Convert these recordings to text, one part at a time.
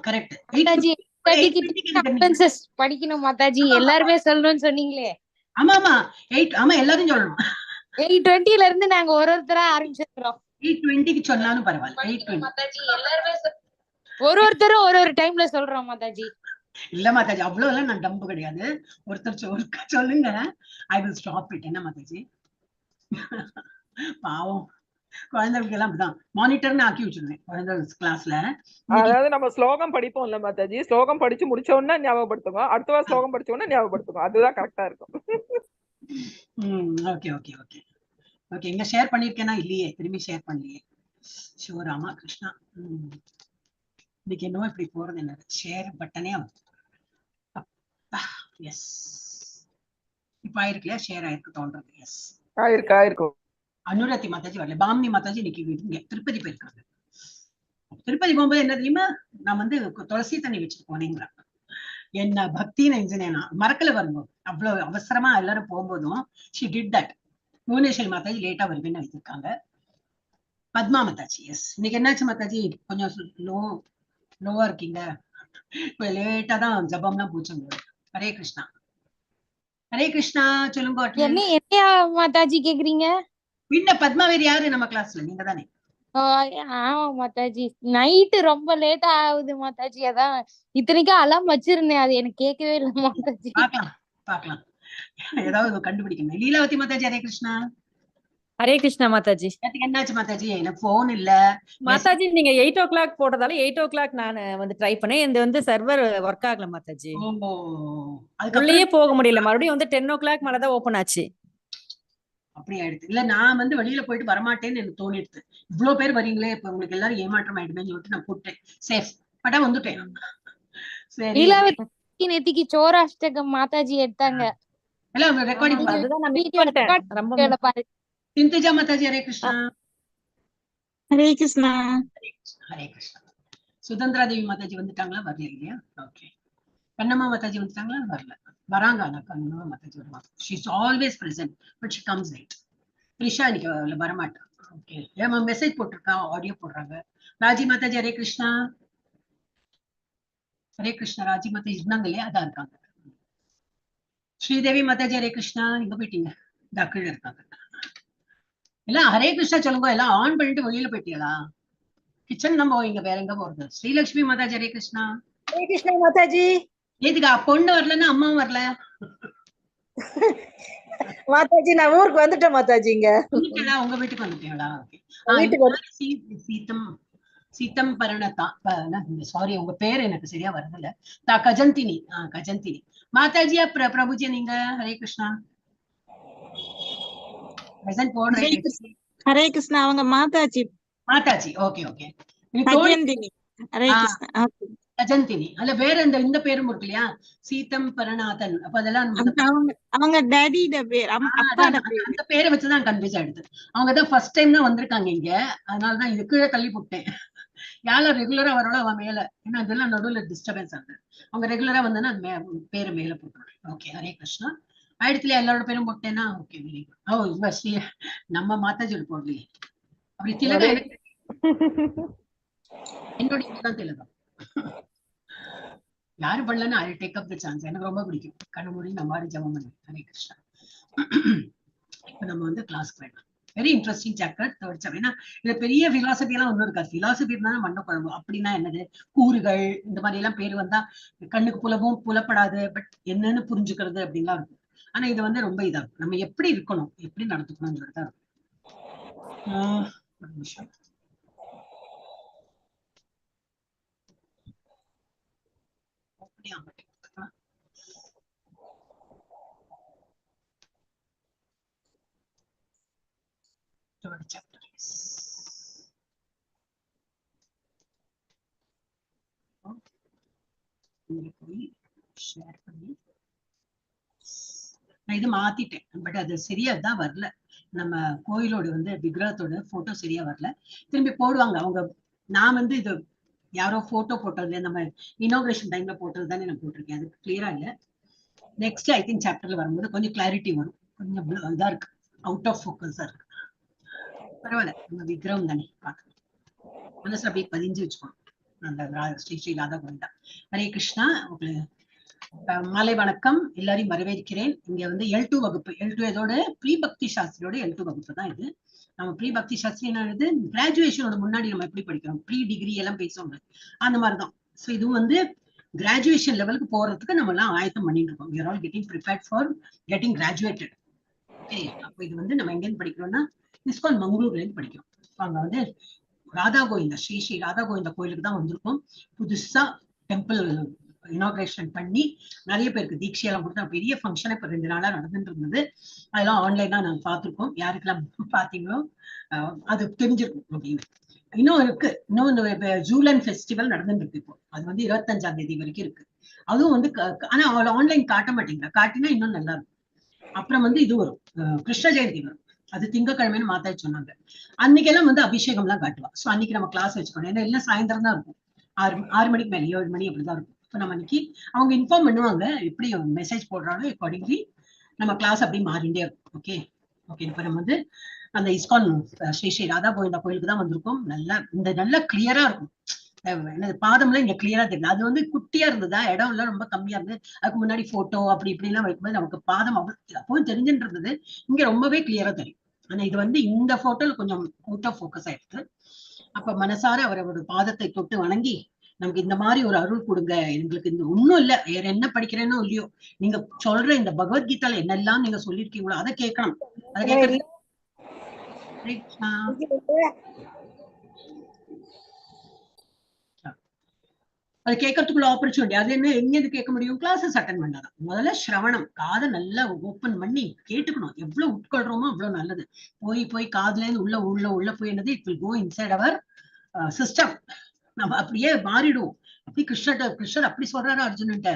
Correct. Mataji 8:30 படிக்கணும் மாதாஜி, எல்லாருமே சொல்லணும்னு சொன்னீங்களே. ஆமா ஆமா 8 ஆமா எல்லாரும் சொல்லணும். 8:20 இருந்து நாங்க ஒருத்தரா ஆரம்பிச்சிருக்கிறோம். 8:20க்கு சொன்னாலும் பரவாயில்ல. 8:20 மாதாஜி எல்லாருமே ஒருத்தரும் ஒரு டைம்ல சொல்றோம் மாதாஜி. இல்ல மாதாஜி, அவ்வளவு எல்லாம் நான் டம்பு கிடையாது. ஒருத்தர் சொல்லுங்க, ஐ வில் ஸ்டாப் இட். என்ன மாதாஜி? பாவம் குழந்தைகளுக்கு எல்லாம் அப்படிதான் மானிட்டர்னு ஆக்கி வச்சிருந்தேன் குழந்தை கிளாஸ்ல. அதாவது நம்ம ஸ்லோகம் படிப்போம்ல மாதாஜி, ஸ்லோகம் படிச்சு முடிச்ச உடனே ஞாபகப்படுத்துங்க, அடுத்த வாரம் ஸ்லோகம் படிச்ச உடனே ஞாபகப்படுத்துங்க, அதுதான் கரெக்டா இருக்கும். Okay okay okay okay. இங்க ஷேர் பண்ணிருக்கேனா இல்லையே, திரும்பி ஷேர் பண்ணலையே. சிவராமா கிருஷ்ணா. இன்னைக்கு என்னவோ இப்படி போறது, என்ன ஷேர் பட்டனே எஸ் இப்ப ஆயிருக்குல்ல, ஷேர் ஆயிருக்கு தோன்றது. எஸ் ஆயிருக்கும். அனுரத்தி மாதாஜி வரல, பாமினி மாதாஜி இன்னைக்கு இங்க திருப்பதி போயிருக்காங்க. திருப்பதி போகும்போது என்ன தெரியுமா, நான் வந்து துளசி தண்ணி வச்சுட்டு போனேங்கிறான். என்ன பக்தி நெஞ்சினேனா மறக்கல வரும்போது, அவ்வளவு அவசரமா எல்லாரும் போகும்போதும் she did that. Bhuvaneswari Mataji லேட்டா வருவேன்னு வைத்திருக்காங்க. பத்மா மாதாஜி எஸ். இன்னைக்கு என்னாச்சு மாதாஜி, கொஞ்சம் லோவா இருக்கீங்க? இப்ப லேட்டா தான் ஜபம்லாம் போச்சுங்க. ஹரே கிருஷ்ணா. ஹரே கிருஷ்ணா சொல்லுங்க. என்ன மாதாஜி கேக்குறீங்க? பின்ன பத்மாவேரி யாரு நம்ம கிளாஸ்ல? நீங்க தானே? ஆமா மாதாஜி, நைட்டு ரொம்ப லேட்டா ஆகுது மாதாஜி, அதான் இத்தனைக்கும் அலாம் வச்சிருந்தேன், அது எனக்கு கேட்கவே இல்லை மாதாஜி. பாக்கலாம் ஏதாவது கண்டுபிடிக்கணும். லீலாவதி மாதாஜி ஹரே கிருஷ்ணா. ஹரே கிருஷ்ணா மாதாஜி. என்னாச்சு மாதாஜி? எனக்கு போன் இல்ல மாதாஜி. நீங்க 8:00 போட்டதால 8:00 நான் வந்து ட்ரை பண்ணேன், இது வந்து சர்வர் ஒர்க் ஆகல மாதாஜி. உள்ளேயே போக முடியல, மறுபடியும் வந்து 10:00 மேலதான் ஓபன் ஆச்சு. அப்படி ஆயிடுது. இல்ல நான் வந்து வெளியில போயிட்டு வரமாட்டேன்னு எனக்கு தோணிடுது. இவ்வளவு பேர் வரீங்களே, இப்ப உங்களுக்கு எல்லாரும் ஏமாற்றம் ஆயிடுமேன்னு சொல்லிட்டு நான் போட்டேன். சேஃப் பட்டா வந்துட்டேன். சரி, நேத்திக்கு சோராஷ்டகம் மாதாஜி எடுத்தாங்க. எல்லாம் ரெக்கார்டிங் சிந்துஜா மாதாஜி ஹரே கிருஷ்ணா. ஹரே கிருஷ்ணா. ஹரே கிருஷ்ணா. சுதந்திரா தேவி மாதாஜி வந்துட்டாங்களா? வரல இல்லையா? ஓகே. கண்ணம்மா மாதாஜி வந்துட்டாங்களா? வரல. வராங்க. ஆனா கண்ணம்மா மாதாஜி வருவாங்க. She is always present, but she comes late. Risha இன்னைக்கு வரமாட்டா. ஓகே, ஏமா மெசேஜ் போட்டிருக்கா, ஆடியோ போடுறாங்க. ராஜி மாதாஜி ஹரே கிருஷ்ணா. ஹரே கிருஷ்ணா. ராஜி மாதாஜி இருந்தாங்க இல்லையா? அதான் இருக்காங்க. ஸ்ரீதேவி மாதாஜி ஹரே கிருஷ்ணா. எங்க போயிட்டீங்க? டாக்டர் இருக்காங்க. எல்லாம் ஹரே கிருஷ்ணா சொல்லுங்க. எல்லாம் ஆன் பண்ணிட்டு வெளியில போயிட்டீங்களா? கிச்சன் நம்ம இங்க வேற எங்க போறது? ஸ்ரீலட்சுமி மாதாஜி ஹரே கிருஷ்ணா. ஹரே கிருஷ்ணா மாதாஜி. ஏதுக்கா பொண்ணு வரலன்னா அம்மாவும் வரல? மாதாஜி நான் ஊருக்கு வந்துட்டேன் மாதாஜி. இங்க உங்க வீட்டுக்கு வந்துட்டீங்களா? சீத்தம் பரணதா, சாரி உங்க பேர் எனக்கு சரியா வருதுல்ல. கஜந்தினி. கஜந்தினி மாதாஜியா பிரபுஜி நீங்க? ஹரே கிருஷ்ணா. ஹரே கிருஷ்ணா. அவங்க மாதாஜி. Mataji okay okay. கஜந்தினி. ஹரே கிருஷ்ணா. கஜந்தினி அல்ல, வேற இந்த பேரும் இருக்கு இல்லையா? சீத்தம் பரநாதன். அப்ப அதெல்லாம் அவங்க டாடியோட பேர், அப்பாவோட பேர். அந்த பேரை வச்சுதான் கன்ஃபியூஸ் ஆயிடுது. அவங்கதான் ஃபர்ஸ்ட் டைம் தான் வந்திருக்காங்க இங்க, அதனாலதான் இது கீழே தள்ளி போட்டேன். யாரும் ரெகுலரா வரணும் அவன் மேல, ஏன்னா அதெல்லாம் நடுவுல டிஸ்டர்பன்ஸ் ஆகுது. அவங்க ரெகுலரா வந்தோன்னா அது பேரை மேல போட்டுருவேன். ஓகே ஹரே கிருஷ்ணா. ஆயிடுத்துல எல்லாரோட பேரும் போட்டேன்னா ஓகே வெரி குட். நம்ம மாதாஜியோட போடலையே. அப்படி திலகம் என்னோட தான் திலகம். யாரு பண்ணலன்னு I take up the chance. எனக்கு ரொம்ப பிடிக்கும். கண்ணமூடி நம்மாடி ஜபம் பண்ணு. ஹரே கிருஷ்ணா. இப்ப நம்ம வந்து கிளாஸ்க்கு வேணும். Very interesting chapter, third chapter. ஏன்னா இதுல பெரிய பிலாசபி எல்லாம் ஒன்றும் இருக்காது. பிலாசபி இருந்தாலும் மண்ட குழம்பு. அப்படின்னா என்னது, கூறுகள் இந்த மாதிரி எல்லாம் பேர் வந்தா கண்ணுக்கு புலப்படாது, பட் என்னன்னு புரிஞ்சுக்கிறது அப்படின்லாம் இருக்கும். ஆனா இது வந்து ரொம்ப இதாகும். நம்ம எப்படி இருக்கணும், எப்படி நடந்துக்கணும்ன்றதுதான் இருக்கும். ஒரு நிமிஷம். ஷேர் பண்ணி நான் இது மாத்திட்டேன், பட் அது சரியாதான் வரல. நம்ம கோயிலோட வந்து விக்கிரகத்தோட போட்டோ சரியா வரல. திரும்பி போடுவாங்க அவங்க. நான் வந்து இது யாரோ போட்டோ போட்டது நம்ம இனோகிரேஷன் டைம்ல போட்டது தானே நான் போட்டிருக்கேன். அது கிளியரா இல்ல. நெக்ஸ்ட் ஐ திங்க் சாப்டர்ல வரும்போது கொஞ்சம் கிளாரிட்டி வரும். கொஞ்சம் இதா இருக்கு, அவுட் ஆஃப் ஃபோக்கஸா இருக்கு. பரவாயில்ல, நம்ம விக்கிரகம் தானே பார்க்கணும். மனசுல அப்படியே பதிஞ்சு வச்சுக்கணும். அந்த ஸ்ரீ ஸ்ரீ ராதா கோவிந்தா. ஹரே கிருஷ்ணா. மாலை வணக்கம், எல்லாரையும் வரவேற்கிறேன். இங்க வந்து L2 வகுப்பு. L2 இதோட ப்ரீ பக்தி சாஸ்திரியோட L2 வகுப்பு தான் இது. நம்ம ப்ரீ பக்தி சாஸ்திரி என்னது, கிராஜுவேஷனோட முன்னாடி நம்ம எப்படி படிக்கிறோம், ப்ரீ டிகிரி எல்லாம் பேசுவோம், அந்த மாதிரிதான். ஸோ இதுவும் வந்து கிராஜுவேஷன் லெவலுக்கு போறதுக்கு நம்ம எல்லாம் ஆயத்தம் பண்ணிட்டு இருக்கோம். we are all getting prepared for getting graduated. Okay, அப்போ இது வந்து நம்ம எங்கேருந்து படிக்கிறோம்னா இஸ்கான் மங்களூர்ல இருந்து படிக்கிறோம். அங்க வந்து ராதா கோவிந்தா, ஸ்ரீ ஸ்ரீ ராதா கோவிந்தா கோயிலுக்கு தான் வந்திருக்கோம். புதுசா டெம்பிள் இனாகிரேஷன் பண்ணி நிறைய பேருக்கு தீட்சையெல்லாம் கொடுத்தா பெரிய ஃபங்க்ஷன் இப்ப 2 நாளா நடந்துட்டு இருந்தது. அதெல்லாம் ஆன்லைனா நாங்க பார்த்திருக்கோம். யாருக்கெல்லாம் பாத்தீங்களோ அது தெரிஞ்சிருக்கும் அப்படின்னு. இன்னும் இருக்கு, இன்னும் ஜூலன் ஃபெஸ்டிவல் நடந்துட்டு இருக்கு இப்போ. அது வந்து 25ஆம் தேதி வரைக்கும் இருக்கு. அதுவும் வந்து ஆனா அவளை ஆன்லைன் காட்ட மாட்டேங்கிறா, காட்டினா இன்னும் நல்லா இருக்கும். அப்புறம் வந்து இது வரும், கிருஷ்ண ஜெயந்தி வரும். அது திங்கக்கிழமைன்னு மாத்தாச்சு சொன்னாங்க. அன்னைக்கெல்லாம் வந்து அபிஷேகம் எல்லாம் காட்டுவா. ஸோ அன்னைக்கு நம்ம கிளாஸ் வச்சுக்கணும். ஏன்னா எல்லாம் சாயந்தரம் தான் இருக்கும், 6 மணிக்கு மேலே 7 மணி அப்படிதான் இருக்கும். இப்போ நம்ம அன்னைக்கு அவங்க இன்ஃபார்ம் பண்ணுவாங்க, எப்படி மெசேஜ் போடுறாங்க, அக்கார்டிங்லி நம்ம கிளாஸ் அப்படி மாறிண்டே இருக்கும். Okay okay. இப்போ நம்ம வந்து அந்த இஸ்கான் ஸ்ரீ ஸ்ரீ ராதா கோவிந்தா கோயிலுக்கு தான் வந்திருக்கோம். நல்லா கிளியரா இருக்கும். எனது பாதம்ல இங்க கிளியரா தெரியல. அது வந்து குட்டியா இருந்ததா, இடம் எல்லாம் ரொம்ப கம்மியா இருந்தது. அதுக்கு முன்னாடி போட்டோ அப்படி இப்படி எல்லாம் வைக்கும்போது நமக்கு பாதம் அப்பவும் தெரிஞ்சுட்டு இருந்தது. இங்க ரொம்பவே கிளியரா தெரியும். ஆனா இது வந்து இந்த போட்டோல கொஞ்சம் அவுட் ஆஃப் ஃபோக்கஸ் ஆயிடுது. அப்ப மனசார அவரோட பாதத்தை தொட்டு வணங்கி, நமக்கு இந்த மாதிரி ஒரு அருள் கொடுங்க. எங்களுக்கு இந்த ஒண்ணும் இல்ல, வேற என்ன படிக்கிறேனோ இல்லையோ, நீங்க சொல்ற இந்த பகவத்கீதால என்னெல்லாம் நீங்க சொல்லிருக்கீங்களோ அதை கேட்கணும். அதை கேட்கறது அது கேட்கறதுக்குள்ள ஆப்பர்ச்சுனிட்டி. அது என்ன, எங்கேருந்து கேட்க முடியும்? கிளாஸஸ் அட்டன் பண்ணாதான். முதல்ல சிரவணம், காதை நல்லா ஓப்பன் பண்ணி கேட்டுக்கணும். எவ்வளவு உட்கொள்றோமோ அவ்வளவு நல்லது. போய் காதுல இருந்து உள்ள போய் என்னது, it will go inside our system. நம்ம அப்படியே மாறிடுவோம். அப்படி கிருஷ்ணர் அப்படி சொல்றாரு அர்ஜுன்ட்ட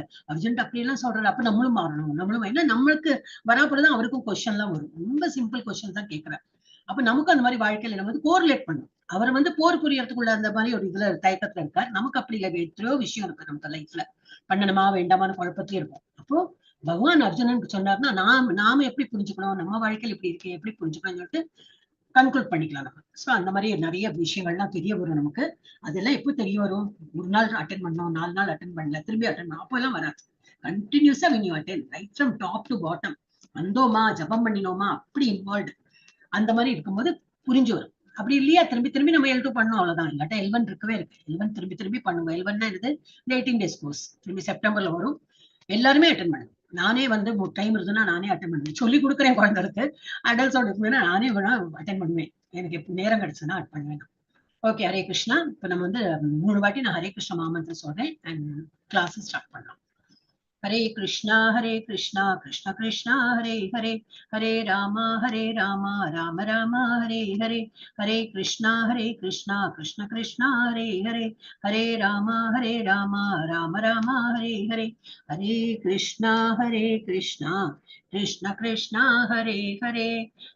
அப்படி எல்லாம் சொல்றாரு. அப்ப நம்மளும் மாறணும். ஏன்னா நம்மளுக்கு வராப்பதான் அவருக்கும் கொஸ்டின் எல்லாம் வரும். ரொம்ப சிம்பிள் கொஸ்டின் தான் கேட்கிறார். அப்ப நமக்கு அந்த மாதிரி வாழ்க்கையில நம்ம வந்து கோரிலேட் பண்ணணும். அவர் வந்து போர் புரியறதுக்குள்ள அந்த மாதிரி ஒரு இதுல தயக்கத்துல இருக்கார். நமக்கு அப்படி இல்லை, எத்தனையோ விஷயம் இருக்கு நமக்கு லைஃப்ல, பண்ணணுமா வேண்டாமான குழப்பத்திலே இருக்கும். அப்போ பகவான் அர்ஜுனனுக்கு சொன்னார்னா நாம எப்படி புரிஞ்சுக்கணும், நம்ம வாழ்க்கையில இப்படி இருக்கு எப்படி புரிஞ்சுக்கணும்னு சொல்லிட்டு கன்க்ளூட் பண்ணிக்கலாம் நம்ம. ஸோ அந்த மாதிரி நிறைய விஷயங்கள்லாம் தெரிய வரும் நமக்கு. அதெல்லாம் எப்போ தெரிய வரும்? 1 நாள் அட்டன் பண்ணோம், 4 நாள் அட்டன் பண்ணல, திரும்பி அட்டன் பண்ணோம், அப்போ எல்லாம் வராது. கண்டினியூஸா when you attend right from top to bottom, வந்தோமா ஜபம் பண்ணினோமா அப்படி இன்வால்வ்டு, அந்த மாதிரி இருக்கும்போது புரிஞ்சு வரும். அப்படி இல்லையா திரும்பி நம்ம L2 பண்ணோம், அவ்வளவுதான். இல்லாட்டா L1 இருக்கவே இருக்கு. L1 திரும்பி பண்ணுவோம். L1 என்னது, 18 days கோர்ஸ், திரும்பி செப்டம்பர்ல வரும். எல்லாருமே அட்டன் பண்ணுங்க. நானே வந்து டைம் இருந்ததுன்னா நானே அட்டன் பண்ணுவேன். சொல்லி கொடுக்குறேன் குழந்தைக்கு. அடல்ட்ஸோட இருக்குன்னா நானே வேணா அட்டன் பண்ணுவேன். எனக்கு எப்ப நேரம் கிடைச்சுன்னா அட் பண்ணுவேன். ஓகே, ஹரே கிருஷ்ணா. இப்ப நம்ம வந்து 3 வாட்டி நான் ஹரே கிருஷ்ண மாமந்திரம் சொல்றேன் அண்ட் கிளாஸ் ஸ்டார்ட் பண்ணலாம். ஹரே கிருஷ்ணா கிருஷ்ணா கிருஷ்ணா ஹரே ஹரே, ஹரே ராமா ராம ராம ஹரே ஹரே, ஹரே கிருஷ்ணா கிருஷ்ணா கிருஷ்ணா ஹரே ஹரே, ஹரே ராமா ராம ராம ஹரே ஹரே, ஹரே கிருஷ்ணா கிருஷ்ணா கிருஷ்ணா ஹரே ஹரே,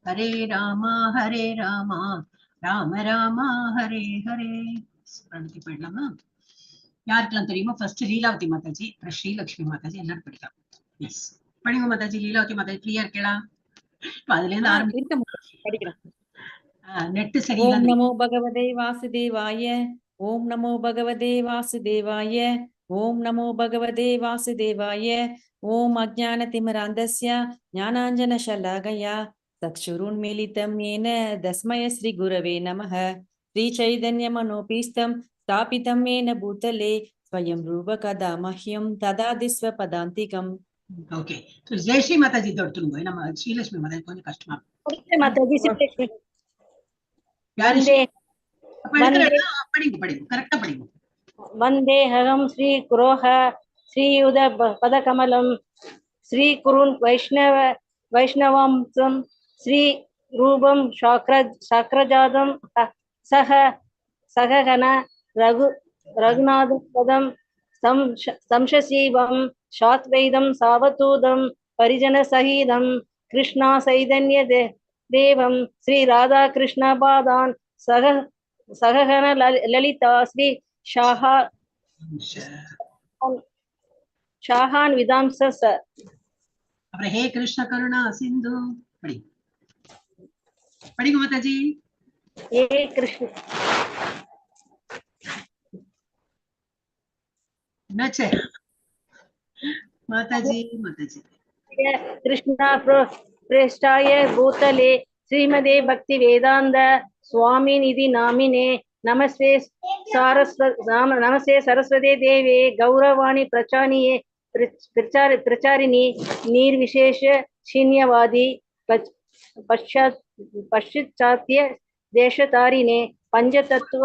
ஹரே ராமா ராம ராம ஹரே ஹரே. போயிடலாமா? யாருக்கெல்லாம் தெரியுமோ ஃபர்ஸ்ட் லீலாவதி மாதாஜி, அப்புறம் ஸ்ரீலட்சுமி மாதாஜி, எல்லாரும் படிக்கலாம். எஸ், படிங்க மாதாஜி. லீலாவதி மாதாஜி ஃப்ரீயா இருக்கலாம். இப்ப அதுல இருந்து படிக்கிறேன். நெட் சரியில்லை. ஓம் நமோ பகவதே வாசுதேவாய, ஓம் நமோ பகவதே வாசுதேவாய, ஓம் நமோ பகவதே வாசுதேவாய, ஓம் அஜ்ஞான திமிராந்தஸ்ய ஞானாஞ்சன ஷலாகயா சக்ஷுருன்மிலிதம் ஏன தஸ்மய ஸ்ரீ குரவே நமः. ஸ்ரீ சைதன்ய மனோபீஸ்தம் ஸ்தாபிதம் ஏன பூதலே ஸ்வயம் ரூப கதா மஹ்யம் ததாதி ஸ்வபதாந்திகம். ஓகே, ஜெயஸ்ரீ மாதாஜி தொடுத்துருங்க. நம்ம ஸ்ரீலட்சுமி மாதாஜி கொஞ்சம் கஷ்டமா மாதாஜி கரெக்டா படிங்க. வந்தேஹம் ஸ்ரீ குரோஹ ஸ்ரீயுத பதகமலம் ஸ்ரீ குருன் வைஷ்ணவம்சம் ஸ்ரீ ரூபம் சாக்ரஜாதம் சககன ரகுநாத பதம் சம்சசீவம் சாத்வைதம் சாவதூதம் பரிஜன சகிதம் கிருஷ்ணா சைதன்ய தேவம் ஸ்ரீ ராதா கிருஷ்ண பாதான் சககன லலிதா ஸ்ரீ ஷாஹான் விதாம்ச. அப்புறம் ஹே கிருஷ்ண கருணா சிந்து படிங்க மாதாஜி. ஹே கிருஷ்ண என்னாச்சு மாதாஜி? மாதாஜி कृष्णा प्रेष्ठाय भूतले श्रीमदे भक्ति वेदांत स्वामी निधि नामिने नमस्ते नमस्ते सरस्वती देवे गौरवाणी प्रचानिये प्रचारिणी निर्विशेष शून्यवादी पश्चात्य देशतारिणे पंचतत्व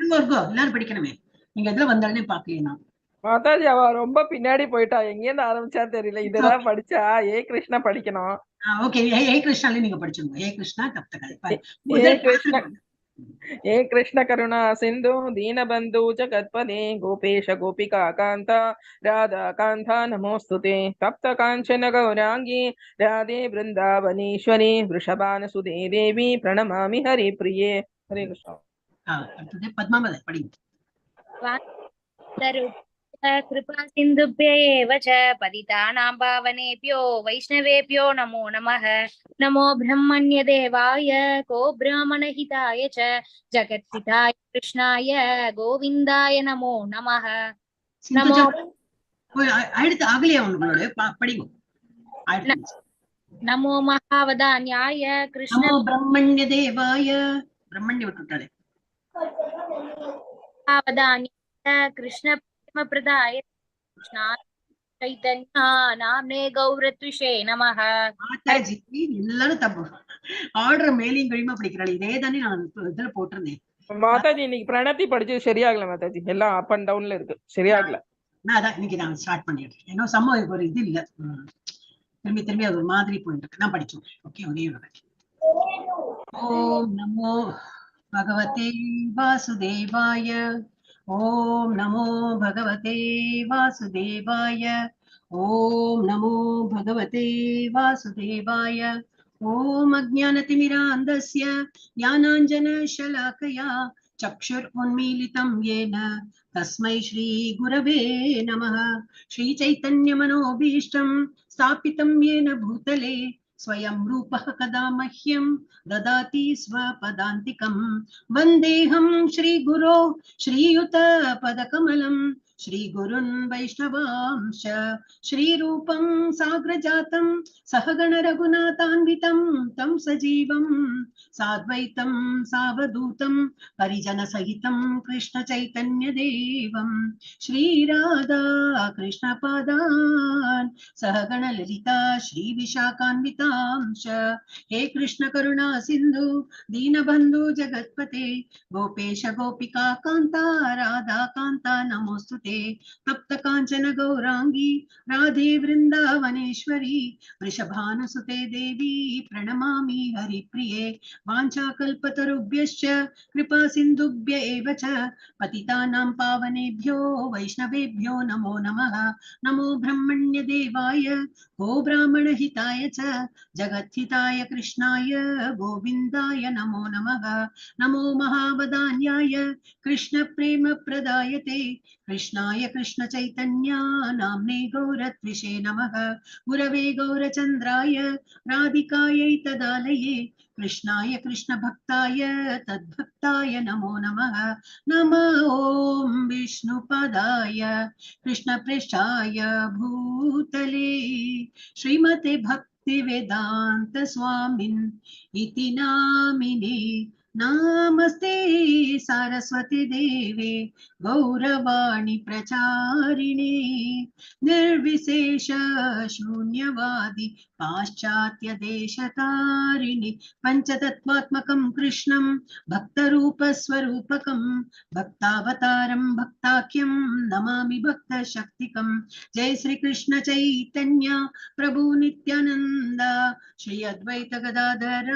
எல்லாரும் படிக்கணுமே. நீங்க எதுல வந்தாலுமே பாக்கலையா? மாதாஜி அவ ரொம்ப பின்னாடி போயிட்டா, எங்க இருந்து ஆரம்பிச்சா தெரியல. இதெல்லாம் படிச்சா ஏ கிருஷ்ணா படிக்கணும். ஓகே, ஏ கிருஷ்ணால நீங்க படிச்சுங்க. ஏ கிருஷ்ணா தப்தகை. ஏ கிருஷ்ண கருணா சிந்து தீனபந்து ஜகத்பதே கோபேஷ கோபிகா காந்தா ராதா காந்தா நமோஸ்துதே தப்த காஞ்சன கௌராங்கி ராதே பிருந்தாவனீஸ்வரி விருஷபானசுதே தேவி பிரணமாமி ஹரி பிரியே. ஹரே கிருஷ்ணா. பத்மாவதி படிங்க. कृपा सिन्धुभ्य एव च पतितानां पावनेभ्यो वैष्णवेभ्यो नमो नमः। नमो ब्रह्मण्य देवाय को ब्राह्मणहिताय च जगत्हिताय कृष्णाय गोविन्दाय नमो नमः। नमो அடுத்து ஆகலையா உங்களோட படிங்க. नमो महावदान्याय कृष्ण நமோ பிரம்மண்ய தேவாய. பிரம்மண்ய விட்டுட்டாலே महावदान्याय कृष्ण प्रदाय कृष्णा चैतन्य नाम्ने गौरत्विषे नमः। மாதாஜி எல்லாரும் தப்பு ஆர்டர் மேலையும் கழிமா படிக்கிறாள். இதே தானே நான் இதுல போட்டிருந்தேன். மாதாஜி இன்னைக்கு பிரணத்தி படிச்சது சரியாகல மாதாஜி, எல்லாம் அப் அண்ட் டவுன்ல இருக்கு, சரியாகல. நான் அதான் இன்னைக்கு நான் ஸ்டார்ட் பண்ணிடுறேன். ஏன்னா சம்பவம் ஒரு இது இல்ல, திரும்பி திரும்பி அது ஒரு மாதிரி போயிட்டு இருக்கு. நான் படிச்சோம். ஓகே, ஒரே ஒரு ஓம் நமோ பகவதே வாசுதேவாய. ஓம் நமோ பகவதே வாசுதேவாய. ஓம் நமோ பகவதே வாசுதேவாய. ஓம் அஜ்ஞானதிமிராந்தஸ்ய ஞானாஞ்சனशलाकया चक्षुरुन्मीलितं येन तस्मै श्रीगुरवे नमः। श्रीचैतन्यमनोभीष्टं स्थापितं येन भूतले स्वयं रूपः कदा मह्यं ददाति स्वपदान्तिकं। वन्देऽहं श्रीगुरो श्रीयुतपदकमलं श्रीगुरुन् वैष्णवांश्च श्रीरूपं साग्रजातं सहगण रघुनाथान्वितं तं सजीवं साद्वैतं सावधूतं परिजनसहितं कृष्णचैतन्यदेवं श्रीराधा कृष्णपादान् सहगण ललिता श्रीविशाखान्वितांश्च। हे कृष्ण करुणा सिन्धु दीनबन्धु जगत्पते गोपेश गोपिका कान्ता राधा कान्ता नमोस्तुते। तप्त काञ्चन गौरांगी राधे वृन्दावनेश्वरी वृषभानुसुते देवी प्रणमामि हरिप्रिये। वाञ्छाकल्पतरुभ्यश्च कृपा सिन्धुभ्य एव च पतितानां पावनेभ्यो वैष्णवेभ्यो नमो नमः। नमो ब्रह्मण्य देवाय गो ब्राह्मणहिताय च जगद्हिताय कृष्णाय गोविन्दाय नमो नमः। नमो महावदान्याय कृष्ण प्रेम प्रदायते कृष्णाय कृष्ण चैतन्य नाम्ने गौरत्विषे नमः। गुरवे गौरचन्द्राय राधिकायै तदालये कृष्णाय कृष्ण भक्ताय तद्भक्ताय नमो नमः। नमो ॐ विष्णुपदाय कृष्णप्रेष्ठाय भूतले श्रीमते भक्ति वेदांत स्वामिन् इति नामिने। नमस्ते सरस्वती देवे गौरवाणी प्रचारिणे निर्विशेष शून्यवादी पाश्चात्य देशतारिणि पंचतत्वात्मकं कृष्णं भक्तरूपस्वरूपकं भक्तावतारं भक्ताख्यं नमामि भक्तशक्तिकं। जय श्री कृष्ण चैतन्य प्रभु नित्यानंद श्री अद्वैत गदाधर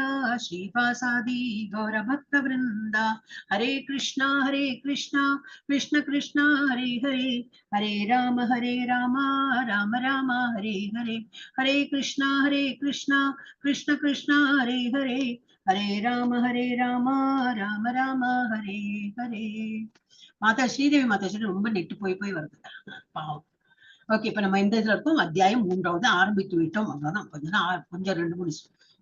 श्रीवासादि गौर भक्त वृंदा। हरे कृष्णा कृष्ण कृष्ण हरे हरे हरे राम राम राम हरे हरे। हरे कृष्णा कृष्ण कृष्ण हरे हरे हरे राम राम राम हरे हरे। மாதா ஸ்ரீதேவி மாதாஜி ரொம்ப நெட்டு போய் வருது பாவம். ஓகே, இப்ப நம்ம இந்த இதுல இருக்கோம். அத்தியாயம் 3வது ஆரம்பித்து விட்டோம். அவ்வளவுதான், கொஞ்சம் 2-3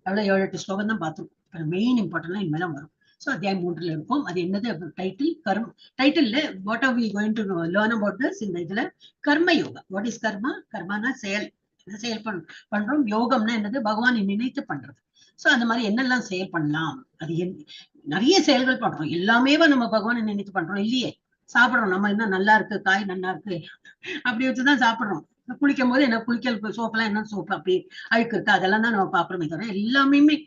எவ்வளவு 7-8 ஸ்லோகம் தான் பார்த்தோம். இப்ப மெயின் இம்பார்ட்டன்ட்லாம் இனிமேலாம் வரும். சோ அத்தியாயம் 3ல இருக்கும். அது என்னது டைட்டில் டைட்டில்ல what are we going to learn about this. இந்த இதுல கர்ம யோகா. What is karma? கர்மானா செயல். செயல் பண்றோம். யோகம்னா என்னது? பகவானை நினைத்து பண்றது. சோ அந்த மாதிரி என்னெல்லாம் செயல் பண்ணலாம், அது நிறைய செயல்கள் பண்றோம். எல்லாமே நம்ம பகவானை நினைத்து பண்றோம் இல்லையே. சாப்பிடுறோம், நம்ம என்ன நல்லா இருக்கு, காய் நல்லா இருக்கு அப்படி வச்சுதான் சாப்பிடுறோம். குளிக்கும் போது என்ன குளிக்கல் சோப்பெல்லாம் என்ன சோப்பு அப்படி அழுக்கு இருக்கு, அதெல்லாம் தான் நம்ம பாக்குறோமே தவிர எல்லாமே.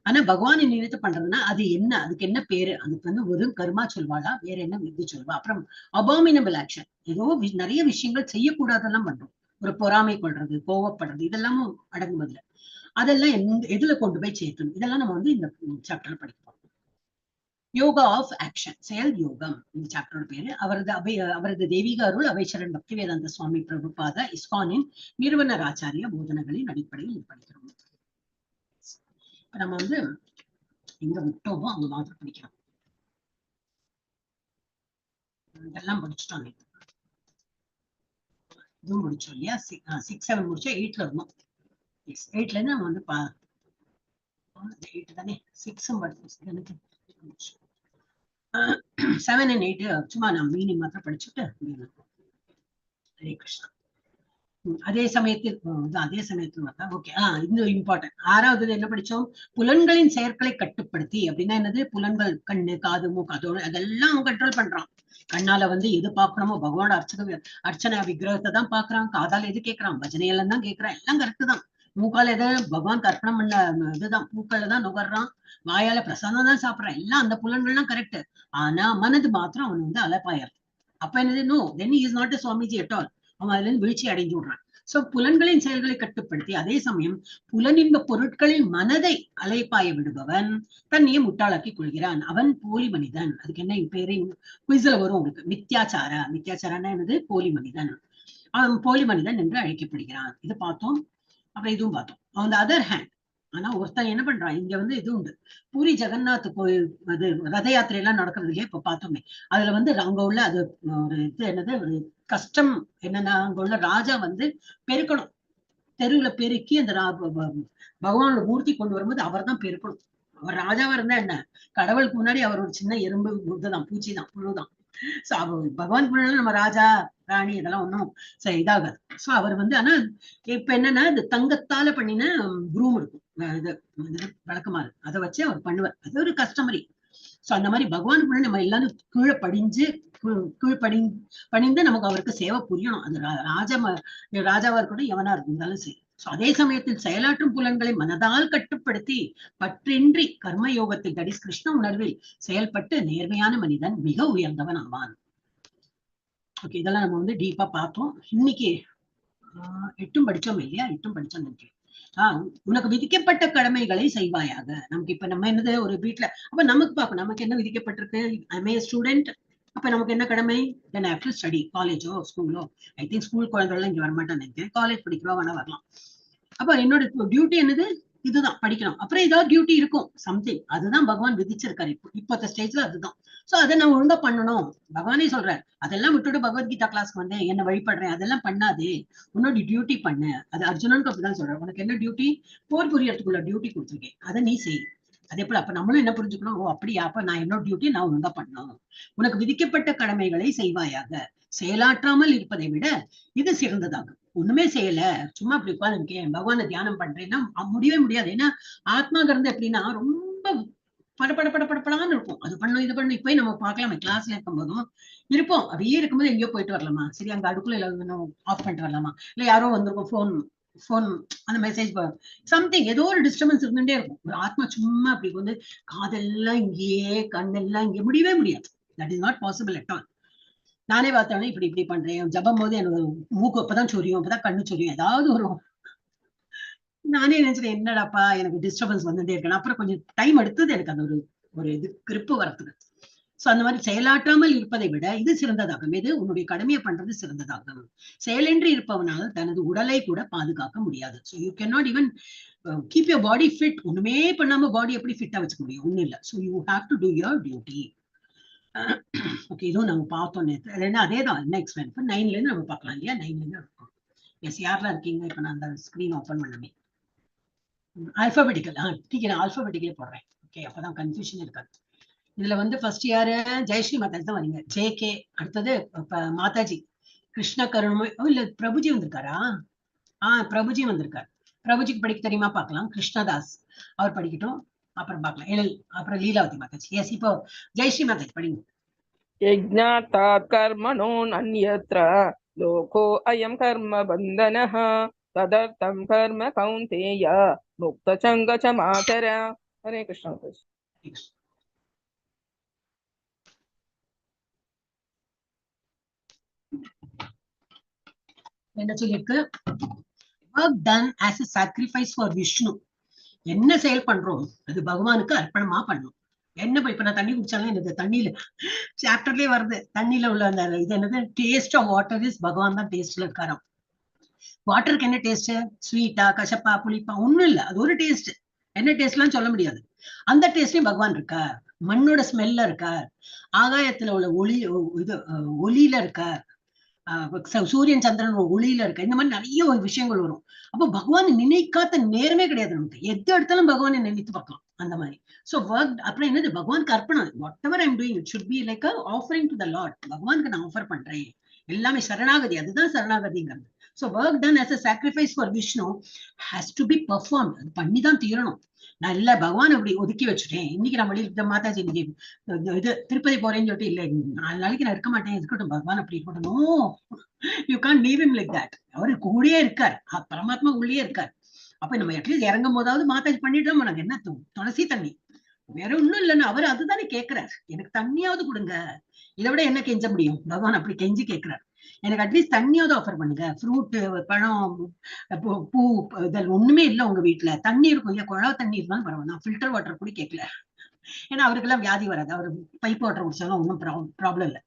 ஆனா பகவானை நினைத்து பண்றதுன்னா அது என்ன, அதுக்கு என்ன பேரு? அதுக்கு வந்து ஒரு கர்மா சொல்வாளா, வேற என்ன விதி சொல்வா? அப்புறம் அபாமினபிள் ஆக்ஷன், ஏதோ நிறைய விஷயங்கள் செய்யக்கூடாதெல்லாம் பண்றோம். ஒரு பொறாமை கொள்றது, கோவப்படுறது, இதெல்லாமும் அடங்கும். அதுல அதெல்லாம் எதுல கொண்டு போய் சேர்க்கணும், இதெல்லாம் நம்ம வந்து இந்த சாப்டர்ல படிப்போம். யோகா ஆஃப் ஆக்ஷன், செயல் யோகம் இந்த சாப்டரோட பேரு. அவரது தெய்வீக அருள் அவைச்சரன் பக்திவேதாந்த சுவாமி பிரபுபாத இஸ்கானின் நிறுவனர் ஆச்சாரிய போதனைகளின் அடிப்படையில் இது படிக்கிறோம். நம்ம வந்து எங்க விட்டோமோ அங்க மாதிரி படிக்கிறோம். இதெல்லாம் படிச்சுட்டோம். இதுவும் முடிச்சோம் இல்லையா? 6, 7 முடிச்சோம். 8ல இருந்தோம். 8ல இருந்து நம்ம வந்து 8 தானே, 6 படிச்சோம். 7 and 8 சும்மா நான் மீனிங் மாத்திரம் படிச்சுட்டு ஹரே கிருஷ்ணா. அதே சமயத்தில் ஓகே. இது இம்பார்ட்டன்ட். 6வது என்ன படிச்சோம்? புலன்களின் செயற்களை கட்டுப்படுத்தி. அப்படின்னா என்னது? புலன்கள், கண்ணு, காது, மூக்கு, அதோட அதெல்லாம் அவன் கண்ட்ரோல் பண்றான். கண்ணால வந்து எது பாக்கணுமோ பகவானோட அர்ச்சனை விக்கிரகத்தை தான் பாக்குறான். காதால எது கேட்கறான்? பஜனையெல்லாம் தான் கேட்கறான். எல்லாம் கரெக்ட் தான். மூக்கால எதை பகவான் கற்பனை பண்ண இதுதான், மூக்கால தான் நுகர்றான். வாயால பிரசாதம் தான் சாப்பிடறான். எல்லாம் அந்த புலன்கள்லாம் கரெக்ட். ஆனா மனது மாத்திரம் அவன் வந்து அலப்பாயிரம். அப்ப என்னது? No, then is not a Swamiji at all. அவன் அதுல இருந்து வீழ்ச்சி அடைஞ்சு விடுறான். சோ புலன்களின் செயல்களை கட்டுப்படுத்தி அதே சமயம் புலனின்ப பொருட்களில் மனதை அலைப்பாய விடுபவன் தன்னையே முட்டாளாக்கி கொள்கிறான். அவன் போலி மனிதன். அதுக்கு என்ன பேரு குயிஸ்ல வரும் உங்களுக்கு? மித்யாச்சாரன்னா என்னது? போலி மனிதன். அவன் போலி மனிதன் என்று அழைக்கப்படுகிறான். இது பார்த்தோம். அப்புறம் இதுவும் பார்த்தோம். ஆன் த அதர் ஹேண்ட், ஆனா ஒருத்தன் என்ன பண்றான், இங்க வந்து இது உண்டு. பூரி ஜெகநாத் கோயில் அது ரத யாத்திரை எல்லாம் நடக்கிறது இல்லையா? இப்ப பார்த்தோமே. அதுல வந்து அங்க உள்ள அது ஒரு இது என்னது, ஒரு கஷ்டம் என்னன்னா, அங்க உள்ள ராஜா வந்து பெருக்கணும். தெருவுல பெருக்கி அந்த பகவானோட மூர்த்தி கொண்டு வரும்போது அவர் தான் பெருக்கணும். அவர் ராஜாவா இருந்தா என்ன, கடவுளுக்கு முன்னாடி அவர் ஒரு சின்ன எறும்பு, இதுதான், பூச்சிதான், புழுதான். சோ பகவான் முன்னாடி நம்ம ராஜா ராணி இதெல்லாம் ஒண்ணும் இதாகாது. சோ அவர் வந்து, ஆனா இப்ப என்னன்னா, இது தங்கத்தால பண்ணின ப்ரூம் இருக்கும், இது விளக்கமாறு, அதை வச்சு அவர் பண்ணுவார். அது ஒரு கஸ்டமரி. சோ அந்த மாதிரி பகவானுக்கு முன்னாடி நம்ம எல்லாரும் கீழே பணிந்து நமக்கு அவருக்கு சேவை புரியணும். அது ராஜாவா இருக்கட்டும், எவனா இருந்தாலும் சரி. அதே சமயத்தில் செயலாற்றும் புலன்களை மனதால் கட்டுப்படுத்தி பற்றின்றி கர்மயோகத்தில் தட் இஸ் கிருஷ்ண உணர்வில் செயல்பட்டு நேர்மையான மனிதன் மிக உயர்ந்தவன் ஆவான். ஓகே, இதெல்லாம் நம்ம வந்து டீப்பா பார்த்தோம். இன்னைக்கு 8 படிச்சோம் இல்லையா? 8 படிச்சோம் நினைக்கிறேன். உனக்கு விதிக்கப்பட்ட கடமைகளை செய்வாயாக. நமக்கு இப்ப நம்ம என்னது, ஒரு வீட்டுல அப்ப நமக்கு பார்க்கணும் நமக்கு என்ன விதிக்கப்பட்டிருக்கு. I am student. அப்ப நமக்கு என்ன கடமை? Then I have to study. காலேஜோ ஸ்கூலோ, ஐ திங்க் ஸ்கூல் குழந்தைகள் இங்க வரமாட்டேன்னு நினைக்கிறேன். காலேஜ் படிக்கிறோம் வேணா வரலாம். அப்ப என்னோட டியூட்டி என்னது? இதுதான், படிக்கணும். அப்புறம் ஏதாவது டியூட்டி இருக்கும் சம்திங், அதுதான் பகவான் விதிச்சிருக்காரு. இப்ப ஸ்டேஜ்ல அதுதான். சோ அதை நான் ஒழுங்கா பண்ணணும். பகவானே சொல்றாரு, அதெல்லாம் விட்டுட்டு பகவத்கீதா கிளாஸ்க்கு வந்தேன், என்ன வழிபடுறேன், அதெல்லாம் பண்ணாதே, உன்னோட டியூட்டி பண்ணு. அது அர்ஜுனனுக்கு அப்படிதான் சொல்றேன். உனக்கு என்ன டியூட்டி? போர் புரியறதுக்குள்ள டியூட்டி கொடுத்துருக்கேன், அதை நீ செய். அதே போல அப்ப நம்மளும் என்ன புரிஞ்சுக்கணும்? ஓ அப்படியா, அப்ப நான் என்னோட டியூட்டி நான் ஒழுங்கா பண்ணணும். உனக்கு விதிக்கப்பட்ட கடமைகளை செய்வாயாக. செயலாற்றாமல் இருப்பதை விட இது சிறந்ததாகும். ஒண்ணுமே செய்யல, சும்மா அப்படி உட்கார்ந்து இருக்கேன், பகவானை தியானம் பண்றேன்னா முடியவே முடியாது. ஏன்னா ஆத்மாக இருந்து எப்படின்னா ரொம்ப படப்படப்படப்படப்படான்னு இருக்கும். அது பண்ணும், இது பண்ணும். இப்ப நம்ம பார்க்கலாமே, கிளாஸ்ல இருக்கும் போதும் இருப்போம். அப்படியே இருக்கும்போது எங்கேயோ போயிட்டு வரலாமா, சரி அங்க அடுக்குள்ள ஆஃப் பண்ணிட்டு வரலாமா, இல்ல யாரோ வந்திருக்கும், போன் அந்த மெசேஜ் சம்திங், ஏதோ ஒரு டிஸ்டர்பன்ஸ் இருந்துட்டே இருக்கும். ஒரு ஆத்மா சும்மா அப்படி வந்து காதெல்லாம் இங்கேயே, கண்ணெல்லாம் இங்கே, முடியவே முடியாது. That is not possible at all. நானே பார்த்தேன், இப்படி பண்றேன், ஜபம் போது எனக்கு மூக்கு அப்பதான் சொரியும், அப்பதான் கண்ணு சொரியும், ஏதாவது வரும். நானே நினைச்சிட்டேன், என்னடாப்பா எனக்கு டிஸ்டர்பன்ஸ் வந்துட்டே இருக்கேன். அப்புறம் கொஞ்சம் டைம் எடுத்தது எனக்கு அந்த ஒரு இது கிரிப்பு வரத்துக்கு. சோ அந்த மாதிரி செயலாற்றாமல் இருப்பதை விட இது சிறந்ததாகும். எது? உன்னுடைய கடமையை பண்றது சிறந்ததாகும். செயலின்றி இருப்பவனால் தனது உடலை கூட பாதுகாக்க முடியாது. So you can not even keep your body fit. ஒண்ணுமே பண்ணாம பாடி எப்படி ஃபிட்டா வச்சுக்க முடியும்? ஒண்ணும் இல்லை. So you have to two your duty. Okay, இதுவும் நம்ம பார்த்தோம் நேற்று. இல்லைன்னா அதே தான், என்ன எக்ஸ்பிளைன் இப்போ 9ல இருந்து நம்ம பார்க்கலாம் இல்லையா? 9ல இருந்து இருக்கும். எஸ், யாரெல்லாம் இருக்கீங்க? இப்போ நான் அந்த ஸ்கிரீன் ஓப்பன் பண்ணமே. ஆல்பாபெட்டிக்கல். நான் ஆல்பாபெட்டிக்கலே போடுறேன். ஓகே, அப்பதான் கன்ஃபியூஷன் இருக்காது. இதுல வந்து ஃபர்ஸ்ட் யாரு ஜெயஸ்ரீ மாதாஜி தான் வரீங்க. ஜே.கே. அடுத்தது மாதாஜி கிருஷ்ண கருணை. இல்ல பிரபுஜி வந்திருக்காரா? பிரபுஜி வந்திருக்காரு. பிரபுஜிக்கு படிக்க தெரியுமா பார்க்கலாம். கிருஷ்ணதாஸ் அவர் படிக்கட்டும், அப்புறம் பார்க்கலாம். எழில், அப்புறம் லீலாவதி மாதாஜி. எஸ், இப்போ ஜெயஸ்ரீ மாதாஜி படிங்க. यज्ञातात् कर्मणोऽन्यत्र लोको अयं कर्म बन्धनः तदर्थं कर्म कौन्तेय मुक्तचङ्ग च मातर. हरे कृष्ण. என்ன சொல்லிருக்கு? work done as a sacrifice for Vishnu. என்ன செயல் பண்றோம் அது பகவானுக்கு அர்ப்பணமா பண்ணணும். என்ன இப்ப நான் தண்ணி குடிச்சாலும் எனக்கு தண்ணியில சாப்டர்லயே வருது, தண்ணியில உள்ள அந்த இது என்னது, டேஸ்ட் ஆஃப் வாட்டர் இஸ் பகவான் தான் டேஸ்ட்ல இருக்காராம். வாட்டருக்கு என்ன டேஸ்ட்? ஸ்வீட்டா, கசப்பா, புளிப்பா? ஒண்ணும் இல்ல, அது ஒரு டேஸ்ட். என்ன டேஸ்ட்லாம் சொல்ல முடியாது. அந்த டேஸ்ட்லயும் பகவான் இருக்கார். மண்ணோட ஸ்மெல்ல இருக்கார். ஆகாயத்துல உள்ள ஒளியில இருக்கார். சூரியன் சந்திரன் ஒளியில இருக்க. இந்த மாதிரி நிறைய விஷயங்கள் வரும். அப்போ பகவான் நினைக்காத நேரமே கிடையாது நமக்கு. எது எடுத்தாலும் பகவானை நினைத்து பார்க்கலாம் அந்த மாதிரி. சோ ஒர்க் அப்புறம் என்னது, பகவானுக்கு அர்ப்பணம். Whatever I'm doing it should be like offering to the lord. பகவானுக்கு நான் ஆஃபர் பண்றேன், எல்லாமே சரணாகதி. அதுதான் சரணாகதிங்கிறது. So work done as a sacrifice for Vishnu has to be performed. அது பண்ணிதான் தீரணும். நான் இல்ல பகவான் அப்படி ஒதுக்கி வச்சுட்டேன், இன்னைக்கு நான் வெளியில மாதாஜி இன்னைக்கு இது திருப்பதி போறேன்னு சொல்லிட்டு இல்ல 4 நாளைக்கு நான் இருக்க மாட்டேன், இருக்கட்டும் பகவான் அப்படி இருக்கட்டும். No, you can't leave him like that. அவரு கூடயே இருக்கார், பரமாத்மா உள்ளே இருக்கார். அப்ப நம்ம அட்லீஸ்ட் இறங்கும் போதாவது மாதாஜி பண்ணிட்டோம். எனக்கு என்ன துளசி தண்ணி வேற ஒண்ணும் இல்லைன்னு அவர் அதுதானே கேட்கிறார். எனக்கு தண்ணியாவது கொடுங்க, இதை விட என்ன கெஞ்ச முடியும்? பகவான் அப்படி கெஞ்சி கேட்கிறார், எனக்கு அட்லீஸ்ட் தண்ணியாவது ஆஃபர் பண்ணுங்க. ஃப்ரூட், பழம், பூ இதெல்லாம் ஒண்ணுமே இல்லை உங்க வீட்டுல. தண்ணி இருக்கும் இல்லையா, குழா தண்ணி இருந்தாலும் பரவாயில்ல, நான் ஃபில்டர் வாட்டர் கூட கேட்கல. ஏன்னா அவருக்கெல்லாம் வியாதி வராது, அவர் பைப் வாட்டர் குடிச்சாலும் ஒன்றும் ப்ராப்ளம் இல்லை.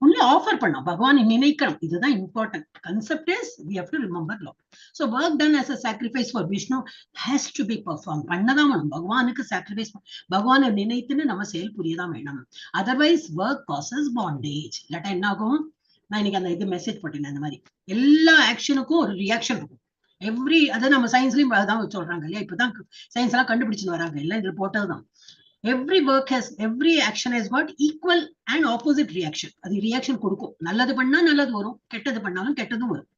ஒன்லி ஆஃபர் பண்ணோம், பகவானை நினைக்கணும். இதுதான் important concept is we have to remember Lord. So work done as a sacrifice for Vishnu has to be performed. பண்ணதான் வேணும். பகவானுக்கு சாக்ரிஃபைஸ், பகவானை நினைத்துன்னு நம்ம செயல் புரியதான் வேணும். Otherwise work causes bondage. இல்லாட்டா என்ன ஆகும்? நான் இன்னைக்கு அந்த இது மெசேஜ் போட்டேன், அந்த மாதிரி எல்லா ஆக்ஷனுக்கும் ஒரு ரியாக்ஷன் இருக்கும். எவ்ரி அதை நம்ம சயின்ஸ்லயும் அதான் சொல்றாங்க இல்லையா, இப்பதான் சயின்ஸ் எல்லாம் கண்டுபிடிச்சுன்னு வராங்க, எல்லாம் இதுல போட்டதுதான். every work has, every action has got equal and opposite reaction. அது ரியாக்ஷன் கொடுக்கும். நல்லது பண்ணா நல்லது வரும், கெட்டது பண்ணாலும் கெட்டதும் வரும்.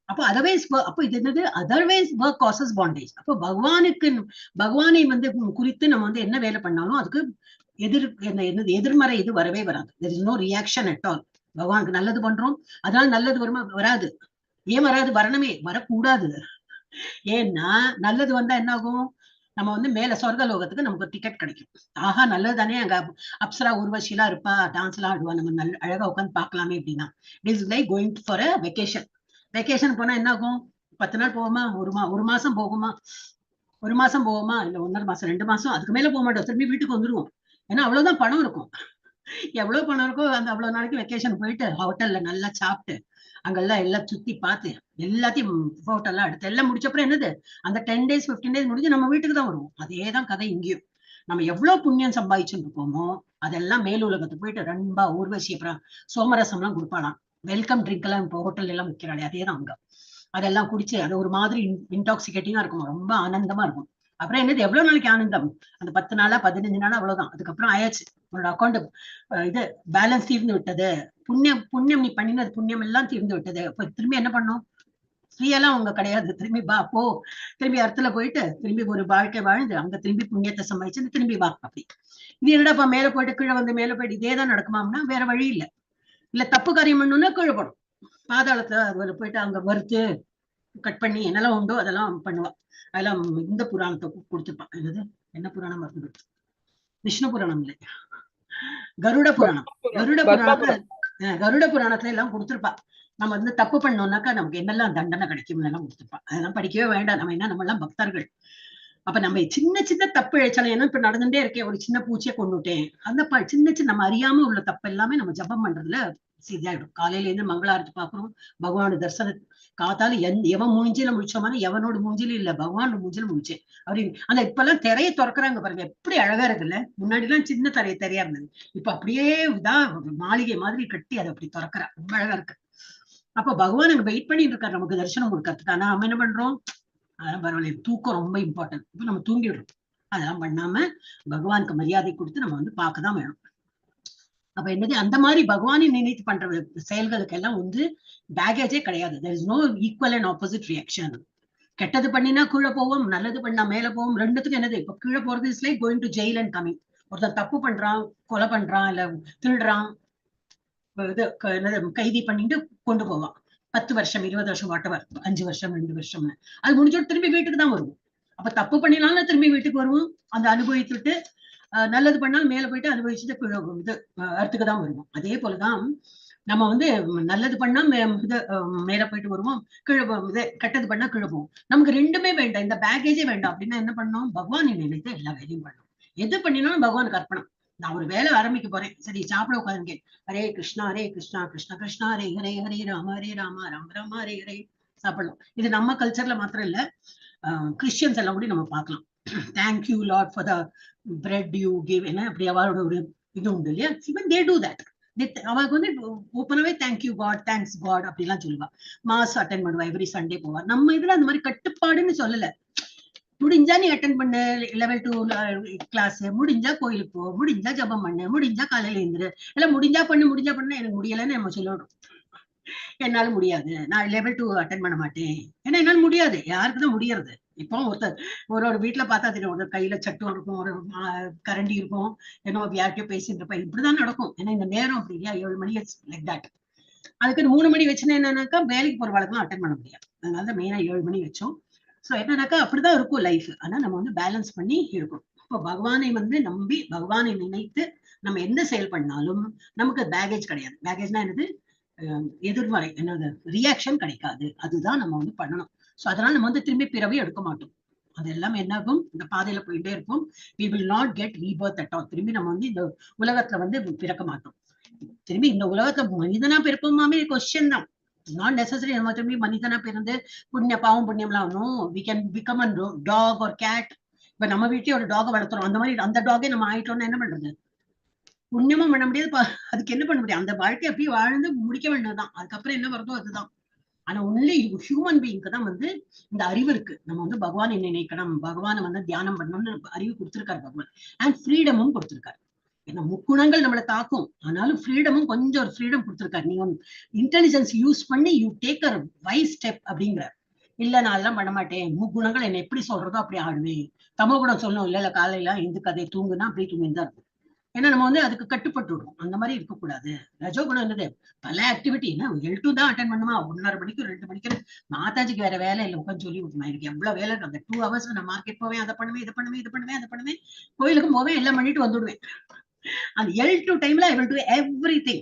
அப்போ அதர்வைஸ், அப்போ இது என்னது, அதர்வைஸ் ஒர்க் காசஸ் பாண்டேஜ். அப்போ பகவானை வந்து குறித்து நம்ம வந்து என்ன வேலை பண்ணாலும் அதுக்கு எதிர்மறை இது வரவே வராது. there is no reaction at all. பகவானுக்கு நல்லது பண்றோம், அதனால நல்லது வருமா? வராது. ஏன் வராது? வரணுமே, வரக்கூடாது. ஏன்னா நல்லது வந்தா என்ன ஆகும்? நம்ம வந்து மேல சொர்க்க லோகத்துக்கு நமக்கு டிக்கெட் கிடைக்கும். ஆஹா நல்லது தானே, அங்க அப்சரா ஊர்வசிலாம் இருப்பா, டான்ஸ் எல்லாம் ஆடுவா, நம்ம நல்ல அழகா உட்காந்து பாக்கலாமே அப்படின்னா. It is like going for a vacation. Vacation போனா என்ன ஆகும்? 10 நாள் போவோமா? ஒரு மாசம் போகுமா? 1 மாசம் போவோமா? இல்ல 1.5 மாசம், 2 மாசம், அதுக்கு மேல போக மாட்டோம். திரும்பி வீட்டுக்கு வந்துருவோம். ஏன்னா அவ்வளவுதான் பணம் இருக்கும். எவ்வளவு பணம் இருக்கோ அந்த அவ்வளவு நாளைக்கு வெக்கேஷன் போயிட்டு ஹோட்டல்ல நல்லா சாப்பிட்டு அங்கெல்லாம் எல்லாம் சுத்தி பார்த்து எல்லாத்தையும் போட்டோ எல்லாம் எடுத்து எல்லாம் முடிச்சப்பறம் என்னது, அந்த 10 days 15 days முடிஞ்சு நம்ம வீட்டுக்கு தான் வருவோம். அதேதான் கதை இங்கேயும். நம்ம எவ்வளவு புண்ணியம் சம்பாதிச்சுட்டு இருக்கோமோ அதெல்லாம் மேல் உலகத்துக்கு போயிட்டு ரன்பா ஊர்வசி அப்புறம் சோமரசம் எல்லாம் கொடுப்பாளாம். வெல்கம் ட்ரிங்க் எல்லாம் இப்போ ஹோட்டல் எல்லாம் விற்கிறாளே, அதேதான் அங்க. அதெல்லாம் குடிச்சு அது ஒரு மாதிரி இன்டாக்சிகேட்டிங்கா இருக்கும், ரொம்ப ஆனந்தமா இருக்கும். அப்புறம் என்னது, எவ்வளவு நாளைக்கு ஆனந்தம்? அந்த 10 நாளா 15 நாளா அவ்வளவுதான். அதுக்கப்புறம் ஆயாச்சு, உன்னோட அக்கௌண்ட் இது பேலன்ஸ் தீர்ந்து விட்டது. புண்ணியம் நீ பண்ணினது புண்ணியம் எல்லாம் தீர்ந்து விட்டது. இப்ப திரும்பி என்ன பண்ணும்? ஃப்ரீயெல்லாம் அவங்க கிடையாது. திரும்பி வா போ, திரும்பி அர்த்தத்துல போயிட்டு திரும்பி ஒரு வாழ்க்கை வாழ்ந்து அங்க திரும்பி புண்ணியத்தை சம்பாதிச்சு திரும்பி வா. அப்படி இது என்னடாப்பா மேல போயிட்டு கீழே வந்து மேல போயிட்டு இதேதான் நடக்குமாம்னா வேற வழி இல்லை. இல்ல தப்பு காரியம் பண்ணணும்னா கீழே போடும், பாதாளத்துல போயிட்டு அங்க வறுத்து கட் பண்ணி என்னெல்லாம் உண்டோ அதெல்லாம் பண்ணுவா. அதெல்லாம் இந்த புராணத்தை கொடுத்துருப்பான். என்னது, என்ன புராணம் மறந்து? விஷ்ணு புராணம் இல்லை, கருட புராணம். கருட புராணத்துல எல்லாம் கொடுத்துருப்பா. நம்ம வந்து தப்பு பண்ணோம்னாக்கா நமக்கு என்னெல்லாம் தண்டனை கிடைக்கும் எல்லாம் கொடுத்துருப்பா. அதெல்லாம் படிக்கவே வேண்டாம். நம்ம எல்லாம் பக்தர்கள். அப்ப நம்ம சின்ன தப்பு இழைச்சாலும், ஏன்னா இப்ப நடந்துட்டே இருக்கேன், ஒரு சின்ன பூச்சியை கொண்டுட்டேன், அந்த சின்ன நம்ம அறியாம உள்ள தப்பு எல்லாமே நம்ம ஜபம் பண்றதுல சரியாயிடும். காலையில இருந்து மங்களாரத்து பாக்குறோம், பகவானோட தரிசனம் காத்தால எவன் மூஞ்சில முடிச்சோமான, எவனோட மூஞ்சிலும் இல்ல பகவானோட மூஞ்சில முடிச்சேன். அப்படி அந்த இப்பெல்லாம் திரையை திறக்கிறாங்க பாருங்க, எப்படி அழகா இருக்குல்ல. முன்னாடி எல்லாம் சின்ன திரையா இருந்தது, இப்ப அப்படியே இதான் மாளிகை மாதிரி கட்டி அதை அப்படி திறக்கிறா, ரொம்ப அழகா இருக்கு. அப்ப பகவான் அங்க வெயிட் பண்ணிட்டு இருக்காரு நமக்கு தரிசனம் கொடுக்கறதுக்கு. ஆனா நம்ம என்ன பண்றோம்? அதெல்லாம் பரவாயில்ல, தூக்கம் ரொம்ப இம்பார்ட்டன்ட். இப்ப நம்ம தூங்கிடுறோம். அதெல்லாம் பண்ணாம பகவானுக்கு மரியாதை கொடுத்து நம்ம வந்து பார்க்கதான் வேணும். அப்ப என்னது அந்த மாதிரி பகவானை நினைத்து பண்ற செயல்களுக்கு எல்லாம் வந்து பேகேஜே கிடையாது. there is no equal and opposite reaction. கெட்டது பண்ணினா கீழே போவோம், நல்லது பண்ணா மேல போவோம். ரெண்டுத்துக்கும் என்னது, இப்ப கீழே போறது is like going to jail and coming. ஒருத்தர் தப்பு பண்றான், கொலை பண்றான், இல்ல திருடுறான், இது என்னது கைதி பண்ணிட்டு கொண்டு போவான். 10 வருஷம் 20 வருஷம் வாட்டவர், 5 வருஷம் 2 வருஷம்னு அது முடிஞ்சோடு திரும்பி வீட்டுக்கு தான் வருவோம். அப்ப தப்பு பண்ணினாலும் திரும்பி வீட்டுக்கு வருவோம், அந்த அனுபவித்துட்டு நல்லது பண்ணாலும் மேல போயிட்டு அனுபவிச்சுட்டு இது அர்த்துக்கு தான் வருவோம். அதே போலதான் நம்ம வந்து நல்லது பண்ணா இது மேல போயிட்டு வருவோம், கீழே இது கெட்டது பண்ணா கீழே போவோம். நமக்கு ரெண்டுமே வேண்டாம், இந்த பேகேஜே வேண்டாம் அப்படின்னா என்ன பண்ணோம், பகவானை நினைத்து எல்லா வேலையும் பண்ணணும். எது பண்ணினாலும் பகவானுக்கு அர்ப்பணம். நான் ஒரு வேலை ஆரம்பிக்க போறேன், சரி சாப்பிட உட்காந்துருக்கேன், ஹரே கிருஷ்ணா கிருஷ்ண கிருஷ்ணா ஹரே ஹரே, ஹரே ராம ராம ராம ஹரே ஹரே சாப்பிடலாம். இது நம்ம கல்ச்சர்ல மாத்திரம் இல்ல, கிறிஸ்டியன்ஸ் எல்லாம் கூட நம்ம பார்க்கலாம். Thank you Lord for the bread you give, என்ன அப்படி அவரோட ஒரு இது உண்டு இல்லையா. Even they do that. அவருக்கு வந்து ஓப்பனாவே தேங்க்யூ காட், தேங்க்ஸ் காட் அப்படிலாம் சொல்லுவா. மாஸ் அட்டென்ட் பண்ணுவா, எவ்ரி சண்டே போவா. நம்ம இதுல அந்த மாதிரி கட்டுப்பாடுன்னு சொல்லல. முடிஞ்சா நீ அட்டென்ட் பண்ணு லெவல் 2 கிளாஸ், முடிஞ்சா கோயிலுக்கு போ, முடிஞ்சா ஜபம் பண்ணு, முடிஞ்சா காலையில எழுந்துரு, இல்ல முடிஞ்சா பண்ணு எனக்கு முடியலன்னு நம்ம சொல்லணும். என்னால முடியாது, நான் லெவல் 2 அட்டென்ட் பண்ண மாட்டேன், ஏன்னா என்னால முடியாது. யாருக்குதான் முடியறது? இப்போ ஒரு வீட்டுல பார்த்தா தெரியும், ஒரு கையில சட்டம் இருக்கும், ஒரு கரண்டி இருக்கும், ஏன்னா யார்கிட்டயோ பேசிட்டு இருப்பேன், இப்படிதான் நடக்கும். ஏன்னா இந்த நேரம் அப்படி இல்லையா, 7 மணி லைக் தட். அதுக்கு 3 மணி வச்சுன்னா என்னன்னாக்கா வேலைக்கு போற வாழ்க்கெல்லாம் அட்டென்ட் பண்ண முடியாது. அதனால மெயினா 7 மணி வச்சோம். சோ என்னன்னாக்கா அப்படிதான் இருக்கும் லைஃப். ஆனா நம்ம வந்து பேலன்ஸ் பண்ணி இருக்கணும். இப்போ பகவானை வந்து நம்பி பகவானை நினைத்து நம்ம எந்த செயல் பண்ணாலும் நமக்கு பேகேஜ் கிடையாது. பேகேஜ்னா என்னது, எதிர்மறை என்னது ரியாக்ஷன் கிடைக்காது. அதுதான் நம்ம வந்து பண்ணணும். சோ அதனால நம்ம வந்து திரும்பி பிறவி எடுக்க மாட்டோம். அது எல்லாமே என்னாகும், இந்த பாதையில போயிட்டே இருப்போம். we will not get rebirth at all. திரும்பி நம்ம வந்து இந்த உலகத்துல வந்து பிறக்க மாட்டோம். திரும்பி இந்த உலகத்துல மனிதனா பிறப்போமாமே கொஸ்டின் தான். நாட் நெசசரி நம்ம திரும்பி மனிதனா பிறந்து பாவம் புண்ணியம்லாம் ஒன்றும். we can become a dog or cat. இப்ப நம்ம வீட்லயே ஒரு டாக வளர்த்துறோம், அந்த மாதிரி அந்த டாகே நம்ம ஆயிட்டோம்னா என்ன பண்றது? புண்ணியமும் பண்ண முடியாது, அதுக்கு என்ன பண்ண முடியும்? அந்த வாழ்க்கை அப்படியே வாழ்ந்து முடிக்க வேண்டியதுதான். அதுக்கப்புறம் என்ன வருதோ அதுதான். ஆனா ஒன்லி ஹியூமன் பீயிங்க்கு தான் வந்து இந்த அறிவு இருக்கு. நம்ம வந்து பகவானை நினைக்கணும், பகவானை வந்து தியானம் பண்ணணும்னு அறிவு கொடுத்திருக்காரு பகவான். அண்ட் ஃப்ரீடமும் கொடுத்திருக்காரு. ஏன்னா முக்குணங்கள் நம்மளை தாக்கும், ஆனாலும் ஃப்ரீடமும் கொஞ்சம் ஒரு ஃப்ரீடம் கொடுத்திருக்காரு. நீ இன்டெலிஜென்ஸ் யூஸ் பண்ணி you take a wise step அப்படிங்கிற. இல்ல நான் அதெல்லாம் பண்ண மாட்டேன், முக்குணங்கள் என்ன எப்படி சொல்றதோ அப்படி ஆடுவேன். தமோ குணம் சொல்லணும், இல்ல காலையில இந்த கதை தூங்குனா அப்படி தூங்கிதான் இருக்கும். ஏன்னா நம்ம வந்து அதுக்கு கட்டுப்பட்டு விடுவோம். அந்த மாதிரி இருக்கக்கூடாது. ரஜோகுணம் என்னது, பல ஆக்டிவிட்டி. L2 தான் அட்டென்ட் பண்ணுமா, 1:30 மணிக்கு 2 மணிக்கு மாதாஜிக்கு வேற வேலை இல்லை, உட்காந்து சொல்லி விட்டுமா எனக்கு எவ்வளவு வேலை இருக்கு. அந்த 2 hours நான் மார்க்கெட் போவேன், அதை பண்ணுவேன், இதை பண்ணுவேன், இது பண்ணுவேன், அதை பண்ணுவேன், கோயிலுக்கும் போவேன், எல்லாம் பண்ணிட்டு வந்துடுவேன். அந்த L2 டைம்ல I will do everything.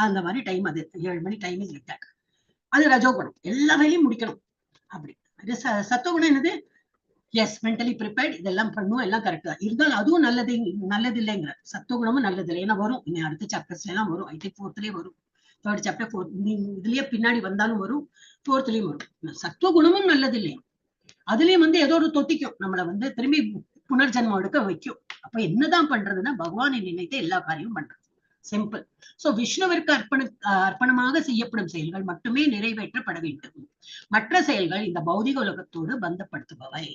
அந்த மாதிரி டைம் அது 7 மணி டைம் இஸ் லைக் தட். அது ரஜோகுணம், எல்லா வேலையும் முடிக்கணும் அப்படி. சத்துவகுணம் என்னது, எஸ் மென்டலி ப்ரிப்பேர்ட், இதெல்லாம் பண்ணுவோம், எல்லாம் கரெக்ட் தான். இருந்தாலும் அதுவும் நல்லது இல்லைங்கிற. சத்துவகுணமும் நல்லது இல்லை, ஏன்னா வரும் இன்னும் அடுத்த சாப்டர்ஸ்ல எல்லாம் வரும். ஐ திங்க் 4th வரும், 3rd சாப்டர் 4 இதுலயே பின்னாடி வந்தாலும் வரும், 4th வரும். சத்துவகுணமும் நல்லது இல்லையா, அதுலயும் வந்து ஏதோ ஒரு தொத்திக்கும், நம்மளை வந்து திரும்பி புனர்ஜன்மம் எடுக்க வைக்கும். அப்ப என்னதான் பண்றதுன்னா பகவானை நினைத்து எல்லா காரியமும் பண்றது. சிம்பிள். சோ விஷ்ணுவிற்கு அர்ப்பணமாக செய்யப்படும் செயல்கள் மட்டுமே நிறைவேற்றப்பட வேண்டும். மற்ற செயல்கள் இந்த பௌதிக உலகத்தோடு பந்தப்படுத்துபவை.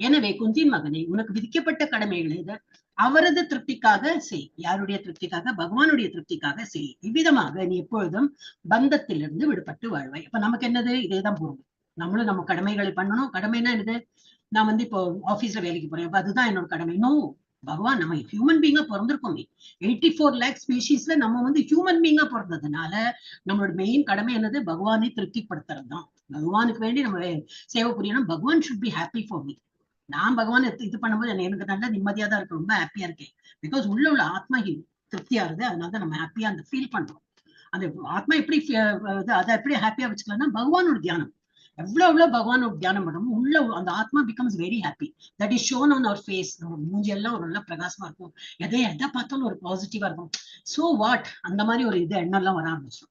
எனவே குந்தின் மகனை, உனக்கு விதிக்கப்பட்ட கடமைகளை அவரது திருப்திக்காக செய். யாருடைய திருப்திக்காக? பகவானுடைய திருப்திக்காக செய். இவ்விதமாக நீ எப்பொழுதும் பந்தத்திலிருந்து விடுபட்டு வாழ்வாய். இப்ப நமக்கு என்னது, இதேதான் பொருள். நம்மளும் நம்ம கடமைகளை பண்ணணும். கடமைன்னா என்னது, நான் வந்து இப்போ ஆபீஸ்ல வேலைக்கு போறேன், அப்ப அதுதான் என்னோட கடமை. நோ, பகவான் நம்ம ஹியூமன் பீங்கா பிறந்திருக்கோமே. 84 lakh ஸ்பீஷீஸ்ல நம்ம வந்து ஹியூமன் பீங்கா பிறந்ததுனால நம்மளோட மெயின் கடமை என்னது, பகவானை திருப்திப்படுத்துறது தான். பகவானுக்கு வேண்டி நம்ம சேவை புரியணும். பகவான் should be happy for me. நான் பகவான் இது பண்ணும்போது எனக்கு நல்ல நிம்மதியா தான் இருக்கு, ரொம்ப ஹாப்பியா இருக்கேன். பிகாஸ் உள்ள ஆத்மா திருப்தியா இருக்கு, அதனாலதான் நம்ம ஹாப்பியா அந்த ஃபீல் பண்றோம். அந்த ஆத்மா எப்படி அதை எப்படி ஹாப்பியா வச்சுக்கலாம்னா பகவானோட தியானம். எவ்வளவு பகவானோட தியானம் பண்ணணும், உள்ள அந்த ஆத்மா becomes very happy. That is shown on our face. நம்ம மூஞ்சி எல்லாம் ஒரு நல்ல பிரகாசமா இருக்கும், எதை பார்த்தாலும் ஒரு பாசிட்டிவா இருக்கும். சோ வாட், அந்த மாதிரி ஒரு இது எண்ணம்லாம் வர ஆரம்பிச்சிடும்.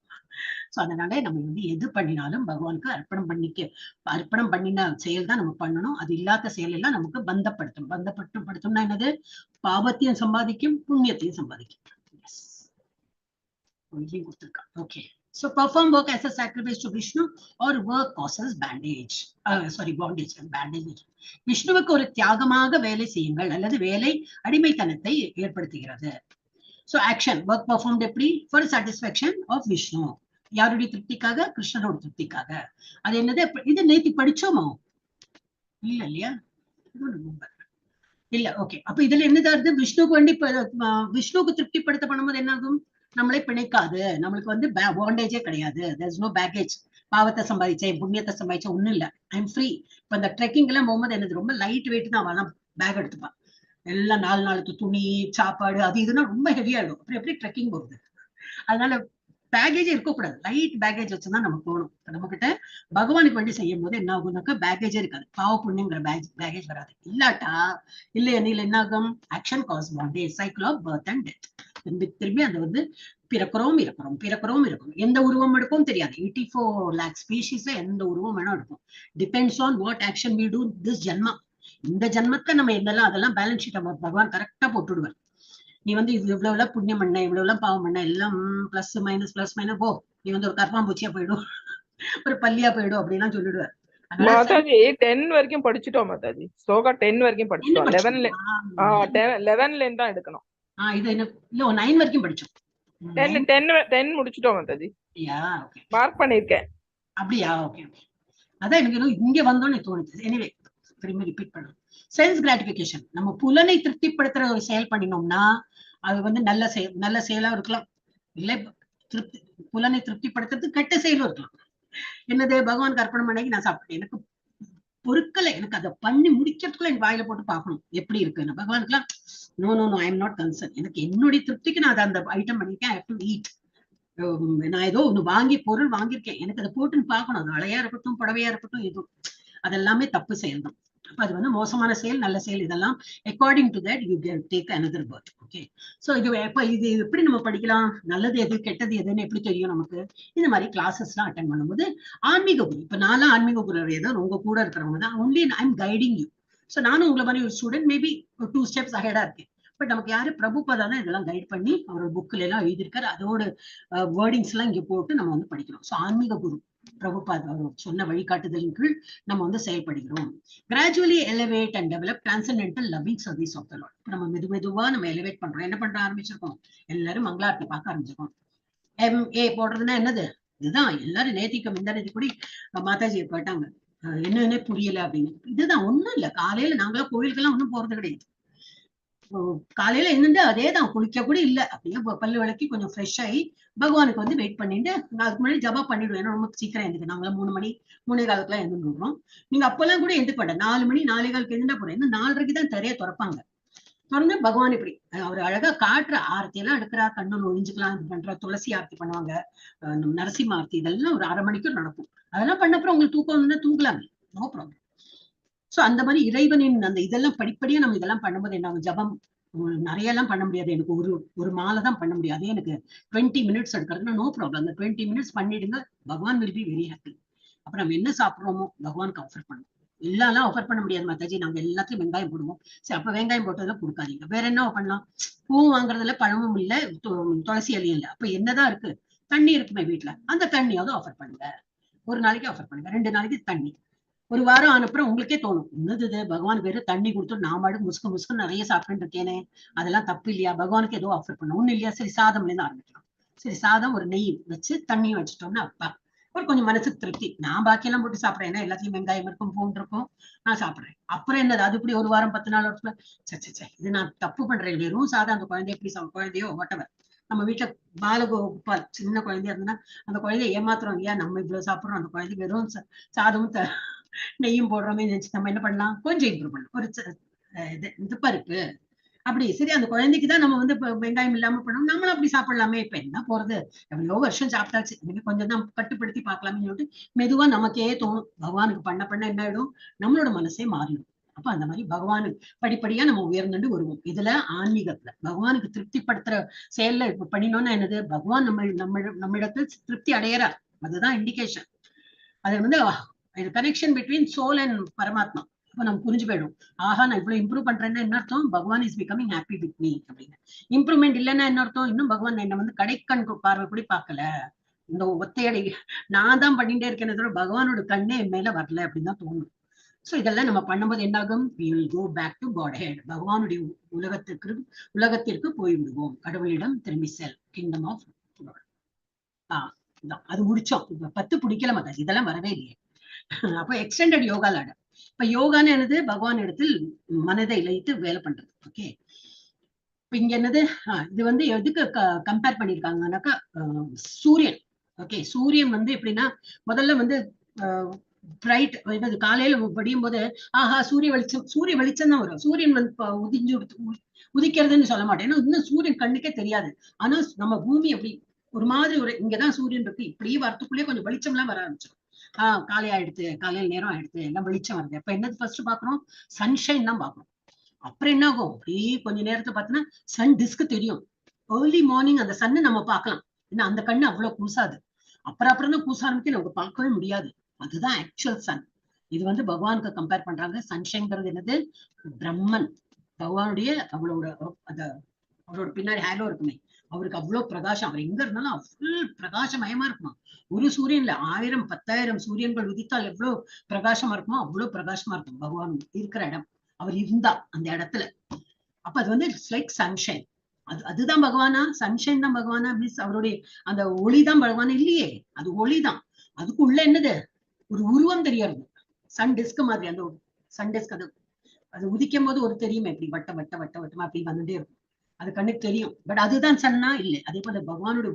சோ அதனால நம்ம வந்து எது பண்ணினாலும் பகவானுக்கு அர்ப்பணம் பண்ணின செயல் தான் நம்ம பண்ணணும். அது இல்லாத செயல் எல்லாம் நமக்கு பந்தப்படுத்தும்னா என்னது, பாவத்தையும் சம்பாதிக்கும், புண்ணியத்தையும் சம்பாதிக்கும். கொடுத்திருக்கான். Okay. So perform work as a sacrifice to Vishnu or work causes bandage. Bondage and bandage. விஷ்ணுவுக்கு ஒரு தியாகமாக வேலை செய்யுங்கள் அல்லது வேலை அடிமைத்தனத்தை ஏற்படுத்துகிறது. So action, work performed எப்படி? For satisfaction of Vishnu. யாருடைய திருப்திக்காக? கிருஷ்ணனோட திருப்திக்காக. அது என்னது? இது நேத்தி படிச்சோமோ இல்லையா? இல்ல. ஓகே. அப்ப இதுல என்னது? விஷ்ணுக்கு வேண்டி விஷ்ணுக்கு திருப்திப்படுத்த பண்ணும்போது என்ன ஆகும்? நம்மளே பிணைக்காது, நம்மளுக்கு வந்து பாண்டேஜே கிடையாது. there's no baggage. பாவத்தை சம்பாதிச்சேன், புண்ணியத்தை சம்பாதிச்சேன், ஒண்ணும் இல்ல. I'm free. இப்ப இந்த ட்ரெக்கிங் எல்லாம் போகும்போது என்னது ரொம்ப லைட் வெயிட் தான். அவன் பேக் எடுத்துப்பான். எல்லாம் 4 நாளுக்கு துணி, சாப்பாடு, அது இதுன்னா ரொம்ப ஹெவியா இருக்கும். அப்புறம் எப்படி ட்ரெக்கிங் போகுது? அதனால பேக்கேஜ் இருக்கக்கூடாது. லைட் பேக்கேஜ் வச்சுதான் நம்ம போகணும். நம்ம கிட்ட பகவானுக்கு வேண்டி செய்யும் போது என்ன ஆகும்னாக்கா பேக்கேஜே இருக்காது. பாவ புண்ணியங்கிற பேக்கேஜ் வராது. இல்லாட்டா இல்ல என்ன ஆகும்? Action cause bondage, cycle of birth and death. திரும்பி அந்த வந்து பிறக்கிறோம் இருக்கும். எந்த உருவம் எடுக்கும் தெரியாது. 84 lakh ஸ்பீஷீஸ்ல எந்த உருவம் வேணா எடுக்கும். Depends on what action we do this janma. இந்த ஜென்மத்தை நம்ம என்னெல்லாம் அதெல்லாம் பேலன்ஸ் ஷீட் பகவான் கரெக்டா போட்டுடுவார். நீ வந்து இது இவ்வளவு புண்ணியம் பண்ண, இவ்வளவு பாவம் பண்ண, எல்லாம் பிளஸ் மைனஸ் போ, நீ வந்து ஒரு கர்மாம்பூச்சியா போயிடும், ஒரு பள்ளியா போயிடும் அப்படின்லாம் சொல்லிடுவார். மாதாஜி 10 வரைக்கும் படிச்சுட்டோம். மாதாஜி ஸ்லோகா 10 வரைக்கும் படிச்சுட்டோம். 11ல இருந்து தான் எடுக்கணும். இது என்ன இல்ல 9 வரைக்கும் படிச்சோம். 10 முடிச்சுட்டோம் மாதாஜி. மார்க் பண்ணிருக்கேன். அப்படியா? ஓகே. அதான் எனக்கு இங்க வந்தோன்னு தோணுச்சு. எனிவே திரும்பி ரிப்பீட் பண்ணணும். சென்ஸ் கிராட்டிபிகேஷன், நம்ம புலனை திருப்திப்படுத்துற ஒரு செயல் பண்ணினோம்னா அது வந்து நல்ல செயலா இருக்கலாம். இல்லை புலனை திருப்திப்படுத்துறது கெட்ட செயலும் இருக்கலாம். என்னது? பகவானுக்கு அர்ப்பணம் பண்ணி நான் சாப்பிட்டேன், எனக்கு பொருட்களை எனக்கு அதை பண்ணி முடிக்கிறதுக்குள்ள எனக்கு வாயில போட்டு பார்க்கணும் எப்படி இருக்குன்னு. பகவானுக்குலாம் no I am not concern. எனக்கு என்னுடைய திருப்திக்கு நான் அந்த ஐட்டம் பண்ணிருக்கேன். I have to eat. நான் ஏதோ ஒண்ணு பொருள் வாங்கியிருக்கேன், எனக்கு அதை போட்டுன்னு பார்க்கணும். அது அழையா இருக்கட்டும், புடவையா இருக்கட்டும், எதுவும் அதெல்லாமே தப்பு செயல் தான். அப்ப அது வந்து மோசமான செயல், நல்ல செயல், இதெல்லாம் according to that you take another birth. Okay. So இது எப்படி நம்ம படிக்கலாம்? நல்லது எது, கெட்டது எதுன்னு எப்படி தெரியும் நமக்கு? இந்த மாதிரி கிளாஸஸ் எல்லாம் அட்டென்ட் பண்ணும்போது ஆன்மீக குரு, இப்ப நானும் ஆன்மீக குரு தான், உங்க கூட இருக்கிறவங்க தான். Only I am guiding you. So நானும் உங்களை மாதிரி ஒரு ஸ்டூடெண்ட், மேபி 2 steps அஹெடா இருக்கேன். பட் நமக்கு யாரு? பிரபுபாதா தான் இதெல்லாம் கைட் பண்ணி அவரோட புக்ல எல்லாம் எழுதியிருக்காரு. அதோட வேர்டிங்ஸ் எல்லாம் இங்க போட்டு நம்ம வந்து படிக்கிறோம். சோ ஆன்மீக குரு பிரபுபாத் அவர் சொன்ன வழிகாட்டுதலின் கீழ் நம்ம வந்து செயல்படுகிறோம். Gradually elevate and develop transcendental loving service of the Lord. நம்ம மெதுவா நம்ம எலிவேட் பண்றோம். என்ன பண்ற ஆரம்பிச்சிருக்கோம்? எல்லாரும் மங்களாரத்தி பார்க்க ஆரம்பிச்சிருக்கோம். MA போடுறதுன்னா என்னது? இதுதான். எல்லாரும் நேத்திக்கு இந்த நேத்தி கூடி மாதாஜி போயிட்டாங்க, என்னன்னே புரியல அப்படின்னு. இதுதான், ஒண்ணும் இல்ல. காலையில நாங்களாம் கோயிலுக்கெல்லாம் ஒண்ணும் போறது கிடையாது. காலையில என்னண்டு அதேதான், குளிக்க கூட இல்ல. அப்படியே பல்லு விளக்கி கொஞ்சம் ஃப்ரெஷ் ஆகி பகவானுக்கு வந்து வெயிட் பண்ணிட்டு அதுக்கு முன்னாடி ஜபா பண்ணிடுவோம். ஏன்னா ரொம்ப சீக்கிரம் எழுந்துக்கு. நாங்களாம் 3 மணி 3:15 எழுந்துடுறோம். நீங்க அப்பெல்லாம் கூட எழுந்து பண்ற 4 மணி 4:15 எழுந்தா போறேன். இன்னும் 4:30 தான் திரைய திறப்பாங்க. திறந்து பகவான் இப்படி அவர் அழகா காட்டுற ஆரத்தி எல்லாம் எடுக்கிறா, கண்ணூர் ஒழிஞ்சுக்கலாம், இது பண்ற, துளசி ஆர்த்தி பண்ணுவாங்க, நரசிம்ம ஆர்த்தி, இதெல்லாம் ஒரு 1/2 மணிக்கு நடக்கும். அதெல்லாம் பண்ணப்பறம் உங்களுக்கு தூக்கம் வந்து தூங்கலாமே, நோ ப்ராப்ளம். சோ அந்த மாதிரி இறைவனின் அந்த இதெல்லாம் படிப்படியா நம்ம இதெல்லாம் பண்ணும்போது என்ன, ஜபம் நிறைய எல்லாம் பண்ண முடியாது. எனக்கு ஒரு மாலை தான் பண்ண முடியாது. எனக்கு 20 minutes எடுக்கிறதுனா நோ ப்ராப்ளம். அந்த 20 minutes பண்ணிடுங்க, பகவான் வில் பி வெரி ஹாப்பி. அப்ப நம்ம என்ன சாப்பிடுறோமோ பகவானுக்கு ஆஃபர் பண்ணுவோம். எல்லாம் ஆஃபர் பண்ண முடியாது மாதாஜி, நாங்க எல்லாத்தையும் வெங்காயம் போடுவோம். சரி, அப்ப வெங்காயம் போட்டதெல்லாம் கொடுக்காதீங்க. வேற என்ன பண்ணலாம்? பூ வாங்குறதுல பழமும் இல்ல, துளசி இலையும் இல்ல. அப்ப என்னதான் இருக்கு? தண்ணி இருக்குமே வீட்டுல, அந்த தண்ணியாவது ஆஃபர் பண்ணுங்க. ஒரு நாளைக்கு ஆஃபர் பண்ணுங்க, 2 நாளைக்கு தண்ணி. ஒரு வாரம் ஆனப்புறம் உங்களுக்கே தோணும், என்னது இது, பகவான் பேரு தண்ணி கொடுத்து நான் மாடு முசுக்கு நிறைய சாப்பிட்டு இருக்கேனே, அதெல்லாம் தப்பு இல்லையா? பகவானுக்கு ஏதோ ஆஃபர் பண்ண ஒண்ணு இல்லையா? சரி, சாதம்ல இருந்து ஆரம்பிக்கலாம். சரி, சாதம் ஒரு நெய் வச்சு தண்ணியும் வச்சுட்டோம்னா அப்பா ஒரு கொஞ்சம் மனசுக்கு திருப்தி. நான் பாக்கியெல்லாம் போட்டு சாப்பிட்றேன், ஏன்னா எல்லாத்தையும் வெங்காயம் இருக்கும், பூண்டு இருக்கும், நான் சாப்பிட்றேன். அப்புறம் என்னது? அது இப்படி ஒரு வாரம் 10 நாள் வருஷத்துல சே இது நான் தப்பு பண்றேன், வெறும் சாதம். அந்த குழந்தைய எப்படி குழந்தையோ whatever, நம்ம வீட்டுல பாலகோபால் சின்ன குழந்தையா இருந்தா அந்த குழந்தைய ஏமாத்துறோம் இல்லையா? நம்ம இவ்வளவு சாப்பிடுறோம், அந்த குழந்தை வெறும் சாதமும் நெய்யும் போடுறோமே நினைச்சு நம்ம என்ன பண்ணலாம்? கொஞ்சம் இம்ப்ரூவ் பண்ணலாம். ஒரு இது பருப்பு அப்படி. சரி, அந்த குழந்தைக்குதான் நம்ம வந்து வெங்காயம் இல்லாம பண்ணோம், நம்மளும் அப்படி சாப்பிடலாமே. இப்ப என்ன போறது, எவ்வளவோ வருஷம் சாப்பிட்டாச்சு, கொஞ்சம் தான் கட்டுப்படுத்தி பார்க்கலாம்னு சொல்லிட்டு மெதுவா நமக்கே தோணும். பகவானுக்கு பண்ண என்ன ஆயிடும்? நம்மளோட மனசே மாறிடும். அப்ப அந்த மாதிரி பகவானுக்கு படிப்படியா நம்ம உயர்ந்துட்டு வருவோம். இதுல ஆன்மீகத்துல பகவானுக்கு திருப்திப்படுத்துற செயல்ல இப்ப பண்ணினோம்னா என்னது? பகவான் நம்மிடத்தில் திருப்தி அடையறார், அதுதான் இண்டிகேஷன். அது வந்து கனெக்ஷன் பிட்வீன் சோல் அண்ட் பரமாத்மா. அப்ப நம்ம புரிஞ்சு போயிடும், ஆஹா நான் இவ்வளவு இம்ப்ரூவ் பண்றேன்னா என்ன அர்த்தம்? பகவான் is becoming happy with me அப்படின்னு. இம்ப்ரூவ்மெண்ட் இல்லைன்னா என்ன அர்த்தம்? இன்னும் பகவான் என்ன வந்து கடைக்கண் பார்வை கூட பார்க்கல, இந்த ஒத்தையடி நான் தான் பண்ணிட்டே இருக்கேன்னு தவிர பகவானோட கண்ணே என் மேல வரல அப்படின்னு தான் தோணும். சோ இதெல்லாம் நம்ம பண்ணும்போது என்னாகும், we will go back to Godhead. பகவானுடைய உலகத்திற்கு போய்விடுவோம், கடவுளிடம் திரும்பி செல், கிங்டம் ஆஃப் God. அது முடிச்சோம். இப்ப 10 பிடிக்கல மாட்டாது, இதெல்லாம் வரவே இல்லையே. அப்போ எக்ஸ்டெண்டட் யோகா லாடர். இப்ப யோகான்னு என்னது, பகவான் இடத்தில் மனதை இழைத்து வேலை பண்றது. ஓகே, இப்ப இங்க என்னது, இது வந்து எதுக்கு கம்பேர் பண்ணிருக்காங்கன்னாக்கா சூரியன். ஓகே, சூரியன் வந்து எப்படின்னா முதல்ல வந்து பிரைட், என்னது காலையில படியும் போது ஆஹா சூரிய வெளிச்சம் தான் வரும். சூரியன் வந்து உதிக்கிறதுன்னு சொல்ல மாட்டேன், ஏன்னா இன்னும் சூரியன் கண்ணுக்கே தெரியாது. ஆனா நம்ம பூமி அப்படி ஒரு மாதிரி இங்கதான் சூரியன் இருக்கு, இப்படியே வரத்துக்குள்ளேயே கொஞ்சம் வெளிச்சம் எல்லாம் வர ஆரம்பிச்சிடும். காலை ஆயிடுத்து, காலையில நேரம் ஆயிடுத்து, எல்லாம் வெளிச்சம் வருது. அப்ப என்னது ஃபர்ஸ்ட் பாக்குறோம், சன்ஷைன் தான் பாக்குறோம். அப்புறம் என்ன ஆகும், அப்படியே கொஞ்ச நேரத்துல பாத்தீங்கன்னா சன் டிஸ்க் தெரியும். ஏர்லி மார்னிங் அந்த சன்னு நம்ம பார்க்கலாம், ஏன்னா அந்த கண்ணு அவ்வளவு கூசாது. அப்புறம் தான் கூச ஆரம்பிக்க நமக்கு பார்க்கவே முடியாது. அதுதான் ஆக்சுவல் சன். இது வந்து பகவானுக்கு கம்பேர் பண்றாங்க. சன்ஷைன்ங்கிறது என்னது, பிரம்மன், பகவானுடைய அவளோட அவரோட பின்னாடி ஹேலோ இருக்குமே, அவருக்கு அவ்வளவு பிரகாசம். அவர் எங்க இருந்தாலும் அவ்வளவு பிரகாசமயமா இருக்குமா. ஒரு சூரியன்ல 1000 10,000 சூரியன்கள் உதித்தால் எவ்வளவு பிரகாசமா இருக்குமோ அவ்வளவு பிரகாசமா இருக்கும் பகவான் இருக்கிற இடம், அவர் இருந்தா அந்த இடத்துல. அப்ப அது வந்து இட்ஸ் லைக் சன்ஷைன். அதுதான் பகவானா, சன்ஷைன் தான் பகவானா மீன்ஸ் அவருடைய அந்த ஒளிதான் பகவான் இல்லையே, அது ஒளிதான். அதுக்குள்ள என்னது, ஒரு உருவம் தெரியறது, சன் டிஸ்க் மாதிரி. அந்த சன் டிஸ்க் அது உதிக்கும் போது ஒரு தெரியுமே, இப்படி வட்டமா அப்படி வந்துட்டே இருக்கும், அது கண்ணுக்கு தெரியும். பட் அதுதான் சன்னா இல்லை. அதே போல பகவானோட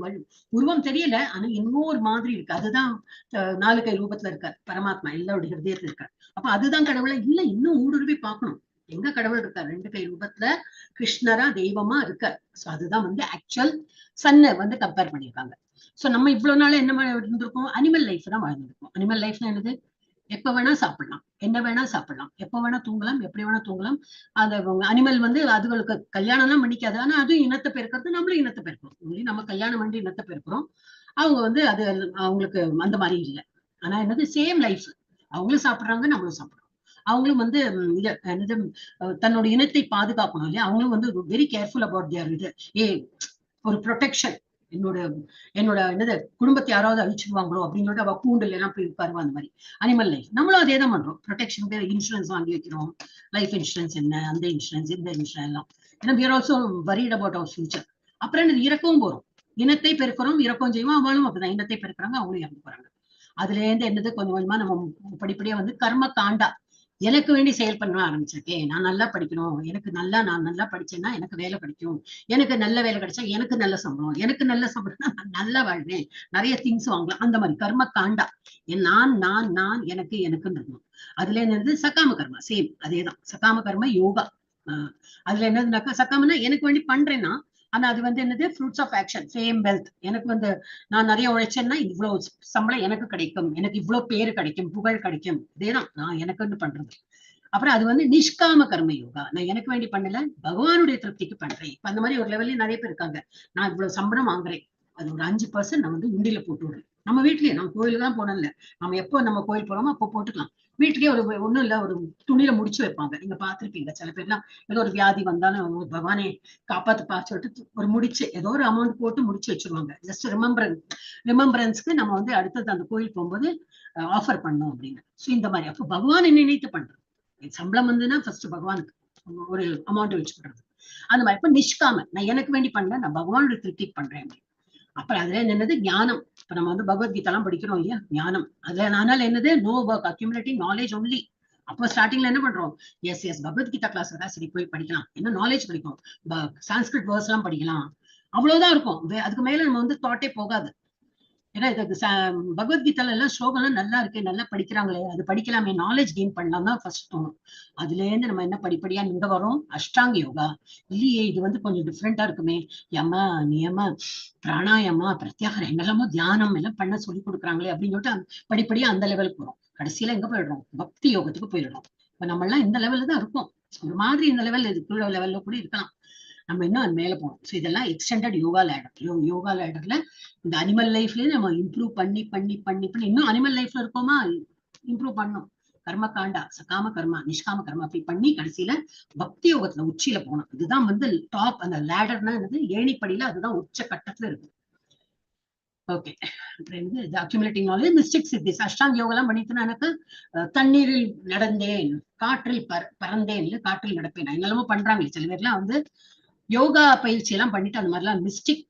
உருவம் தெரியல, ஆனா இன்னொரு மாதிரி இருக்கு. அதுதான் 4 கை ரூபத்துல இருக்கார் பரமாத்மா, எல்லாருடைய ஹிருதயத்துல இருக்கார். அப்ப அதுதான் கடவுளை இல்ல, இன்னும் ஊடுருவி பார்க்கணும், எங்க கடவுள் இருக்கார், 2 கை ரூபத்துல கிருஷ்ணரா தெய்வமா இருக்கார். சோ அதுதான் வந்து ஆக்சுவல் சன்னை வந்து கம்பேர் பண்ணிருக்காங்க. சோ நம்ம இவ்வளவு நாள் என்ன இருந்திருக்கோம், அனிமல் லைஃப் தான் வாழ்ந்துருக்கோம். அனிமல் லைஃப்னா என்னது, எப்ப வேணா சாப்பிடலாம், என்ன வேணா சாப்பிடலாம், எப்ப வேணா தூங்கலாம், எப்படி வேணா தூங்கலாம். அந்த அனிமல் வந்து அதுகளுக்கு கல்யாணம் எல்லாம் பண்ணிக்காது, ஆனா அதுவும் இனத்தை பெருக்கிறது, நம்மளும் இனத்தை பெருக்கிறோம். நம்ம கல்யாணம் பண்ணி இனத்தை பெருக்கிறோம், அவங்க வந்து அது அவங்களுக்கு அந்த மாதிரி இல்லை. ஆனா என்னது, சேம் லைஃப், அவங்களும் சாப்பிடுறாங்க, நம்மளும் சாப்பிடுறோம். அவங்களும் வந்து என்னது, தன்னோட இனத்தை பாதுகாக்கணும் இல்லையா, அவங்களும் வந்து வெரி கேர்ஃபுல் அபவுட் தியர் இது ஒரு ப்ரொடெக்ஷன். என்னோட என்னது குடும்பத்தை யாராவது அழிச்சிருவாங்களோ அப்படின்னு சொல்லிட்டு அவ கூண்டுல எல்லாம் போய் உட்காருவா. அந்த மாதிரி அனிமல் லைஃப் நம்மளும் அதே தான் பண்றோம். ப்ரொடெக்ஷன் இன்சூரன்ஸ் வாங்கி வைக்கிறோம், லைஃப் இன்சூரன்ஸ் என்ன, அந்த இன்சூரன்ஸ் இந்த இன்சூரன்ஸ் எல்லாம். ஏன்னா we are also worried about our future. அப்புறம் என்ன, இறக்கவும் போறோம், இனத்தை பெருக்கிறோம், இறக்கவும் செய்வோம். அவளும் அப்படிதான் இனத்தை பெருக்கிறாங்க, அவங்களும் இறந்து போறாங்க. அதுல இருந்து என்னது, கொஞ்சம் கொஞ்சமா நம்ம படிப்படியா வந்து கர்ம காண்டா, எனக்கு வேண்டி செயல் பண்ண ஆரம்பிச்சிருக்கேன். நான் நல்லா படிக்கணும், நான் நல்லா படிச்சேன்னா எனக்கு வேலை கிடைக்கும், எனக்கு நல்ல வேலை கிடைச்சா எனக்கு நல்ல சம்பளம், எனக்கு நல்ல சம்பளம்னா நான் நல்லா வாழ்வேன், நிறைய திங்ஸ் வாங்கலாம். அந்த மாதிரி கர்ம காண்டா, நான் எனக்குன்னு இருக்கணும். அதுல என்னது, சகாம கர்மா, சேம் அதேதான் சகாம கர்ம யோகா. அதுல என்னதுனாக்கா, சகாமனா எனக்கு வேண்டி பண்றேன்னா, ஆனா அது வந்து என்னது, fruits of action, same wealth. எனக்கு வந்து நான் நிறைய உழைச்சேன்னா இவ்வளவு சம்பளம் எனக்கு கிடைக்கும், எனக்கு இவ்வளவு பேரு கிடைக்கும், புகழ் கிடைக்கும், இதேதான் நான் எனக்குன்னு பண்றது. அப்புறம் அது வந்து நிஷ்காம கர்ம யோகா, நான் எனக்கு வேண்டி பண்ணல, பகவானுடைய திருப்திக்கு பண்றேன். இப்ப அந்த மாதிரி ஒரு லெவல்லயும் நிறைய பேர் இருக்காங்க, நான் இவ்வளவு சம்பளம் வாங்குறேன், அது ஒரு 5% நான் வந்து உண்டியில போட்டு விடுறேன். நம்ம வீட்லயே, நம்ம கோயிலுக்கு தான் போனோம்ல, நம்ம எப்போ நம்ம கோயில் போறோமோ அப்போ போட்டுக்கலாம். வீட்டுலயே ஒண்ணும் இல்ல, ஒரு துணியில முடிச்சு வைப்பாங்க, நீங்க பாத்திருப்பீங்க. சில பேர்லாம் ஏதோ ஒரு வியாதி வந்தாலும் பகவானே காப்பாத்துப்பா சொல்லிட்டு ஒரு முடிச்சு ஏதோ ஒரு அமௌண்ட் போட்டு முடிச்சு வச்சிருவாங்க. ஜஸ்ட் ரிமெம்பரன்ஸ்க்கு நம்ம வந்து அடுத்தது அந்த கோயில் போகும்போது ஆஃபர் பண்ணோம் அப்படின்னு. சோ இந்த மாதிரி அப்போ பகவானை நினைத்து பண்றது. சம்பளம் வந்துன்னா ஃபர்ஸ்ட் பகவானுக்கு ஒரு அமௌண்ட் வச்சு பண்றது. அந்த மாதிரி இப்ப நிஷ்காம, நான் எனக்கு வேண்டி பண்ணல, நான் பகவானுடைய திருப்தி பண்றேன். அப்புறம் அதுல என்னது, ஞானம். இப்ப நம்ம வந்து பகவத்கீதா எல்லாம் படிக்கிறோம் இல்லையா, ஞானம். அதுல அதனால என்னது, no work, accumulating knowledge only. அப்போ ஸ்டார்டிங்ல என்ன பண்றோம், எஸ் பகவத்கீதா கிளாஸ் தான் சரி போய் படிக்கலாம், என்ன நாலேஜ் படிக்கும், சான்ஸ்கிரிட் வேர்ட்ஸ் எல்லாம் படிக்கலாம், அவ்வளவுதான் இருக்கும். அதுக்கு மேல நம்ம வந்து தாட்டே போகாது. ஏன்னா இது பகவத்கீதால எல்லாம் ஸ்லோகம் எல்லாம் நல்லா இருக்கு, நல்லா படிக்கிறாங்களே, அது படிக்கலாமே, நாலேஜ் கெயின் பண்ணலாம் தான் ஃபர்ஸ்ட் தோணும். அதுல இருந்து நம்ம என்ன படிப்படியா இங்க வரோம், அஷ்டாங்க யோகா. இல்லையே இது வந்து கொஞ்சம் டிஃப்ரெண்டா இருக்குமே, யம நியம பிராணாயமா பிரத்யாகாரம் என்னெல்லாமோ தியானம் எல்லாம் பண்ண சொல்லி கொடுக்குறாங்களே அப்படின்னு சொல்லிட்டு படிப்படியா அந்த லெவலுக்கு போறோம். கடைசியில எங்க போயிடுறோம், பக்தி யோகத்துக்கு போயிடுறோம். இப்ப நம்ம எல்லாம் இந்த லெவல்ல தான் இருக்கோம். ஒரு மாதிரி இந்த லெவல் கீழ லெவல்ல கூட இருக்கலாம், நம்ம இன்னும் அது மேல போகணும். ஸோ இதெல்லாம் எக்ஸ்டெண்டட் யோகா லேடர். யோகா லேடர்ல இந்த அனிமல் லைஃப்லயே நம்ம இம்ப்ரூவ் பண்ணி இன்னும் அனிமல் லைஃப்ல இருக்கோமா, இம்ப்ரூவ் பண்ணும். கர்ம காண்டா, சகாம கர்மா, நிஷ்காம கர்மா அப்படி பண்ணி கடைசியில பக்தி யோகத்துல உச்சியில போகணும். இதுதான் வந்து டாப். அந்த லேடர்னா என்னது, ஏணிப்படியில அதுதான் உச்ச கட்டத்துல இருக்கு. Okay. Accumulating knowledge, mystic siddhis. Ashtanga yoga எல்லாம் பண்ணிட்டுனா எனக்கு தண்ணீரில் நடந்தேன், காற்றில் பறந்தேன், இல்ல காற்றில் நடப்பேன், என்னெல்லாமோ பண்றாங்க சில பேர்லாம் வந்து யோகா பயிற்சி எல்லாம் பண்ணிட்டு அந்த மாதிரிலாம் மிஸ்டிக்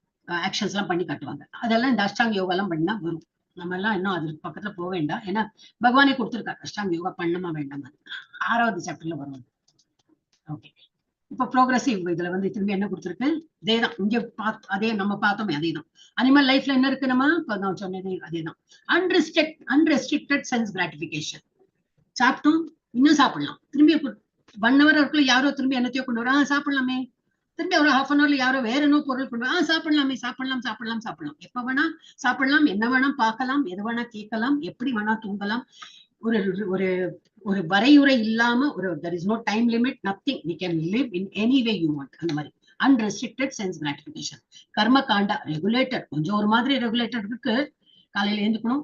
ஆக்ஷன்ஸ் எல்லாம் பண்ணி காட்டுவாங்க. அதெல்லாம் இந்த அஷ்டாங்க யோகா எல்லாம் பண்ணா வரும். நம்ம எல்லாம் இன்னும் அது பக்கத்துல போக வேண்டாம். ஏன்னா பகவானே கொடுத்துருக்காரு அஷ்டாங்க யோகா பண்ணமா வேண்டாம். 6வது சாப்டர்ல வரும். ஓகே. இப்ப ப்ரோக்ரஸிவ் இதுல வந்து திரும்பி என்ன கொடுத்துருக்கு? அதேதான் இங்க அதே நம்ம பார்த்தோமே அதேதான். அனிமல் லைஃப்ல என்ன இருக்கு? நம்ம நான் சொன்னதே அதேதான். Unrestricted sense gratification. சாப்பிட்டோம், இன்னும் சாப்பிடலாம். திரும்பி 1 hour இருக்குள்ள யாரோ திரும்பி என்னத்தையோ கொண்டு வரா, சாப்பிடலாமே. திரும்பி ஒரு 1/2 an hourல யாரோ வேற என்ன பொருள் கொண்டு வரா, சாப்பிடலாமே, சாப்பிடலாம். எப்ப வேணா சாப்பிடலாம், என்ன வேணா பார்க்கலாம், எது வேணா கேட்கலாம், எப்படி வேணா தூங்கலாம். ஒரு ஒரு ஒரு வரையுறை இல்லாம there is no time limit, nothing. We can live in any way you want. அந்த மாதிரி unrestricted sense gratification. கர்ம காண்டா ரெகுலேட்டர், கொஞ்சம் ஒரு மாதிரி ரெகுலேட்டர் இருக்கு. காலையில எழுந்துக்கணும்,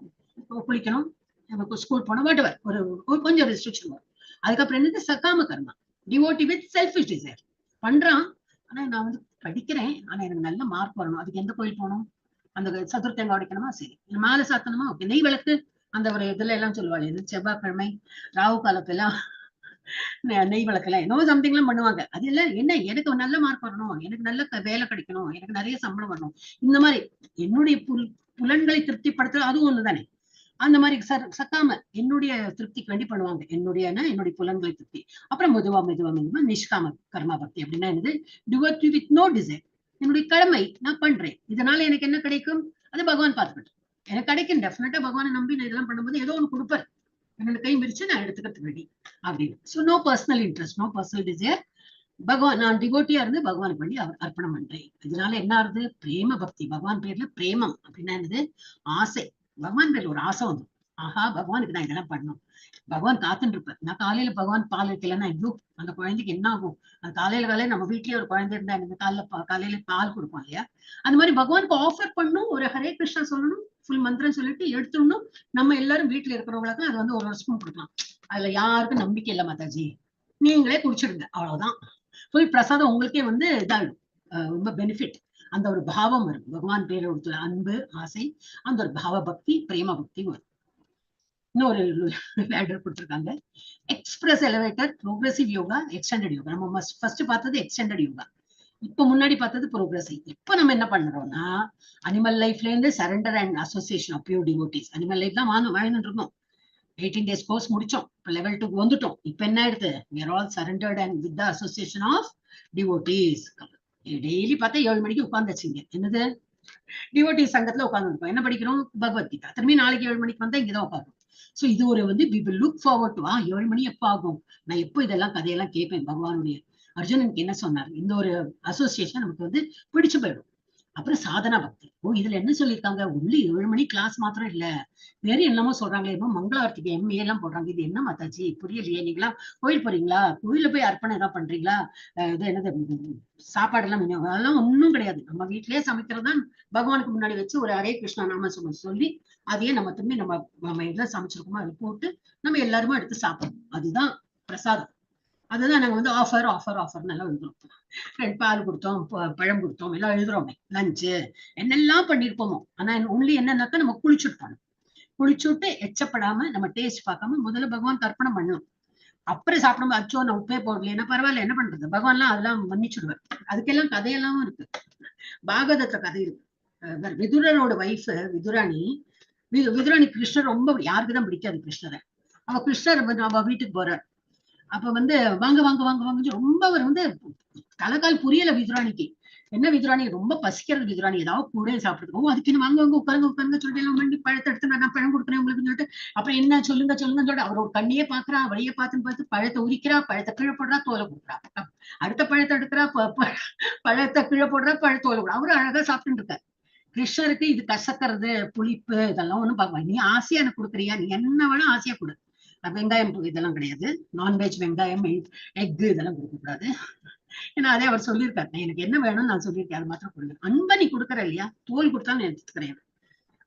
குளிக்கணும், நமக்கு ஸ்கூல் போனோம், வாட்டவர் ஒரு கொஞ்சம் ரெஸ்ட்ரிக்ஷன் வரும். அதுக்கப்புறம் என்னது? சகாம கர்மா, டிவோட்டி வித் செல்ஃபிஷ் டிசைர். பண்றான், ஆனா நான் வந்து படிக்கிறேன், ஆனா எனக்கு நல்ல மார்க் வரணும். அதுக்கு எந்த கோயில் போகணும்? அந்த சதுர்த்தங்க உடைக்கணுமா? சரி. மாலை சாத்தணுமா? ஓகே. நெய் விளக்கு அந்த ஒரு இதுல எல்லாம் சொல்லுவாள், இது செவ்வாய்க்கிழமை ராகு காலத்தெல்லாம் நெய் விளக்கெல்லாம் என்னோ சம்திங் எல்லாம் பண்ணுவாங்க. அது எல்லாம் என்ன, எனக்கு நல்ல மார்க் வரணும், எனக்கு நல்ல வேலை கிடைக்கணும், எனக்கு நிறைய சம்பளம் வரணும், இந்த மாதிரி என்னுடைய புலன்களை திருப்திப்படுத்துறது அதுவும் ஒண்ணுதானே. அந்த மாதிரி சக்காம என்னுடைய திருப்திக்கு வேண்டி பண்ணுவாங்க. என்னுடைய புலன்களை திருப்தி. அப்புறம் மெதுவா நிஷ்காம கர்மா பக்தி. அப்படின்னா என்னது? Devotee with no desire. என்னுடைய கடமை நான் பண்றேன், இதனால எனக்கு என்ன கிடைக்கும்? அது பகவான் பார்த்துக்கிட்டு எனக்கு கிடைக்கும். டெஃபினட்டா பகவானை நம்பி நான் இதெல்லாம் பண்ணும்போது ஏதோ ஒண்ணு கொடுப்பாரு, என்னோட கை விரிச்சு நான் எடுத்துக்கிறதுக்கு ரெடி அப்படின்னு. So no personal interest, no personal desire. பகவான் நான் டிவோட்டியா இருந்து பகவானுக்கு வேண்டி அர்ப்பணம் பண்றேன். இதனால என்ன ஆகுது? பிரேம பக்தி. பகவான் பேர்ல பிரேமம் அப்படின்னா என்னது? ஆசை. பகவான் பேர்ல ஒரு ஆசை வந்து, ஆஹா பகவானுக்கு நான் இதெல்லாம் பண்ணணும். பகவான் காத்துட்டு இருப்பார். நான் காலையில பகவான் பால் வைக்கலன்னா ஐயோ அந்த குழந்தைக்கு என்ன ஆகும்? அது காலையில நம்ம வீட்லயே ஒரு குழந்தை இருந்தா எனக்கு காலையில பால் கொடுப்போம் இல்லையா? அந்த மாதிரி பகவானுக்கு ஆஃபர் பண்ணும், ஒரு ஹரே கிருஷ்ணா சொல்லணும், ஃபுல் மந்திரம் சொல்லிட்டு எடுத்துடணும். நம்ம எல்லாரும் வீட்டுல இருக்கிறவங்களுக்கு அது வந்து ஒரு ஸ்பூன் கொடுக்கலாம். அதுல யாருக்கும் நம்பிக்கை இல்லை மாதாஜி, நீங்களே குடிச்சிடுங்க, அவ்வளவுதான். ஃபுல் பிரசாதம் உங்களுக்கே வந்து இதாகும், ரொம்ப பெனிஃபிட். அந்த ஒரு பாவம் வரும். பகவான் பேர ஒரு அன்பு, ஆசை, அந்த ஒரு பாவ பக்தி, பிரேம பக்தி வரும். இன்னொரு லேடர் கொடுத்துருக்காங்க. Express elevator, progressive yoga, extended yoga. நம்ம ஃபர்ஸ்ட் பார்த்தது எக்ஸ்டெண்டட் யோகா, இப்ப முன்னாடி பார்த்தது ப்ரோக்ரசிவ். இப்ப நம்ம என்ன பண்றோம்னா அனிமல் லைஃப்ல இருந்து surrender and association of pure devotees. Animal life தான் வாழ்ந்துட்டு இருந்தோம். 18 days கோர்ஸ் முடிச்சோம், இப்ப level 2 வந்துட்டோம். இப்ப என்ன ஆயிடுது? we are all surrendered and with the association of devotees. Daily பார்த்தா 7 மணிக்கு உட்கார்ந்துச்சுங்க. என்னது? டிவோட்டி சங்கத்துல உட்கார்ந்து என்ன படிக்கிறோம்? பகவத்கீதா. திரும்பி நாளைக்கு 7 மணிக்கு வந்தா இங்கதான் உட்காரும். சோ இது ஒரு வந்து we will look forward to 7 மணி எப்ப ஆகும், நான் எப்போ இதெல்லாம் கதையெல்லாம் கேட்பேன். பகவானுடைய அர்ஜுனனுக்கு என்ன சொன்னார்? இந்த ஒரு அசோசியேஷன் நமக்கு வந்து பிடிச்சு போயிடும். அப்புறம் சாதனா பக்தி. இதுல என்ன சொல்லியிருக்காங்க? ஒன்லி 7 மணி கிளாஸ் மாத்திரம் இல்ல, வேற என்னமோ சொல்றாங்களே, மங்களார்த்திக்கு MA எல்லாம் போடுறாங்க. இது என்ன மாதாஜி புரியலையே? நீங்களா கோயில் போறீங்களா? கோயில போய் அர்ப்பணம் ஏதாவது பண்றீங்களா? இது என்னது சாப்பாடு எல்லாம்? அதெல்லாம் ஒண்ணும் கிடையாது. நம்ம வீட்லயே சமைக்கிறதுதான், பகவானுக்கு முன்னாடி வச்சு ஒரு ஹரே கிருஷ்ணா நாம சொல்லி அதையே நம்ம திரும்பி நம்ம எல்லாம் சமைச்சிருக்கோமோ அதை போட்டு நம்ம எல்லாருமே எடுத்து சாப்பிடணும். அதுதான் பிரசாதம். அதுதான் நாங்க வந்து ஆஃபர் எல்லாம் எழுதுறோம். பால் கொடுத்தோம், பழம் கொடுத்தோம், எல்லாம் எழுதுறோமே. லஞ்சு என்னெல்லாம் பண்ணிருப்போமோ. ஆனா ஒன்லி என்னன்னாக்கா நம்ம குளிச்சுட்டு எச்சப்படாம நம்ம டேஸ்ட் பார்க்காம முதல்ல பகவான் அர்ப்பணம் பண்ணணும். அப்புறம் சாப்பிடும்போது அச்சோ நான் உப்பே போடலைன்னா பரவாயில்ல, என்ன பண்றது? பகவான்லாம் அதெல்லாம் மன்னிச்சுடுவார். அதுக்கெல்லாம் கதையெல்லாம் இருக்கு. பாகவதத்துல கதை இருக்கு. விதுரனோட வைஃப் விதுராணி கிருஷ்ணர் ரொம்ப யாருக்குதான் பிடிக்காது கிருஷ்ணரை. அவ கிருஷ்ணர் அவ வீட்டுக்கு போறார். அப்ப வந்து வாங்க ரொம்ப அவர் வந்து தலைக்கால் புரியல விதுராணிக்கு. என்ன விதுராணி ரொம்ப பசிக்கிறது, விதுராணி ஏதாவது கூட சாப்பிடுறதுக்கும், அதுக்கு வாங்க உட்காருங்க சொல்லிட்டு எல்லாம் வண்டி பழத்தை எடுத்து நான் பழம் கொடுக்குறேன் உங்களுக்கு சொல்லிட்டு, அப்புறம் என்ன சொல்லுங்க சொல்லிட்டு அவரோட கண்ணையே பாக்குறா, வழியை பார்த்து பழத்தை உரிக்கிறா, பழத்தை கீழே போடுறா, தோலை கொடுக்குறா. அடுத்த பழத்தை எடுக்கிறா, பழத்தை கீழே போடுறா, தோலை கொடுறா. அவரு அழகா சாப்பிட்டு இருக்காரு. கிருஷ்ணருக்கு இது கசக்கிறது, புளிப்பு இதெல்லாம் ஒண்ணும் பார்க்க, நீ ஆசையா எனக்கு கொடுக்குறியா, நீ என்ன வேணா ஆசையா கொடு. வெங்காயம் இதெல்லாம் கிடையாது, நான்வெஜ் வெங்காயம் எக் இதெல்லாம் கொடுக்க கூடாது. ஏன்னா அதே அவர் சொல்லியிருக்காரு, எனக்கு என்ன வேணும்னு நான் சொல்லியிருக்கேன், அது மாத்திரம் கொடுங்க. அன்பை நீ கொடுக்குற இல்லையா, தோல் கொடுத்தா நான் எடுத்துக்கிறேன்.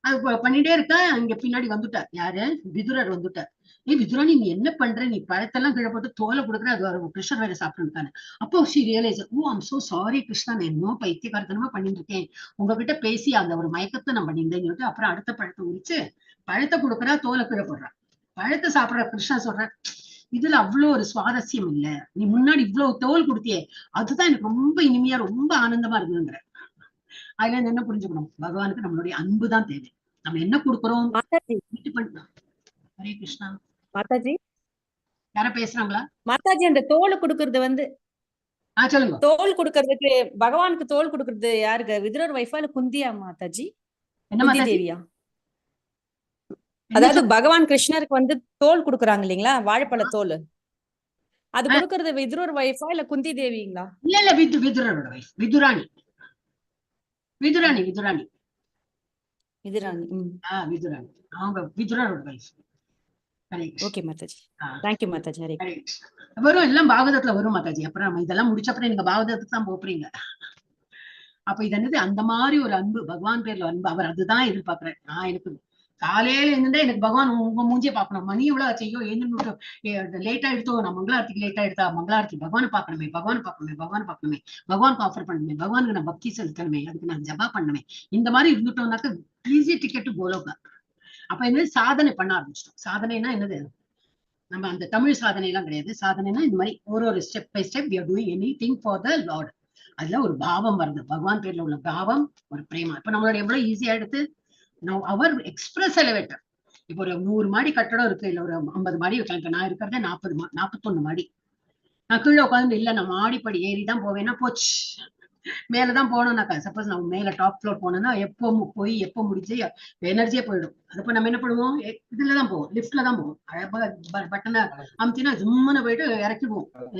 அது பண்ணிட்டே இருக்கா. இங்க பின்னாடி வந்துட்டார் யாரு, விதுரர் வந்துட்டார். விதுரா நீ என்ன பண்ற, நீ பழத்தெல்லாம் கீழே போட்டு தோலை கொடுக்குற, அது கிருஷ்ணர் வேற சாப்பிட்டு. அப்போ she realise, O I'm so sorry Krishna, நான் இன்னும் பைத்தியக்காரத்தனமா பண்ணிட்டு இருக்கேன், உங்ககிட்ட பேசி அந்த ஒரு மயக்கத்தை நான் பண்ணியிருந்தேன்னு சொல்லிட்டு அப்புறம் அடுத்த பழத்தை உரிச்சு பழத்தை கொடுக்குறா, தோலை கீழே போடுறா. பழத்தை சாப்பிடுற கிருஷ்ணா சொல்ற, இதுல அவ்வளவு ஒரு சுவாரஸ்யம் இல்ல, நீ முன்னாடி இவ்வளவு தோல் கொடுத்தியே அதுதான் எனக்கு ரொம்ப இனிமையா ரொம்ப ஆனந்தமா இருந்ததுங்கிற. அதுல இருந்து என்ன புரிஞ்சுக்கணும், பகவானுக்கு நம்மளுடைய அன்புதான் தேவை. நம்ம என்ன கொடுக்குறோம். ஹரே கிருஷ்ணா. மாதாஜி யாரா பேசுறாங்களா? மாதாஜி அந்த தோல் கொடுக்கறது வந்து சொல்லுங்க. தோல் கொடுக்கறதுக்கு பகவானுக்கு தோல் கொடுக்கறது யாருக்கு, விதுரர் வைஃபா இல்ல குந்தியா மாதாஜி? என்ன குந்தி மாதாஜி? தேவியா? அதாவது பகவான் கிருஷ்ணருக்கு வந்து தோல் கொடுக்குறாங்க இல்லைங்களா, வாழைப்பழ தோல், அது கொடுக்கறது விதுரர் வைஃபா இல்ல குந்தி தேவிங்களா? இல்ல விதுரரோட வைஃப், விதுராணி. விதுராணி விதுராணி விதுராணி. விதுராணி அவங்க விதுரரோட wife. Okay Mataji, thank you Mataji. Hare வரும், எல்லாம் பாகவதத்துல வரும் மாதாஜி. அப்புறம் நம்ம இதெல்லாம் முடிச்ச அப்புறம் நீங்க பாகவதத்துக்கு தான் போறீங்க. அப்ப இது என்னது, அந்த மாதிரி ஒரு அன்பு, பகவான் பேர்ல அன்பு. அவர் அதுதான் எதிர்பார்க்கிறேன். நான் எனக்கு காலையில இருந்துட்டே எனக்கு பகவான் உங்க மூஞ்சியை பார்க்கணும். மணி எவ்வளவு செய்யும், எழுந்து லேட்டா எடுத்தோம், நான் மங்களாரத்திக்கு லேட்டா எடுத்தா மங்களாரத்தி பகவானை பார்க்கணுமே, பகவான் பார்க்கணுமே, பகவான் பார்க்கணுமே, பகவானுக்கு ஆஃபர் பண்ணணுமே, பகவானுக்கு நான் பக்தி செலுத்தணுமே, அதுக்கு நான் ஜபா பண்ணணுமே. இந்த மாதிரி இருந்துட்டோம்னாக்க ஈஸி டிக்கெட் கோலோகா. அப்ப என்னது, சாதனை பண்ண ஆரம்பிச்சிட்டோம். சாதனைனா என்னது, நம்ம அந்த தமிழ் சாதனை எல்லாம் கிடையாது. சாதனைனா இந்த மாதிரி ஒரு step by step we are doing anything for the Lord. அதுல ஒரு பாவம் வருது, பகவான் பேர்ல உள்ள பாவம், ஒரு பிரேமா. இப்ப நம்மளோட எவ்வளவு ஈஸியா எடுத்து அவர் எக்ஸ்பிரஸ் எலிவேட்டர். இப்போ ஒரு 100 மாடி கட்டடம் இருக்கு, இல்ல ஒரு 50 மாடி வைக்கலாம். இப்ப நான் இருக்கிறத 41 மாடி. நான் கீழே உட்காந்து இல்ல நான் மாடிப்படி ஏறிதான் போவேன்னா போச்சு, மேலதான் போனோம்னாக்கா, சப்போஸ் நம்ம மேல டாப் ஃப்ளோர் போனோம்னா எப்போ போய் எப்போ முடிச்சு எனர்ஜியே போயிடும். அதுப்ப நம்ம என்ன பண்ணுவோம், இதுலதான் போவோம், லிப்ட்ல தான் போவோம். பட்டனை அமுத்தினா ஜும்முன்னு போயிட்டு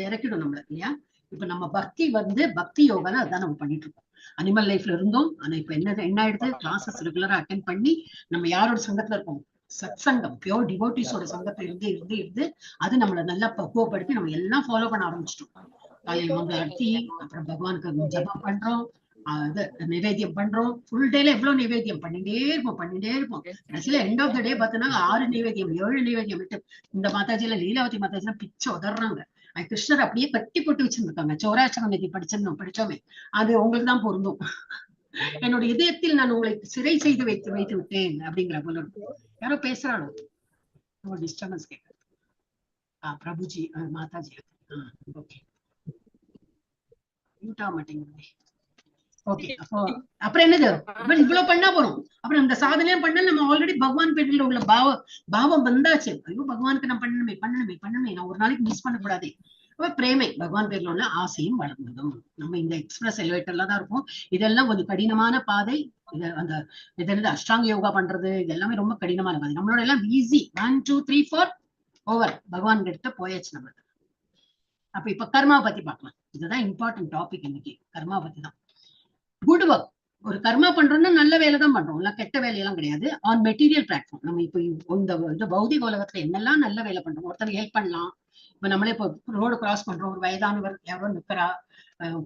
இறக்கிடும் நம்மள இல்லையா. இப்ப நம்ம பக்தி வந்து பக்தி யோகா தான் அதுதான் நம்ம பண்ணிட்டு இருக்கோம். அனிமல் லைஃப்ல இருந்தோம். ஆனா இப்ப என்ன ஆயிடுது, கிளாஸஸ் ரெகுலரா அட்டென்ட் பண்ணி நம்ம யாரோட சங்கத்துல இருக்கோம், சத் சங்கம், பியோர் டிவோட்டிஸோட சங்கத்துல இருந்து அது நம்மள நல்லா பக்குவப்படுத்தி நம்ம எல்லாம் ஃபாலோ பண்ண ஆரம்பிச்சிட்டோம். காலையில் மங்களாரத்தி, அப்புறம் பகவானுக்கு ஜபம் பண்றோம், நிவேத்தியம் பண்றோம். ஃபுல் டேல எவ்வளவு நிவேத்தியம் பண்ணிட்டே இருப்போம். கடைசியில எண்ட் ஆஃப் த டே பார்த்தோன்னா 6 நிவேத்தியம் 7 நிவேத்தியம் விட்டு இந்த மாதாஜியில லீலாவதி மாதாஜில பிச்சை உதறாங்க. கிருஷ்ணர் அப்படியே கட்டி போட்டு வச்சிருந்திருக்காங்க. சௌராஷ்டிரம் நிதி படிச்சோமே, அது உங்களுக்கு தான் பொருந்தும். என்னோட இதயத்தில் நான் உங்களை சிறை செய்து வைத்து விட்டேன் அப்படிங்கிற போல இருக்கும். யாரோ பேசுறாளோ, டிஸ்டர்பன்ஸ் கேட்க. பிரபுஜி, மாதாஜி. ஓகே, மியூட் ஆக மாட்டேங்குது. ஓகே, அப்போ அப்புறம் என்னது, இவ்வளவு பண்ணா போறோம். அப்புறம் இந்த சாதனையும் பண்ண நம்ம ஆல்ரெடி பகவான் பேர்ல உள்ள பாவம் வந்தாச்சு. ஐயோ பகவானுக்கு நான் பண்ணணுமே, நான் ஒரு நாளைக்கு மிஸ் பண்ணக்கூடாது. அப்ப பிரேமை, பகவான் பேர்ல உள்ள ஆசையும் வளர்ந்ததும். நம்ம இந்த எக்ஸ்பிரஸ் எலிவேட்டர்ல தான் இருக்கும். இதெல்லாம் கொஞ்சம் கடினமான பாதை. இது அஷ்டாங்க யோகா பண்றது இது எல்லாமே ரொம்ப கடினமான பாதை. நம்மளோட எல்லாம் ஈஸி, 1 2 3 4 ஓவர், பகவான் கிட்ட போயாச்சு நம்ம. அப்ப இப்ப கர்மா பத்தி பார்க்கலாம். இதுதான் இம்பார்ட்டன்ட் டாபிக் இன்னைக்கு, கர்மா பத்தி தான். குட் ஒர்க், ஒரு கர்மா பண்றோம்னா நல்ல வேலை தான் பண்றோம், இல்ல கெட்ட வேலையெல்லாம் கிடையாது. ஆன் மெட்டீரியல் பிளாட்ஃபார்ம் நம்ம இப்ப இந்த பௌதிக உலகத்துல என்னெல்லாம் நல்ல வேலை பண்றோம். ஒருத்தர் ஹெல்ப் பண்ணலாம். இப்ப நம்மளே இப்போ ரோடு கிராஸ் பண்றோம், ஒரு வயதானவர் யாரோ நிக்கிறா,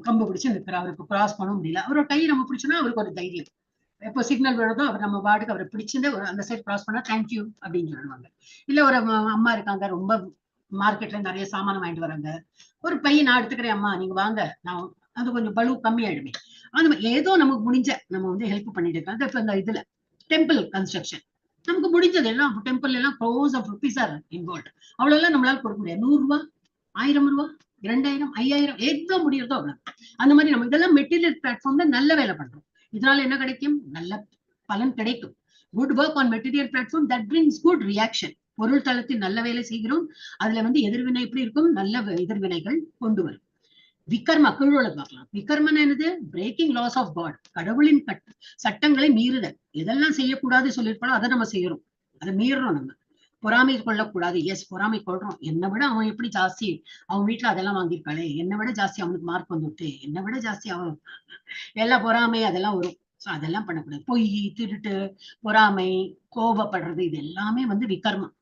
கம்பு பிடிச்சு நிக்கிறா, அவருக்கு கிராஸ் பண்ண முடியல, அவரோட கை நம்ம பிடிச்சோன்னா அவருக்கு ஒரு தைரியம். எப்போ சிக்னல் விழுதோ அவர் நம்ம பாட்டுக்கு அவரை பிடிச்சிருந்து அந்த சைட் கிராஸ் பண்ணா தேங்க்யூ அப்படின்னு சொல்லுவாங்க. இல்ல ஒரு அம்மா இருக்காங்க, ரொம்ப மார்க்கெட்ல நிறைய சாமானம் வாங்கிட்டு வராங்க, ஒரு பையன் நான் எடுத்துக்கிறேன் அம்மா நீங்க வாங்க, நான் அது கொஞ்சம் பலு கம்மியாயிடுமே. அந்த ஏதோ நமக்கு முடிஞ்ச நம்ம வந்து ஹெல்ப் பண்ணிட்டு இருக்கோம். இப்ப இந்த இதுல டெம்பிள் கன்ஸ்ட்ரக்ஷன் நமக்கு முடிஞ்சது எல்லாம், டெம்பிள் எல்லாம் crores of rupees are involve. அவ்வளவு எல்லாம் நம்மளால கொடுக்க முடியாது. 100 ரூபாய், 1000 ரூபாய், 2000, 5000, எவ்வளவு முடியறதோ அவ்வளவு. அந்த மாதிரி நம்ம இதெல்லாம் மெட்டீரியல் பிளாட்ஃபார்ம்ல நல்ல வேலை பண்றோம். இதனால என்ன கிடைக்கும், நல்ல பலன் கிடைக்கும். Good work on material platform that brings good reaction. பொருள் தளத்தில் நல்ல வேலை செய்கிறோம், அதுல வந்து எதிர்வினை எப்படி இருக்கும், நல்ல எதிர்வினைகள் கொண்டு வரும். விகர்மா கீழோட பார்க்கலாம். விகர்மன் என்னது, பிரேக்கிங் லாஸ் ஆஃப் காட், கடவுளின் சட்டங்களை மீறுதல். எதெல்லாம் செய்யக்கூடாது சொல்லியிருப்பாலும் அதை நம்ம செய்யறோம், அதை மீறுறோம். நம்ம பொறாமை கொள்ளக்கூடாது. எஸ், பொறாமை கொள்றோம். என்னை விட அவன் எப்படி ஜாஸ்தி, அவன் வீட்டுல அதெல்லாம் வாங்கியிருக்காளே, என்னை விட ஜாஸ்தி அவனுக்கு மார்க் வந்துட்டு, என்னை விட ஜாஸ்தி அவன், எல்லாம் பொறாமை அதெல்லாம் வரும். அதெல்லாம் பண்ணக்கூடாது. பொய், திருட்டு, பொறாமை, கோபப்படுறது, இது எல்லாமே வந்து விகர்மம்.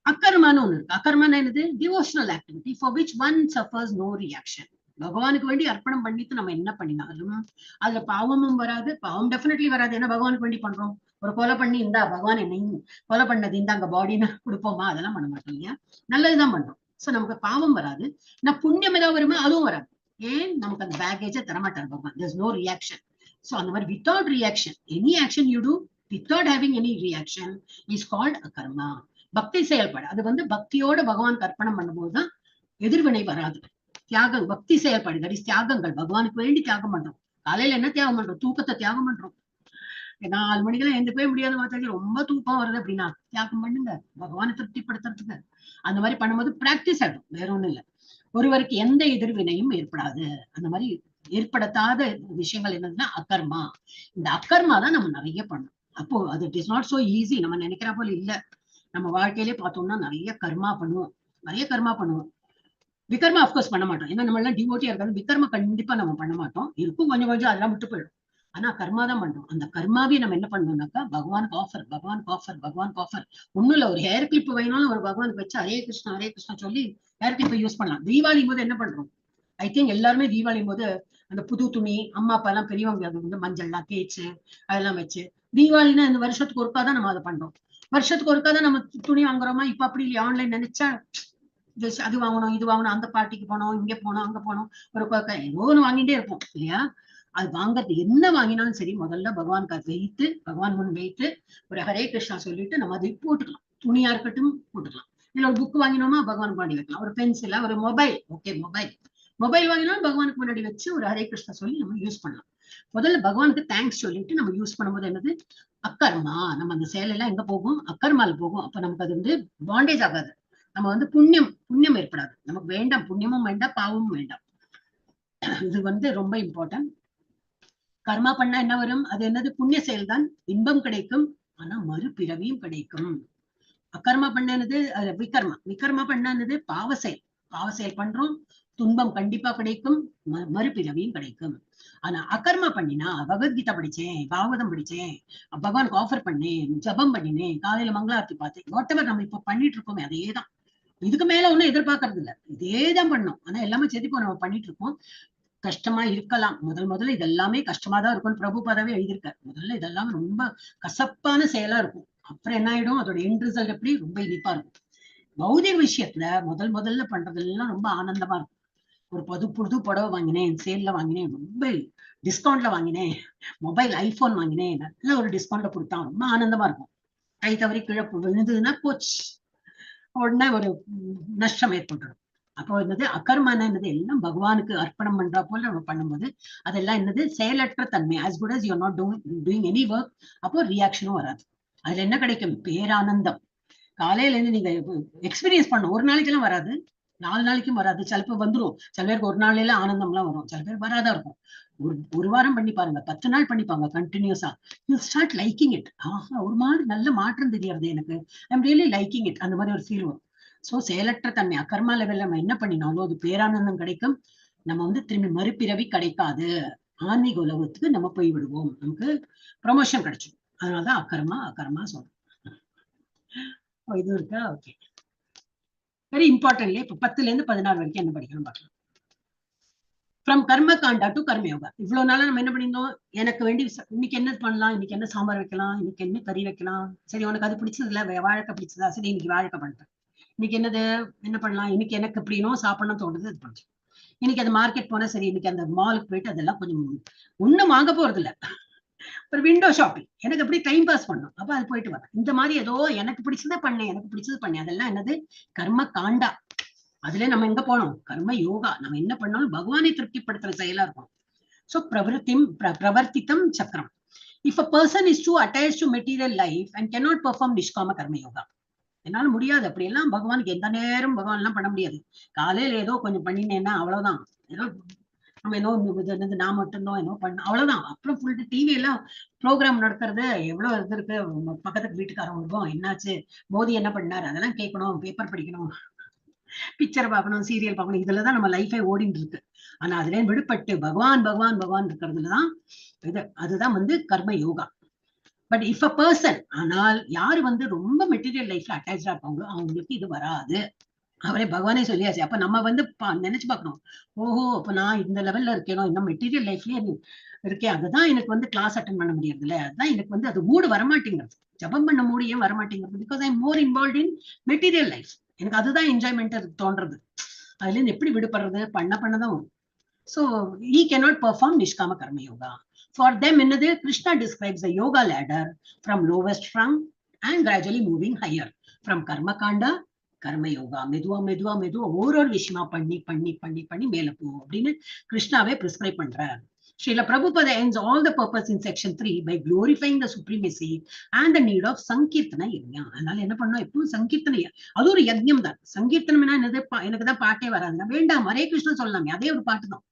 அக்கர்மான்னு ஒண்ணு இருக்கு. அக்கர்மான என்னது, devotional activity for which one suffers no reaction. பகவானுக்கு வேண்டி அர்ப்பணம் பண்ணிட்டு நம்ம என்ன பண்ணினாலும் அதுல பாவமும் வராது, பாவம் டெஃபினெட்லி வராது, ஏன்னா பகவானுக்கு வேண்டி பண்றோம். ஒரு கொலை பண்ணி இந்தா பகவான் என்னையும் கொலை பண்ணது இந்தாங்க பாடின்னு கொடுப்போமா? அதெல்லாம் பண்ண மாட்டோம் இல்லையா? நல்லதுதான் பண்றோம். சோ நமக்கு பாவம் வராது. நான் புண்ணியம் ஏதாவது வருமா? அதுவும் வராது. ஏன்? நமக்கு அந்த பேக்கேஜை தரமாட்டார் பகவான். there's no reaction. சோ அந்த மாதிரி without reaction, any action you do without having any reaction is called a karma. பக்தி செயல்பாடு. அது வந்து பக்தியோட பகவான் அர்ப்பணம் பண்ணும்போதுதான் எதிர்வினை வராது. தியாகம், பக்தி செயல்பாடு, தட் இஸ் தியாகங்கள். பகவானுக்கு வேண்டி தியாகம் பண்றோம். காலையில என்ன தியாகம் பண்றோம்? தூக்கத்தை தியாகம் பண்றோம். 4 மணிக்கெல்லாம் எழுந்துக்கவே முடியாத மாதாஜி, ரொம்ப தூக்கம் வருது அப்படின்னா தியாகம் பண்ணுங்க, பகவானை திருப்திப்படுத்துறதுக்கு. அந்த மாதிரி பண்ணும்போது பிராக்டிஸ் ஆகும், வேற ஒண்ணும் இல்லை. ஒருவருக்கு எந்த எதிர்வினையும் ஏற்படாது. அந்த மாதிரி ஏற்படுத்தாத விஷயங்கள் என்னதுன்னா அகர்மா. இந்த அகர்மா தான் நம்ம நிறைய பண்ணணும். அப்போ அது it is not so easy. நம்ம நினைக்கிற போல இல்ல. நம்ம வாழ்க்கையிலே பார்த்தோம்னா நிறைய கர்மா பண்ணுவோம், நிறைய கர்மா பண்ணுவோம். விகர்மா அப்கோர்ஸ் பண்ண மாட்டோம். ஏன்னா நம்ம எல்லாம் டிவோட்டியா இருக்காது. விகர்மா கண்டிப்பா நம்ம பண்ண மாட்டோம். இருக்கும் கொஞ்சம் கொஞ்சம், அதெல்லாம் விட்டு போயிடும். ஆனா கர்மா தான் பண்றோம். அந்த கர்மாவே நம்ம என்ன பண்ணணும்னாக்கா பகவானுக்கு ஆஃபர், பகவானுக்கு ஆஃபர், பகவானுக்கு ஆஃபர். ஒண்ணும் இல்ல, ஒரு ஹேர் கிளிப் வேணும்னு ஒரு பகவானுக்கு வச்சு ஹரே கிருஷ்ணா சொல்லி ஹேர் கிளிப்பை யூஸ் பண்ணலாம். தீபாவளி போது என்ன பண்றோம்? ஐ திங்க் எல்லாருமே தீபாவளி போது அந்த புது துணி, அம்மா அப்பா எல்லாம் பெரியவங்க வந்து மஞ்சள்லாம் தேய்ச்சு அதெல்லாம் வச்சு, தீபாவளினா இந்த வருஷத்துக்கு ஒருக்கா தான் நம்ம அதை பண்றோம். வருஷத்துக்கு ஒருக்கா தான் நம்ம துணி வாங்குறோமா? இப்ப அப்படி இல்லையா? ஆன்லைன் நினைச்சா அது வாங்கணும், இது வாங்கணும், அந்த பார்ட்டிக்கு போனோம், இங்க போனோம், அங்க போனோம், ஒரு ஏதோ ஒண்ணு வாங்கிட்டே இருப்போம் இல்லையா? அது வாங்கறது என்ன வாங்கினாலும் சரி, முதல்ல பகவானுக்கு வைத்து, பகவான் முன் வைத்து ஒரு ஹரே கிருஷ்ணா சொல்லிட்டு நம்ம அதை போட்டுக்கலாம். துணியா இருக்கட்டும் போட்டுக்கலாம். இல்ல ஒரு புக் வாங்கினோமா பகவானுக்கு முன்னாடி வைக்கலாம். ஒரு பென்சிலா, ஒரு மொபைல், ஓகே மொபைல் வாங்கினாலும் பகவானுக்கு முன்னாடி வச்சு ஒரு ஹரே கிருஷ்ணா சொல்லி நம்ம யூஸ் பண்ணலாம். முதல்ல பகவானுக்கு தேங்க்ஸ் சொல்லிட்டு நம்ம யூஸ் பண்ணும்போது என்னது? அக்கர்மா. நம்ம அந்த செயலெல்லாம் எங்க போகும்? அக்கர்மால போகும். அப்ப நமக்கு அது வந்து பாண்டேஜ் ஆகாது. நம்ம வந்து புண்ணியம் ஏற்படாது. நமக்கு வேண்டாம், புண்ணியமும் வேண்டாம், பாவமும் வேண்டாம். இது வந்து ரொம்ப இம்பார்ட்டன்ட். கர்மா பண்ணா என்ன வரும்? அது என்னது? புண்ணிய செயல் தான், இன்பம் கிடைக்கும், ஆனா மறுபிறவியும் கிடைக்கும். அக்கர்மா பண்ணது விகர்மா பண்ணது பாவ செயல் பண்றோம், துன்பம் கண்டிப்பா கிடைக்கும், மறுபிறவியும் கிடைக்கும். ஆனா அகர்மா பண்ணினா, பகவத்கீதா படிச்சேன், பாகவதம் படிச்சேன், பகவானுக்கு ஆஃபர் பண்ணேன், ஜபம் பண்ணினேன், காலையில மங்களாரத்தி பார்த்தேன், வாட் எவர் நம்ம இப்ப பண்ணிட்டு இருக்கோமே அதேதான். இதுக்கு மேல ஒண்ணும் எதிர்பார்க்கறது இல்ல, இதேதான் பண்ணோம். ஆனா எல்லாமே செதிப்போ நம்ம பண்ணிட்டு இருக்கோம். கஷ்டமா இருக்கலாம். முதல்ல இதெல்லாமே கஷ்டமா தான் இருக்கும். பிரபுபாதாவே எழுதியிருக்காரு. முதல்ல இதெல்லாம் ரொம்ப கசப்பான செயலா இருக்கும். அப்புறம் என்ன ஆயிடும்? அதோட எண்ட் ரிசல்ட் எப்படி? ரொம்ப இனிப்பா இருக்கும். பௌதிக விஷயத்துல முதல்ல பண்றதெல்லாம் ரொம்ப ஆனந்தமா இருக்கும். ஒரு புது புடவை வாங்கினேன், சேல்ல வாங்கினேன், ரொம்ப டிஸ்கவுண்ட்ல வாங்கினேன், மொபைல் ஐபோன் வாங்கினேன், நல்ல ஒரு டிஸ்கவுண்ட்ல கொடுத்தான், ரொம்ப ஆனந்தமா இருக்கும். கை தவறி கீழே விழுந்ததுன்னா போச்சு, உடனே ஒரு நஷ்டம் ஏற்பட்டுரும். அப்போ என்னது? அகர்மான என்னது? எல்லாம் பகவானுக்கு அர்ப்பணம் பண்றா போல நம்ம பண்ணும்போது அதெல்லாம் என்னது? செயலற்ற தன்மை. as good as you are not doing any work. அப்போ ரியாக்ஷனும் வராது. அதுல என்ன கிடைக்கும்? பேரானந்தம். காலையில இருந்து நீங்க எக்ஸ்பீரியன்ஸ் பண்ணும். ஒரு நாளைக்கு எல்லாம் வராது, 4 நாளைக்கும் வராது. சில பேர் வந்துரும். சில பேருக்கு ஒரு நாள்ல ஆனந்தம் எல்லாம் வரும், சில பேர் வராதா இருக்கும். ஒரு வாரம் பண்ணி பாருங்க, 10 நாள் பண்ணிப்பாங்க கண்டினியூஸா. You start liking it. Aha, ஒரு மாதிரி நல்ல மாற்றம் தெரியாது எனக்கு, ஐம் ரியலி லைக்கிங் இட். அந்த மாதிரி ஒரு ஃபீல் வரும். சோ செயலற்ற தன்மை, அகர்மா லெவல்ல நம்ம என்ன பண்ணினாலும் அது பேரானந்தம் கிடைக்கும். நம்ம வந்து திரும்பி மறுபிறவி கிடைக்காது. ஆன்மீக உலகத்துக்கு நம்ம போய் விடுவோம், நமக்கு ப்ரமோஷன் கிடைச்சிடும். அதனாலதான் அகர்மா சொல்றோம். இது இருக்கா? Okay, very importantly. இப்ப 10ல இருந்து 16 வரைக்கும் என்ன படிக்கணும் பார்க்கலாம். ஃப்ரம் கர்ம காண்டா டு கர்மயோகா. இவ்வளவு நாளா நம்ம என்ன பண்ணிருந்தோம்? எனக்கு வேண்டி இன்னைக்கு என்ன பண்ணலாம், இன்னைக்கு என்ன சாம்பார் வைக்கலாம், இன்னைக்கு என்ன கறி வைக்கலாம். சரி, உனக்கு அது பிடிச்சது இல்ல, வாழைக்காய் பிடிச்சதா, சரி இன்னைக்கு வாழைக்காய் பண்ணிட்டேன். இன்னைக்கு என்ன பண்ணலாம், இன்னைக்கு எனக்கு எப்படினோ சாப்பிடணும் தோணுது, அது பண்ணுச்சு. இன்னைக்கு அந்த மார்க்கெட் போனா, சரி இன்னைக்கு அந்த மாலுக்கு போயிட்டு அதெல்லாம் கொஞ்சம் ஒண்ணும் வாங்க போறது இல்ல, ஒரு விண்டோ ஷாப்பிங், எனக்கு எப்படி டைம் பாஸ் பண்ணும், அப்ப அது போயிட்டு வரேன். இந்த மாதிரி ஏதோ எனக்கு பிடிச்சதை பண்ணேன், அதெல்லாம் என்னது? கர்ம காண்டா. அதுல நம்ம எங்க போனோம்? கர்ம யோகா. நம்ம என்ன பண்ணாலும் பகவானை திருப்திப்படுத்துற செயலா இருக்கும். சோ பிரவர்த்தித்தம் சக்கரம். If a person is too attached to material life and cannot perform நிஷ்காம கர்ம யோகா, என்னால முடியாது. அப்படி எல்லாம் பகவானுக்கு எந்த நேரம் பகவான் எல்லாம் பண்ண முடியாது. காலையில ஏதோ கொஞ்சம் பண்ணினேன்னா அவ்வளவுதான். ஏதோ நம்ம என்ன நான் மட்டும்தான் என்ன பண்ண, அவ்வளவுதான். அப்புறம் ஃபுல் டிவி எல்லாம் ப்ரோக்ராம் நடக்கிறது, எவ்வளவு இது இருக்கு. பக்கத்துக்கு வீட்டுக்காரங்களுக்கும் என்னாச்சு, மோடி என்ன பண்ணாரு, அதெல்லாம் கேட்கணும், பேப்பர் படிக்கணும், பிக்சர் பார்க்கணும், சீரியல் பார்க்கணும், இதுலதான் நம்ம லைஃபே ஓடிட்டு இருக்கு. ஆனா அதுல விடுபட்டு பகவான் இருக்கிறதுலதான் அதுதான் வந்து கர்ம yoga. But if a person, ஆனால் யாரு வந்து ரொம்ப மெட்டீரியல் லைஃப்ல அட்டாச்சா இருப்பாங்களோ அவங்களுக்கு இது வராது. அவரே பகவானே சொல்லியாச்சு. அப்ப நம்ம வந்து நினைச்சு பார்க்கணும். ஓஹோ, அப்ப நான் இந்த லெவல்ல இருக்கேனோ, இன்னும் மெட்டீரியல் லைஃப்லயே இருக்கேன். அதுதான் எனக்கு வந்து கிளாஸ் அட்டன் பண்ண முடியறது இல்ல. அதுதான் எனக்கு வந்து அது மூடு வரமாட்டேங்கிறது. ஜபம் பண்ண மூடு ஏன் வரமாட்டேங்கிறது? Because I am more involve in material life. எனக்கு அதுதான் என்ஜாய்மெண்ட் தோன்றது. அதுல இருந்து எப்படி விடுபடுறது? பண்ணதான் வரும். So he cannot perform Nishkama Karma Yoga. For them, என்னது Krishna describes the yoga ladder from lowest rung and gradually moving higher from Karma Kanda, Karma Yoga. மெதுவா மெதுவா மெதுவா ஒரு விஷயமா பண்ணி பண்ணி பண்ணி பண்ணி மேல போ அப்படின்னு கிருஷ்ணாவே பிரிஸ்கிரைப் பண்றார். Srila Prabhupada ends all the purpose in section 3 by glorifying the supremacy and the need of Sankirtana Yajna. அதனால என்ன பண்ணோம், எப்பவும் சங்கீர்த்தனை, அது ஒரு யஜ்ஞம் தான். சங்கீர்த்தனம்னா என்னது? எனக்கு தான் பாட்டே வராதுன்னா வேண்டாம், ஹரே கிருஷ்ணா சொல்லலாமே, அதே ஒரு பாட்டு தான்,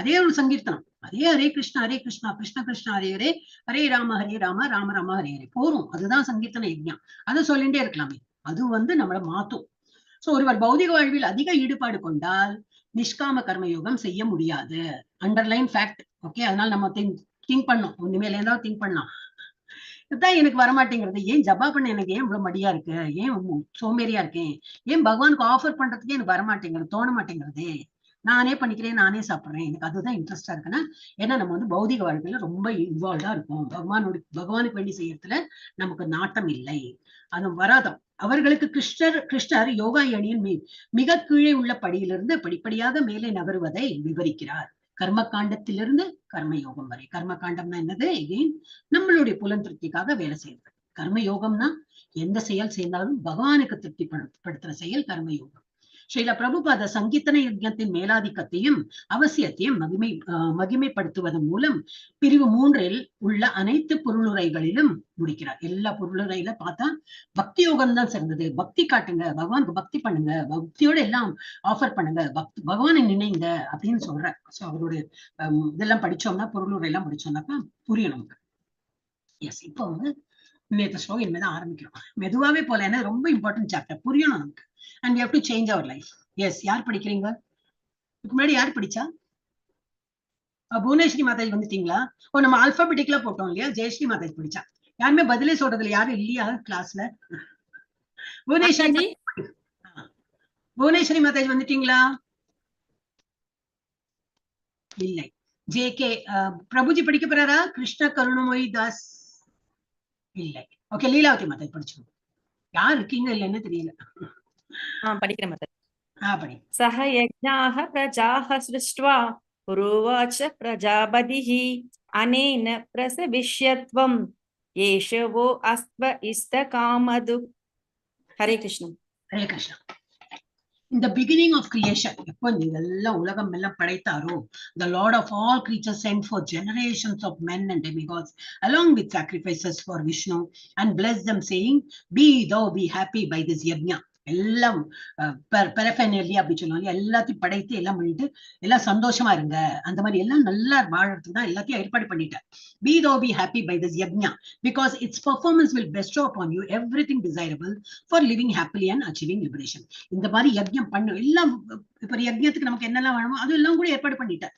அதே ஒரு சங்கீர்த்தனம், அதே ஹரே கிருஷ்ணா கிருஷ்ண கிருஷ்ண ஹரே ஹரே, ஹரே ராம ராம ராம ஹரே ஹரே போரும். அதுதான் சங்கீர்த்தன யஜ்ஞம். அதை சொல்லிட்டே இருக்கலாமே, அது வந்து நம்மள மாத்தும். சோ ஒருவர் பௌதிக வாழ்வில் அதிக ஈடுபாடு கொண்டால் நிஷ்காம கர்மயோகம் செய்ய முடியாது. Underline fact. ஓகே, அதனால நம்ம திங்க் பண்ணோம், இனிமேல ஏதாவது திங்க் பண்ணலாம். இதுதான் எனக்கு வரமாட்டேங்கிறது, ஏன் ஜபா பண்ண எனக்கு ஏன் இவ்வளவு மடியா இருக்கு, ஏன் சோம்பேறியா இருக்கேன், ஏன் பகவானுக்கு ஆஃபர் பண்றதுக்கே எனக்கு வரமாட்டேங்கிறது, தோண மாட்டேங்கிறது, நானே பண்ணிக்கிறேன், நானே சாப்பிடுறேன், எனக்கு அதுதான் இன்ட்ரெஸ்டா இருக்குன்னா, ஏன்னா நம்ம வந்து பௌதிக வாழ்க்கையில ரொம்ப இன்வால்வ்டா இருக்கும். பகவானுக்கு வேண்டி செய்யறதுல நமக்கு நாட்டம் இல்லை, அது வராதம். அவர்களுக்கு கிருஷ்ணர் யோகா அணியின் மிக கீழே உள்ள படியிலிருந்து படிப்படியாக மேலே நகருவதை விவரிக்கிறார். கர்ம காண்டத்திலிருந்து கர்ம யோகம் வரை. கர்ம காண்டம்னா என்னது? நம்மளுடைய புலன் திருப்திக்காக வேலை செய்யறது. கர்ம யோகம்னா எந்த செயல் செய்தாலும் பகவானுக்கு திருப்திப்படுத்துற செயல் கர்ம யோகம். ஸ்ரீல பிரபுபாத சங்கீர்த்தன யஜ்ஞத்தின் மேலாதிக்கத்தையும் அவசியத்தையும் மகிமைப்படுத்துவதன் மூலம் பிரிவு 3 உள்ள அனைத்து பொருளுரைகளிலும் முடிக்கிறார். எல்லா பொருளுரையில பார்த்தா பக்தி யோகம் தான் சிறந்தது, பக்தி காட்டுங்க, பகவானுக்கு பக்தி பண்ணுங்க, பக்தியோட எல்லாம் ஆஃபர் பண்ணுங்க, பகவானை நினைங்க அப்படின்னு சொல்ற. சோ அவருடைய இதெல்லாம் படிச்சோம்னா, பொருளுரை எல்லாம் படிச்சோம்னாக்கா புரியும் நமக்கு. எஸ், இப்போ வந்து நேற்று ஸ்லோகம் இனிமேதான் ஆரம்பிக்கிறோம். மெதுவாவே போல, ஏன்னா ரொம்ப இம்பார்ட்டன்ட் சாப்டர், புரியணும் நமக்கு. And we have to change our life. Yes, யார் படிக்கிறீங்க? இதுக்கு முன்னாடி யார் படிச்சா? புவனேஸ்வரி மாதாஜி வந்துட்டீங்களா? ஓ, நம்ம ஆல்பாபெட்டிக்கலா போட்டோம் இல்லையா? ஜெயஸ்ரீ மாதாஜி படிச்சா. யாருமே பதிலே சொல்றதுல யாரும் இல்லையா கிளாஸ்ல? புவனேஸ்வரி மாதாஜி வந்துட்டீங்களா? இல்லை. ஜே.கே. பிரபுஜி படிக்க போறாரா? கிருஷ்ண கருணமொழி தாஸ் இல்லை. ஓகே, லீலாவதி மாதாஜி படிச்சோம். யார் இருக்கீங்க இல்லைன்னு தெரியல. படிக்கிறேன் மாதாஜி. படி. சஹ யஜ்ஞாஹ பிரஜாஹ ஸ்ருஷ்ட்வா புரோவாச்ச பிரஜாபதிஹ அனேன பிரசவிஷ்யத்வம் ஏஷவோ அஸ்வ இஸ்த காமது. Hare Krishna. Hare Krishna. In the beginning of creation, எப்போ இதெல்லாம் உலகம் எல்லாம் படைத்தாரோ, the Lord of all creatures sent for generations of men and demigods along with sacrifices for Vishnu and blessed them saying, be thou be happy by this yajna. எல்லாம் பெரஃபெனலி அப்படி சொல்லுவாங்க, எல்லாத்தையும் படைத்து எல்லாம் பண்ணிட்டு எல்லாம் சந்தோஷமா இருங்க, அந்த மாதிரி எல்லாம் நல்லா வாழறதுக்கு தான் எல்லாத்தையும் ஏற்பாடு பண்ணிட்டேன். Be thou be happy by this yajna because its performance will bestow upon you everything desirable for living happily and achieving liberation. இந்த மாதிரி யஜ்ஞம் பண்ணு, எல்லாம் இப்ப யஜ்ஞத்துக்கு நமக்கு என்னெல்லாம் வேணுமோ அது எல்லாம் கூட ஏற்பாடு பண்ணிட்டேன்.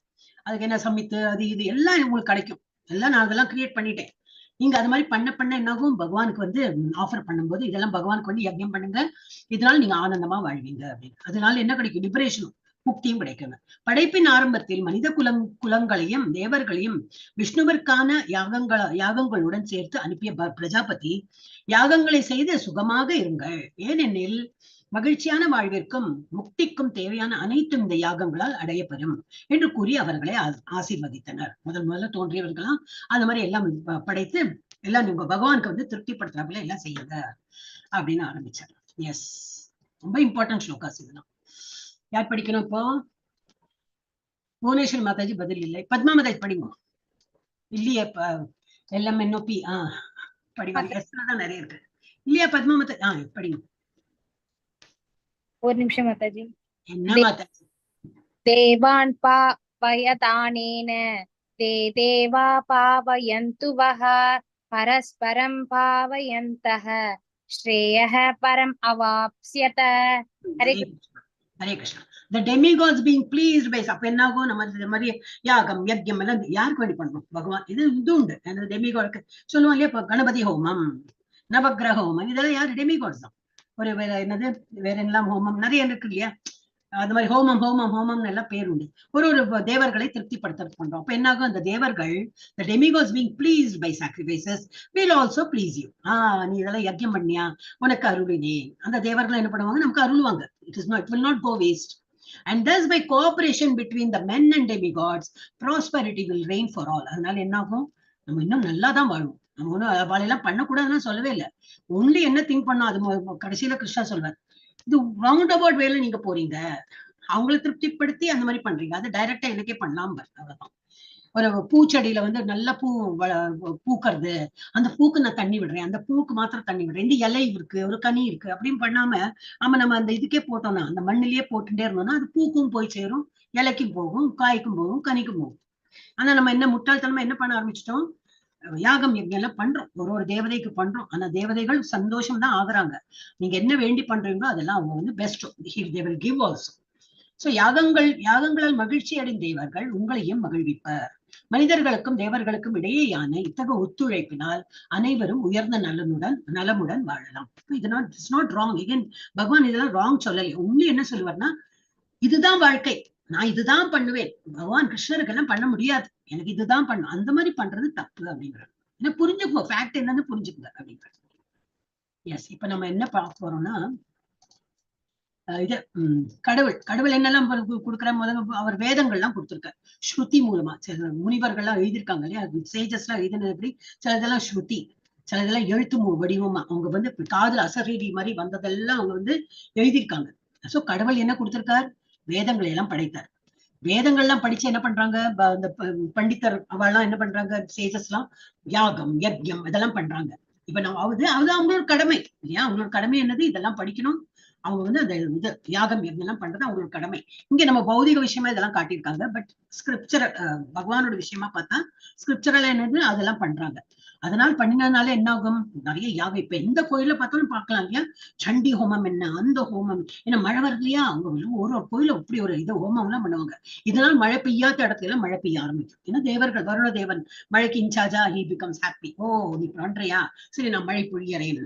அதுக்கு என்ன சமித்து அது இது எல்லாம் உங்களுக்கு கிடைக்கும், எல்லாம் நான் அதெல்லாம் கிரியேட் பண்ணிட்டேன். நீங்க அது மாதிரி பண்ண என்னாகும், பகவானுக்கு வந்து ஆஃபர் பண்ணும்போது இதெல்லாம் பகவானுக்கு வந்து யஜ்ஞம் பண்ணுங்க, இதனால நீங்க ஆனந்தமா வாழ்வீங்க அப்படின்னு. அதனால என்ன கிடைக்கும்? லிபரேஷனும் முக்தியும் கிடைக்குங்க. படைப்பின் ஆரம்பத்தில் மனித குலங்களையும் தேவர்களையும் விஷ்ணுவிற்கான யாகங்களுடன் சேர்த்து அனுப்பிய பிரஜாபதி யாகங்களை செய்து சுகமாக இருங்கள், ஏனெனில் மகிழ்ச்சியான வாழ்விற்கும் முக்திக்கும் தேவையான அனைத்தும் இந்த யாகங்களால் அடையப்பெறும் என்று கூறி அவர்களை ஆசீர்வதித்தனர். முதல்ல தோன்றியவர்களாம் அந்த மாதிரி எல்லாம் படைத்து எல்லாம் நீங்க பகவானுக்கு வந்து திருப்திப்படுத்துறாங்களே எல்லாம் செய்யுங்க அப்படின்னு ஆரம்பிச்சார். எஸ், ரொம்ப இம்பார்ட்டன்ட் ஸ்லோகாஸ் இதெல்லாம். யார் படிக்கணும் இப்போ? புவனேஸ்வரி மாதாஜி பதில் இல்லை. பத்மா மாதாஜி படிங்க. இல்லையே LMNOP படிவாங்க, தான் நிறைய இருக்கு இல்லையா? பத்மா மாதாஜி படிங்க. ஒரு நிமிஷம் மாதாஜி. என்ன மாதாஜி? தேவான் பாவயதானேன தே தேவா பாவயந்து வஹ பரஸ்பரம் பாவயந்தஹ ஸ்ரேயஹ பரம் அவாப்ஸ்யத. Hare Krishna. The demigods being pleased by, அப்ப என்னாகும், நம்ம இந்த மாதிரி யாகம் யஜ்யம் எல்லாம் யாருக்கு வேண்டி பண்றோம்? பகவான். இது உண்டு. டெமிகாட்க்கு சொல்லுவோம் இல்லையா, இப்ப கணபதி ஹோமம், நவக்கிரக ஹோமம், இதெல்லாம் யாரு? டெமிகாட்ஸ் தான். ஒரு வேற என்னது வேற எல்லாம் ஹோமம் நிறைய இருக்கு இல்லையா, அது மாதிரி ஹோமம் ஹோமம் ஹோமம்னு எல்லாம் பேர் உண்டு. ஒரு தேவர்களை திருப்திப்படுத்த பண்றோம். அப்ப என்ன ஆகும், அந்த தேவர்கள் the demigods being pleased by sacrifices will also please you. நீ இதெல்லாம் யஜ்யம் பண்ணியா, உனக்கு அருளினே. அந்த தேவர்கள் என்ன பண்ணுவாங்க, நமக்கு அருள்வாங்க. It will not go waste. And thus by cooperation between the men and demigods, prosperity will reign for all. அதனால என்ன ஆகும், நம்ம இன்னும் நல்லா தான் வாழும். நம்ம ஒன்னும் வாழையெல்லாம் பண்ணக்கூடாதுன்னு சொல்லவே இல்லை. ஒன்லி என்ன திங்க் பண்ணோம், அது கடைசியில கிருஷ்ணா சொல்வார், இது ரவுண்ட் அபவுட் வேலை நீங்க போறீங்க, அவங்களை திருப்திப்படுத்தி அந்த மாதிரி பண்றீங்க, அது டைரக்டா எனக்கே பண்ணலாம். அவ்வளவுதான். ஒரு பூச்செடியில வந்து நல்ல பூ பூக்கிறது, அந்த பூக்கு நான் தண்ணி விடுறேன், அந்த பூக்கு மாத்திரம் தண்ணி விடுறேன், இந்த இலை இருக்கு ஒரு கனி இருக்கு அப்படின்னு பண்ணாம நம்ம அந்த இதுக்கே போட்டோம்னா, அந்த மண்ணிலேயே போட்டுட்டே இருந்தோம்னா அது பூக்கும் போய் சேரும், இலைக்கும் போகும், காய்க்கும் போகும், கனிக்கும் போகும். ஆனா நம்ம என்ன முட்டாள்தனமா என்ன பண்ண ஆரம்பிச்சிட்டோம், யாகம் யஜ்ஞம் எல்லாம் பண்றோம், ஒரு தேவதைக்கு பண்றோம். ஆனா தேவதைகள் சந்தோஷம் தான் ஆகுறாங்க. நீங்க என்ன வேண்டி பண்றீங்களோ அதெல்லாம் அவங்க வந்து best, they will give also. So யாகங்களால் மகிழ்ச்சி அடைந்த தேவர்கள் உங்களையும் மகிழ்விப்பர். மனிதர்களுக்கும் தேவர்களுக்கும் இடையேயான இத்தகைய ஒத்துழைப்பினால் அனைவரும் உயர்ந்த நலமுடன் வாழலாம். It's not wrong. again பகவான் இதெல்லாம் ராங் சொல்லலை. உண்மை என்ன சொல்லுவார்னா, இதுதான் வாழ்க்கை, நான் இதுதான் பண்ணுவேன். பகவான் கிருஷ்ணருக்கு எல்லாம் பண்ண முடியாது, எனக்கு இதுதான் பண்ணும், அந்த மாதிரி பண்றது தப்பு அப்படிங்கிறார். ஏன்னா புரிஞ்சுக்கோ, ஃபேக்ட் என்னன்னு புரிஞ்சுக்குங்க அப்படிங்கிறது. எஸ், இப்ப நம்ம என்ன பார்க்க போறோம்னா, இது கடவுள் என்னெல்லாம் கொடுக்குற, முதல்ல அவர் வேதங்கள்லாம் கொடுத்திருக்காரு ஸ்ருதி மூலமா. சில முனிவர்கள்லாம் எழுதியிருக்காங்க இல்லையா, சேஜஸ் எல்லாம் எழுதினது எப்படி, சிலதெல்லாம் ஸ்ருதி, சிலதெல்லாம் எழுத்து வடிவமா அவங்க வந்து காதல் அசரீரி மாதிரி வந்ததெல்லாம் அவங்க வந்து எழுதியிருக்காங்க. சோ கடவுள் என்ன கொடுத்திருக்கார், வேதங்களை எல்லாம் படைத்தார். வேதங்கள்லாம் படிச்சு என்ன பண்றாங்க, இந்த பண்டிதர் அவெல்லாம் என்ன பண்றாங்க, சேஜஸ் எல்லாம் யாகம் யஜ்யம் இதெல்லாம் பண்றாங்க. இப்ப நம்ம அது அவங்களோட கடமை இல்லையா, அவங்களோட கடமை என்னது, இதெல்லாம் படிக்கணும். அவங்க வந்து அந்த இது யாகம் எல்லாம் பண்றது அவங்களோட கடமை. இங்க நம்ம பௌதிக விஷயமா இதெல்லாம் காட்டியிருக்காங்க. பட் ஸ்கிரிப்சரல் பகவானோட விஷயமா பார்த்தா ஸ்கிரிப்சரல் என்னது அதெல்லாம் பண்றாங்க. அதனால பண்ணினதுனால என்ன ஆகும், நிறைய யாகம். இப்ப எந்த கோயில பார்த்தாலும் பார்க்கலாம் இல்லையா, சண்டி ஹோமம் என்ன, அந்த ஹோமம் என்ன, மழை வருது இல்லையா, அவங்க ஒரு கோயில இப்படி ஒரு இது ஹோமம் எல்லாம் பண்ணுவாங்க. இதனால் மழை பெய்யாத இடத்துல எல்லாம் மழை பெய்ய ஆரம்பிக்கும். ஏன்னா தேவர்கள், வருண தேவன் மழைக்கு இன்சார்ஜா, ஹி பிகம்ஸ் ஹாப்பி. ஓ நீ பண்றியா, சரி நான் மழை பொழியறேன்,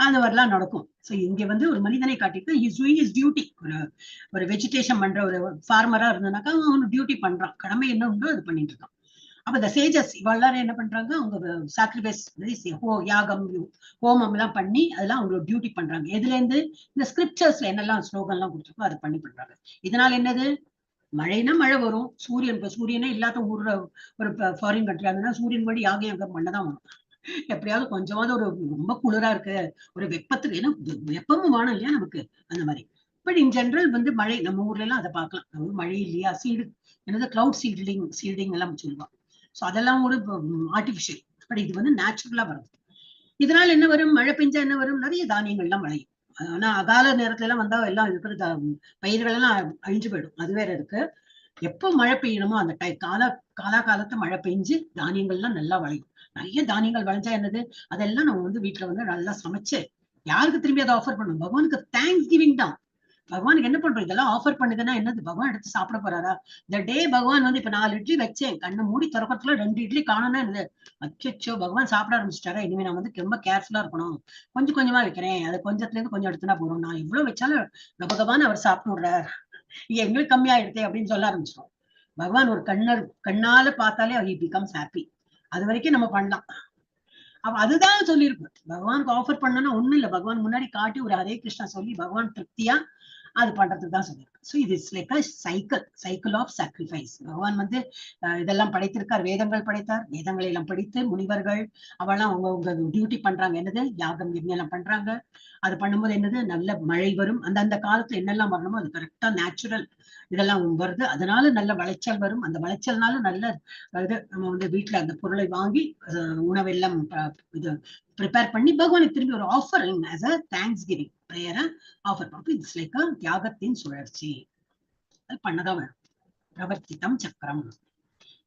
அந்த மாதிரிலாம் நடக்கும். சோ இங்க வந்து ஒரு மனிதனை காட்டிட்டு இஸ் டூயிங் ஹிஸ் டியூட்டி. ஒரு வெஜிடேஷன் பண்ற ஒரு ஃபார்மரா இருந்தனாக்கா அவன் டியூட்டி பண்றான், கடமை என்ன உண்டோ அது பண்ணிட்டு இருக்கான். அப்ப இந்த சேஜஸ் இவெல்லாரும் என்ன பண்றாங்க, அவங்க சாக்ரிஃபைஸ் யாகம் ஹோமம் எல்லாம் பண்ணி அதெல்லாம் அவங்களோட டியூட்டி பண்றாங்க. எதுல இருந்து, இந்த ஸ்கிரிப்சர்ஸ்ல என்னெல்லாம் ஸ்லோகம் எல்லாம் கொடுத்துருக்கோ அதை பண்ணி பண்றாங்க. இதனால என்னது, மழைனா மழை வரும், சூரியனே இல்லாத ஊர்ல ஒரு ஃபாரின் கண்ட்ரியா இருந்ததுன்னா சூரியன் படி யாகம் பண்ணதான் வரும். எப்படியாவது கொஞ்சமாவது ஒரு ரொம்ப குளிரா இருக்கு, ஒரு வெப்பத்துக்கு, ஏன்னா வெப்பமும் வானம் இல்லையா நமக்கு, அந்த மாதிரி. பட் இன் ஜெனரல் வந்து மழை நம்ம ஊர்ல எல்லாம் அதை பார்க்கலாம். நம்ம மழை இல்லையா, என்னது கிளவுட் சீல்டிங் எல்லாம் சொல்லுவாங்க. சோ அதெல்லாம் ஒரு ஆர்டிபிஷியல். பட் இது வந்து நேச்சுரலா வரும். இதனால என்ன வரும், மழை பெஞ்சா என்ன வரும், நிறைய தானியங்கள்லாம் விளையும். ஆனா அகால நேரத்துல எல்லாம் வந்தா எல்லாம் இருக்கிற பயிர்கள் எல்லாம் அழிஞ்சு போயிடும், அது வேற இருக்கு. எப்போ மழை பெய்யணுமோ அந்த காலத்தை மழை பெஞ்சு தானியங்கள்லாம் நல்லா விளையும். நிறைய தானியங்கள் விளைஞ்சா என்னது, அதெல்லாம் நம்ம வந்து வீட்டுல வந்து நல்லா சமைச்சு யாருக்கு திரும்பி அதை ஆஃபர் பண்ணணும், பகவானுக்கு தேங்க்ஸ் கிவிங் தான். பகவானுக்கு என்ன பண்றோம், இதெல்லாம் ஆஃபர் பண்ணுதுன்னா என்னது, பகவான் எடுத்து சாப்பிட போறாரா? இந்த டே பகவான் வந்து இப்ப 4 இட்லி வச்சேன், கண்ணை மூடி திறக்கத்துல 2 இட்லி காணோம்னா என்னது, அச்சோ பகவான் சாப்பிட ஆரம்பிச்சிட்டாரா, இனிமே நான் வந்து ரொம்ப கேர்ஃபுல்லா இருக்கணும், கொஞ்சம் கொஞ்சமா வைக்கிறேன், அது கொஞ்சத்துல இருந்து கொஞ்சம் எடுத்துனா போறோம், நான் இவ்வளவு வச்சாலும் பகவான் அவர் சாப்பிடுறார், எங்களுக்கு கம்மியாயிடுதே அப்படின்னு சொல்ல ஆரம்பிச்சிடும். பகவான் ஒரு கண்ணால பார்த்தாலே he becomes happy. அது வரைக்கும் நம்ம பண்ணலாம். அப்ப அதுதான் சொல்லியிருக்கு. பகவானுக்கு ஆஃபர் பண்ணனா ஒண்ணும் இல்ல, பகவான் முன்னாடி காட்டி ஒரு ஹரே கிருஷ்ணா சொல்லி பகவான் திருப்தியா அது பண்றதுக்கு தான் சொல்லியிருக்கு. ஸோ இது is like a cycle of sacrifice. பகவான் வந்து இதெல்லாம் படைத்திருக்கார், வேதங்கள் படைத்தார், வேதங்களை எல்லாம் படித்து முனிவர்கள் அவெல்லாம் அவங்க டியூட்டி பண்றாங்க, என்னது யாகம் எல்லாம் பண்றாங்க. அது பண்ணும்போது என்னது, நல்ல மழை வரும், அந்தந்த காலத்துல என்னெல்லாம் வரணுமோ அது கரெக்டா நேச்சுரல் இதெல்லாம் வருது, அதனால நல்ல விளைச்சல் வரும். அந்த விளைச்சல்னால நல்ல இது நம்ம வந்து வீட்டுல அந்த பொருளை வாங்கி உணவெல்லாம் இது ப்ரிப்பேர் பண்ணி பகவானுக்கு திரும்பி ஒரு offering as a thanksgiving பிரேயரா ஆஃபர் பண்ணும். இட்ஸ் லைக் அ தியாகத்தின் சுழற்சி, அது பண்ணதான் வேணும். பிரவர்த்திதம் சக்கரம்.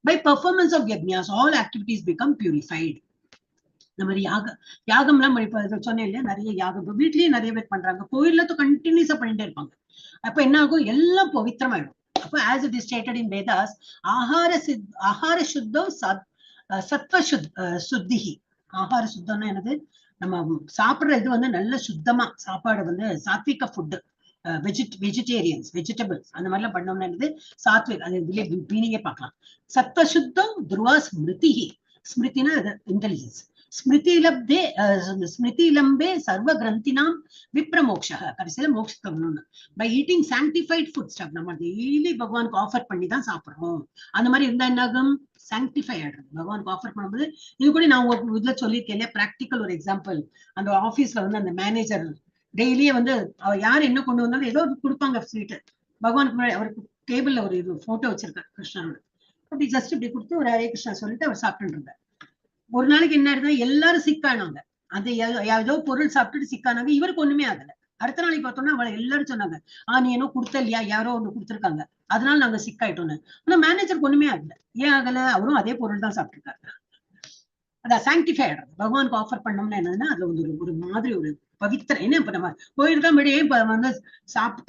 By performance of yajnas all activities become purified. இந்த மாதிரி யாகம்லாம் சொன்னேன் இல்லையா, நிறைய யாகம் வீட்லயே நிறைய பேர் பண்றாங்க, கோயில்ல கண்டினியூஸா பண்ணிட்டே இருப்பாங்க. அப்ப என்ன ஆகும், எல்லாம் பவித்திரமாயிடும். அப்ப as it is stated in Vedas, ஆஹார சுத்தம் சத்வ சுத்திஹி. ஆஹார சுத்தம்னா என்னது, நம்ம சாப்பிடுற இது வந்து நல்ல சுத்தமா சாப்பாடு வந்து சாத்விக ஃபுட், வெஜிடேரியன்ஸ் வெஜிடபிள்ஸ் அந்த மாதிரி எல்லாம் பண்ணோம்னு சாத்விக், அது இதுல மீனிங்கே பார்க்கலாம். சத்வ சுத்தம் துருவா ஸ்மிருதி, ஸ்மிருதினா இன்டெலிஜென்ஸ். ஸ்மிருதி லம்பே சர்வ கிரந்தினாம் விப்ரமோக்ஷா, கடைசியில மோட்சத்தை வரணும்னு. By eating sanctified food stuff, நம்ம டெய்லி பகவானுக்கு ஆஃபர் பண்ணி தான் சாப்பிடுறோம். அந்த மாதிரி இருந்தா என்ன ஆகும்? சாங்டிஃபை ஆயிடுறது. பகவானுக்கு ஆஃபர் பண்ணும்போது இது கூட நான் உங்க இதுல சொல்லியிருக்கேன், பிராக்டிக்கல் ஒரு எக்ஸாம்பிள். அந்த ஆபீஸ்ல வந்து அந்த மேனேஜர் டெய்லியே வந்து யார் என்ன கொண்டு வந்தாலும் ஏதோ கொடுப்பாங்க ஸ்வீட். பகவானுக்கு முன்னாடி அவருக்கு டேபிள்ல ஒரு இது போட்டோ வச்சிருக்காரு கிருஷ்ணனோட, அப்படி ஜஸ்ட் இப்படி கொடுத்து ஒரு ஹரே கிருஷ்ணா சொல்லிட்டு அவர் சாப்பிட்டு இருந்தார். ஒரு நாளைக்கு என்ன இருந்தா எல்லாரும் சிக்கானாங்க. அந்த ஏதோ பொருள் சாப்பிட்டுட்டு சிக்கானாங்க. இவருக்கு ஒண்ணுமே ஆகல. அடுத்த நாளைக்கு பார்த்தோம்னா அவளை எல்லாரும் சொன்னாங்க, நீ என்ன கொடுத்த இல்லையா, யாரோ ஒண்ணு கொடுத்துருக்காங்க, அதனால நாங்க சிக்காயிட்டோம்னு. ஆனா மேனேஜருக்கு ஒண்ணுமே ஆகல. ஏன் ஆகல? அவரும் அதே பொருள் தான் சாப்பிட்டுருக்காரு. அதான் சாங்டிஃபை ஆயிடுறது. பகவானுக்கு ஆஃபர் பண்ணோம்னா என்னதுன்னா அதுல ஒரு மாதிரி ஒரு பவித்திரம். என்ன இப்ப நம்ம கோயிலுக்கு தான் போய் வந்து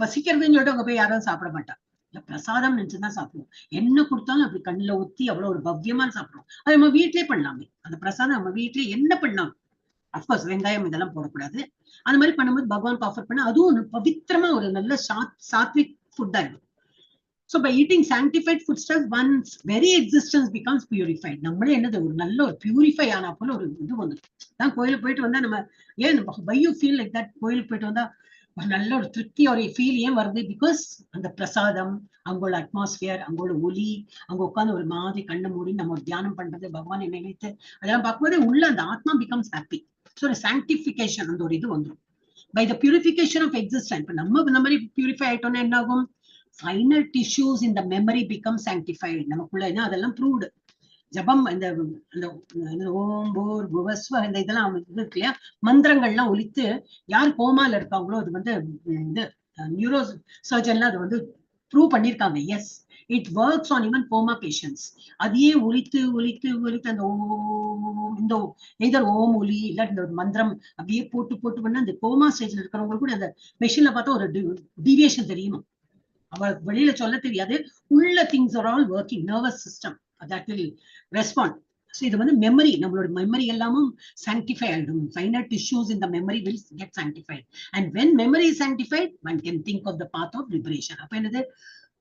பசிக்கிறதுன்னு சொல்லிட்டு அங்க போய் யாரும் சாப்பிட மாட்டான். பிரசாதம் நினைச்சுதான் சாப்பிடுவோம். என்ன கொடுத்தாலும் அப்படி கண்ணுல ஊத்தி அவ்வளவு ஒரு பவ்யமா சாப்பிடுவோம். அது நம்ம வீட்லயே பண்ணலாமே. அந்த பிரசாதம் நம்ம வீட்லயே என்ன பண்ணலாம். அப்கோர்ஸ் வெங்காயம் இதெல்லாம் போடக்கூடாது. அந்த மாதிரி பண்ணும்போது பகவானுக்கு ஆஃபர் பண்ண அதுவும் பவித்திரமா ஒரு நல்ல சாத்விக் ஃபுட் ஆயிடும். So by eating sanctified foodstuffs, one's very existence becomes purified. நம்மளே என்னது ஒரு நல்ல ஒரு பியூரிஃபை ஆனா போல ஒரு இது வந்து தான். கோயிலுக்கு போயிட்டு வந்தா நம்ம ஏன் why you feel like that? கோயிலுக்கு போயிட்டு வந்தா ஒரு நல்ல ஒரு திருப்தி ஒரு ஃபீல் ஏன் வருது? பிகாஸ் அந்த பிரசாதம், அங்கோட அட்மாஸ்பியர், அங்கோட ஒலி, அங்க உட்காந்து ஒரு மாதிரி கண்ணை மூடி நம்ம தியானம் பண்றது, பகவானை நினைத்து அதெல்லாம் பார்க்கும்போது உள்ள அந்த ஆத்மா பிகம்ஸ் ஹாப்பி. ஸோ ஒரு சாங்டிஃபிகேஷன் அந்த ஒரு இது வந்துடும். By the purification of existence. இப்ப நம்ம இந்த மாதிரி பியூரிஃபை ஆயிட்டோம்னா என்ன ஆகும்? Final tissues in the memory become sanctified. நமக்குள்ள என்ன அதெல்லாம் ப்ரூவ்டு. ஜபம் இந்த ஓம் போர் புவஸ்வ இந்த இதெல்லாம் இருக்கு இல்லையா, மந்திரங்கள்லாம் ஒலித்து யார் கோமால இருக்காங்களோ அது வந்து இந்த நியூரோ சர்ஜன்லாம் அது வந்து ப்ரூவ் பண்ணிருக்காங்க. Yes, it works on even coma patients. அதையே ஒலித்து ஒலித்து ஒலித்து அந்த ஓம், இந்த எதர் ஓம் ஒலி இல்ல இந்த ஒரு மந்திரம் அப்படியே போட்டு போட்டு பண்ண அந்த கோமா ஸ்டேஜ்ல இருக்கிறவங்க கூட அந்த மெஷின்ல பார்த்தா ஒரு டீவியேஷன் தெரியுமா? அவளுக்கு வெளியில சொல்ல தெரியாது. உள்ள things are all working. Nervous system that will respond. So இது வந்து மெமரி, நம்மளோட மெமரி எல்லாமும் சாங்டிஃபை ஆயிடும். Final tissues in the memory will get sanctified. And when memory is sanctified one can think of the path of liberation. அப்ப என்னது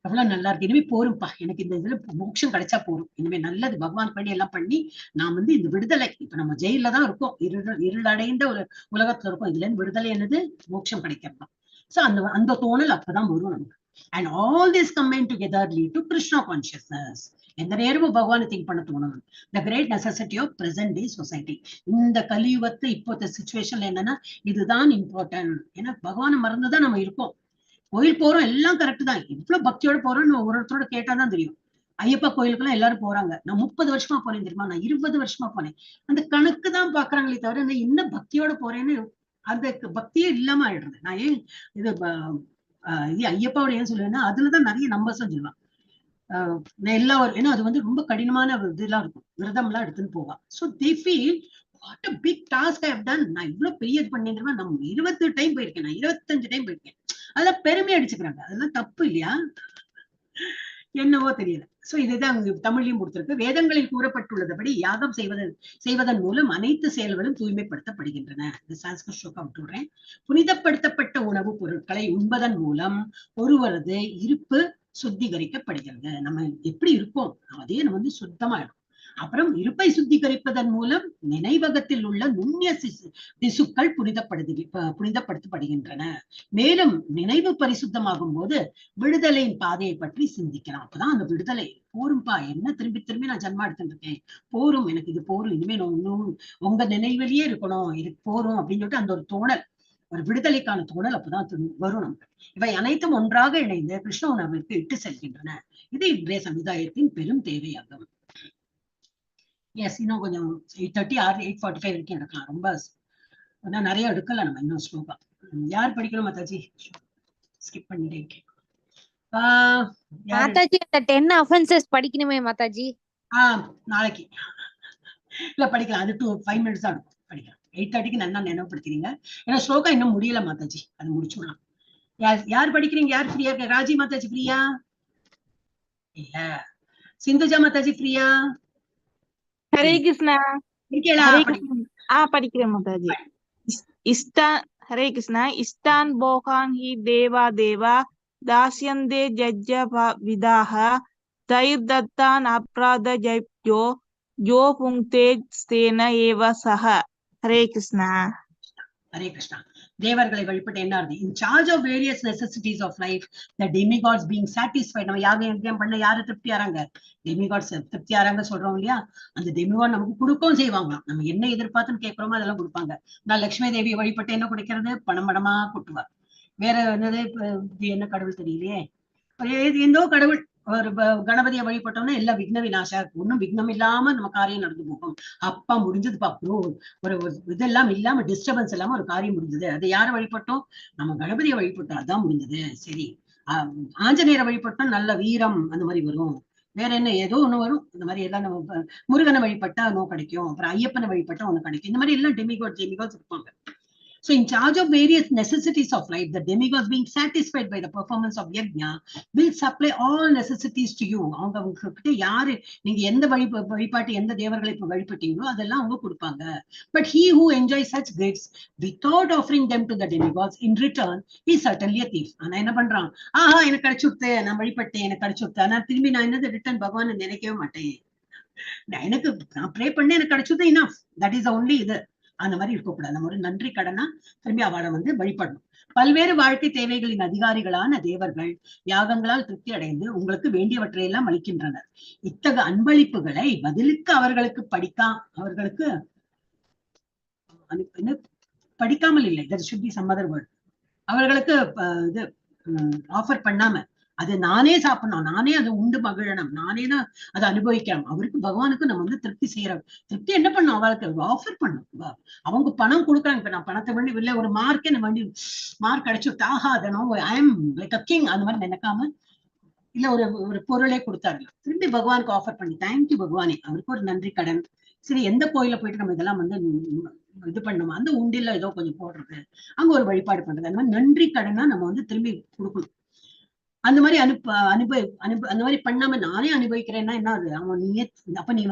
அவ்வளவு நல்லா இருக்கு. இனிமே போரும்பா, எனக்கு இந்த இதுல மோட்சம் கிடைச்சா போரும். இனிமே நல்லது பகவான் பண்ணி எல்லாம் பண்ணி நான் வந்து இந்த விடுதலை, இப்ப நம்ம ஜெயில தான் இருக்கோம், இருளடைந்த ஒரு உலகத்துல இருக்கோம். இதுல இருந்து விடுதலை என்னது? மோட்சம் கிடைக்கிறது. ஸோ அந்த தோணல் அப்பதான் வரும் நமக்கு. And all this combined together lead to Krishna consciousness. எந்த நேரமும் பகவானை திங்க் பண்ண தோணும். The great necessity of present day society. இந்த கலியுகத்தை இப்போத்த சிச்சுவேஷன்ல என்னன்னா இதுதான் இம்பார்ட்டன்ட். ஏன்னா பகவானை மறந்துதான் நம்ம இருக்கோம். கோயில் போறோம், எல்லாம் கரெக்ட் தான். இவ்வளவு பக்தியோட போறோம்னு ஒருத்தரோட கேட்டாதான் தெரியும். ஐயப்பா கோயிலுக்கு எல்லாம் எல்லாரும் போறாங்க. நான் 30 வருஷமா போனேன் தெரியுமா, நான் 20 வருஷமா போனேன். அந்த கணக்கு தான் பாக்குறாங்களே தவிர நான் என்ன பக்தியோட போறேன்னு அந்த பக்தியே இல்லாம ஆயிடுறது. நான் ஏன் இது ஐயப்பாவோட ஏன் சொல்லுவேன்னா அதுலதான் நிறைய நம்பர்ஸ் சொல்லுவான். எல்லா ஏன்னா அது வந்து ரொம்ப கடினமான இதெல்லாம் இருக்கும். விரதம் எல்லாம் எடுத்துன்னு போவா. So they feel what a big task I have done. நான் இவ்வளவு பெரிய இது பண்ணிருக்கேன். நம்ம 20 டைம் போயிருக்கேன், நான் 25 டைம் போயிருக்கேன். அதெல்லாம் பெருமையா அடிச்சுக்கிறாங்க. அதெல்லாம் தப்பு இல்லையா? என்னவோ தெரியல. சோ இதுதான் அங்க தமிழ்லையும் கொடுத்திருக்கு. வேதங்களில் கூறப்பட்டுள்ளபடி யாகம் செய்வதன் மூலம் அனைத்து செயல்களும் தூய்மைப்படுத்தப்படுகின்றன. இந்த சான்ஸ்கிரிட் ஸ்லோகம் விட்டுறேன். புனிதப்படுத்தப்பட்ட உணவுப் பொருட்களை உண்பதன் மூலம் ஒருவரது இருப்பு சுத்திகரிக்கப்படுகிறது. நம்ம எப்படி இருக்கோம் அதே நம்ம வந்து சுத்தமாயிடும். அப்புறம் இருப்பை சுத்திகரிப்பதன் மூலம் நினைவகத்தில் உள்ள நுண்ணிய திசுக்கள் புனிதப்படுத்தப்படுகின்றன. மேலும் நினைவு பரிசுத்தமாகும் போது விடுதலையின் பாதையை பற்றி சிந்திக்கலாம். அப்பதான் அந்த விடுதலை போரும்பா, என்ன திரும்பி திரும்பி நான் ஜன்மா எடுத்துட்டு இருக்கேன், போரும், எனக்கு இது போரும், இனிமே நான் இன்னும் உங்க நினைவிலேயே இருக்கணும், இது போரும் அப்படின்னு சொல்லிட்டு அந்த ஒரு தோணல், ஒரு விடுதலைக்கான தோணல் அப்பதான் வரும் நமக்கு. இவை அனைத்தும் ஒன்றாக இணைந்து கிருஷ்ண உணர்வுக்கு இட்டு செல்கின்றன. இது இன்றைய சமுதாயத்தின் பெரும் தேவையாகும். எஸ், இன்னும் கொஞ்சம் 8:30 or 8:45 வரைக்கும் எடுக்கலாம். ரொம்ப நிறைய எடுக்கல நம்ம இன்னும் ஸ்லோகா. யார் படிக்கணும் மாதாஜி? ஸ்கிப் பண்ணிட்டேன். மாதாஜி அந்த 10 offenses படிக்கணுமே மாதாஜி. நாளைக்கு இல்ல படிக்கலாம். அது 5 minutes தான் இருக்கும், படிக்கலாம். 8:30க்கு நல்லா நினைவுபடுத்துறீங்க. ஏன்னா ஸ்லோகா இன்னும் முடியல மாதாஜி, அது முடிச்சுடலாம். யார் படிக்கிறீங்க? யார் ஃப்ரீயா இருக்க? ராஜி மாதாஜி ஃப்ரீயா இல்ல? சிந்துஜா மாதாஜி ஃப்ரீயா? ஹரே கிருஷ்ணா. இருக்கீங்களா? படிக்கிறேன் Mataji. Hare Krishna, istan bohan hi deva deva, dasyande jajja vidaha, tair dattan aprada jayyo, jo punkte stena eva saha. Hare Krishna. Hare Krishna. தேவர்களை வழிபட்டு என்ன ஆகுது? In charge of various necessities of life, the demigods being satisfied. நம்ம யாகம் யஜ்ஞம் பண்ண யாரு திருப்தி ஆறாங்க? டெமிகாட்ஸ் திருப்தி ஆறாங்க சொல்றோம் இல்லையா? அந்த டெமிகாட் நமக்கு கொடுக்கவும் செய்வாங்களாம். நம்ம என்ன எதிர்பார்த்துன்னு கேட்கிறோமோ அதெல்லாம் கொடுப்பாங்க. நான் லட்சுமி தேவியை வழிபட்டு என்ன கொடுக்கிறது? பணம் பணமா கொட்டுவா. வேற என்னது என்ன கடவுள் தெரியலையே, எந்தோ கடவுள். ஒரு கணபதியை வழிபட்டோம்னா எல்லாம் விக்ன விநாசா, ஒன்னும் விக்னம் இல்லாம நம்ம காரியம் நடந்து போகும். அப்பா முடிஞ்சதுப்பா, ஒரு இதெல்லாம் இல்லாம டிஸ்டர்பன்ஸ் இல்லாம ஒரு காரியம் முடிஞ்சது. அதை யார வழிபட்டோம்? நம்ம கணபதியை வழிபட்டோம், அதான் முடிஞ்சது. சரி, ஆஞ்சநேயரை வழிபட்டோம், நல்ல வீரம் அந்த மாதிரி வரும். வேற என்ன ஏதோ ஒண்ணு வரும். இந்த மாதிரி எல்லாம் நம்ம முருகனை வழிபட்டா ஒன்னும் கிடைக்கும், அப்புறம் ஐயப்பனை வழிபட்டா ஒண்ணு கிடைக்கும். இந்த மாதிரி எல்லாம் டெமிகாட்ஸ் இருப்பாங்க. So in charge of various necessities of life, the demigods being satisfied by the performance of yajna will supply all necessities to you. அவங்க கிட்ட யாரு நீங்க எந்த வழிபாட்டு எந்த தேவர்களை வழிபட்டீங்களோ அதெல்லாம் அவங்க கொடுப்பாங்க. But he who enjoys such gifts without offering them to the demigods in return is certainly a thief. ஆனா என்ன பண்றான்? ஆஹா எனக்கு கிடைச்சுடுத்து, நான் வழிபட்டேன், எனக்கு கிடைச்சுடுத்து, ஆனா திரும்பி நான் என்னது ரிட்டர்ன் பகவான் நினைக்கவே மாட்டேன். எனக்கு நான் ப்ரே பண்ணேன், எனக்கு கிடைச்சது enough. That is only இது. அந்த மாதிரி இருக்கக்கூடாது. நம்ம ஒரு நன்றி கடனா திரும்பி அவளை வழிபடணும். பல்வேறு வாழ்க்கை தேவைகளின் அதிகாரிகளான தேவர்கள் யாகங்களால் திருப்தி அடைந்து உங்களுக்கு வேண்டியவற்றையெல்லாம் அளிக்கின்றனர். இத்தகைய அன்பளிப்புகளை பதிலுக்கு அவர்களுக்கு படிக்காமல் இல்லை, that should be some other word. அவர்களுக்கு இது ஆஃபர் பண்ணாம அது நானே சாப்பிடணும், நானே அதை உண்டு மகிழணும், நானே தான் அதை அனுபவிக்கணும். அவருக்கு பகவானுக்கு நம்ம திருப்தி செய்யறோம். திருப்தி என்ன பண்ணும்? அவளுக்கு ஆஃபர் பண்ணும். அவங்க பணம் கொடுக்குறாங்க. இப்ப நான் பணத்தை வேண்டி இல்லை, ஒரு மார்க்கே நம்ம வேண்டி மார்க் கிடைச்சுட்டா ஆகாதனோ I am like a king அந்த மாதிரி நினைக்காம, இல்ல ஒரு பொருளே கொடுத்தாரு திரும்பி பகவானுக்கு ஆஃபர் பண்ணி தேங்க்யூ பகவானே, அவருக்கு ஒரு நன்றி கடன். சரி, எந்த கோயில போயிட்டு நம்ம இதெல்லாம் இது பண்ணணுமா? அந்த உண்டில ஏதோ கொஞ்சம் போடுறது, அங்க ஒரு வழிபாடு பண்றது, அந்த மாதிரி நன்றி கடனா நம்ம திரும்பி கொடுக்கணும். அந்த மாதிரி அந்த மாதிரி பண்ணாம நானே அனுபவிக்கிறேன்னா என்ன ஆகுது? அவன் நீயே அப்ப நீ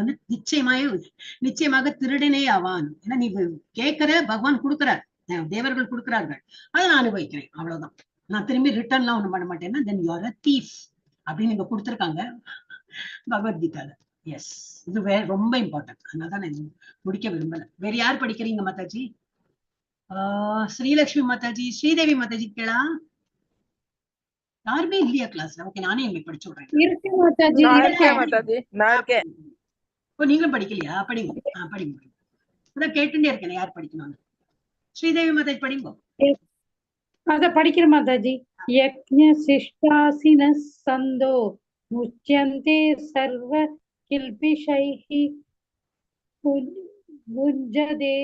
நிச்சயமாக திருடனே ஆவான். ஏன்னா நீ கேட்கிற பகவான் கொடுக்கிறார், தேவர்கள் கொடுக்கிறார்கள், அதை நான் அனுபவிக்கிறேன், அவ்வளவுதான். நான் திரும்பி ரிட்டர்ன்லாம் ஒண்ணும் பண்ண மாட்டேன்னா then you are a thief அப்படின்னு நீங்க கொடுத்துருக்காங்க பகவத்கீதால. எஸ், இது ரொம்ப இம்பார்ட்டன்ட். அதனாலதான் நான் முடிக்க விரும்பல. வேற யார் படிக்கிறீங்க மாதாஜி? ஸ்ரீலட்சுமி மாதாஜி, ஸ்ரீதேவி மாதாஜி கேளா? யாருமே இல்லையா கிளாஸ்ல? ஓகே, நானே எங்களுக்கு படிச்சு விடுறேன். நீங்களும் படிக்கலையா? படிங்க படிங்க. அதான் கேட்டுட்டே இருக்கேன் யார் படிக்கணும்னு. ஸ்ரீதேவி மாதாஜி படிங்க. அத படிக்கிற மாதாஜி. யக்ஞ சிஷ்டாசின சந்தோ முச்யந்தே சர்வ கில்பிஷைஹி புஞ்சதே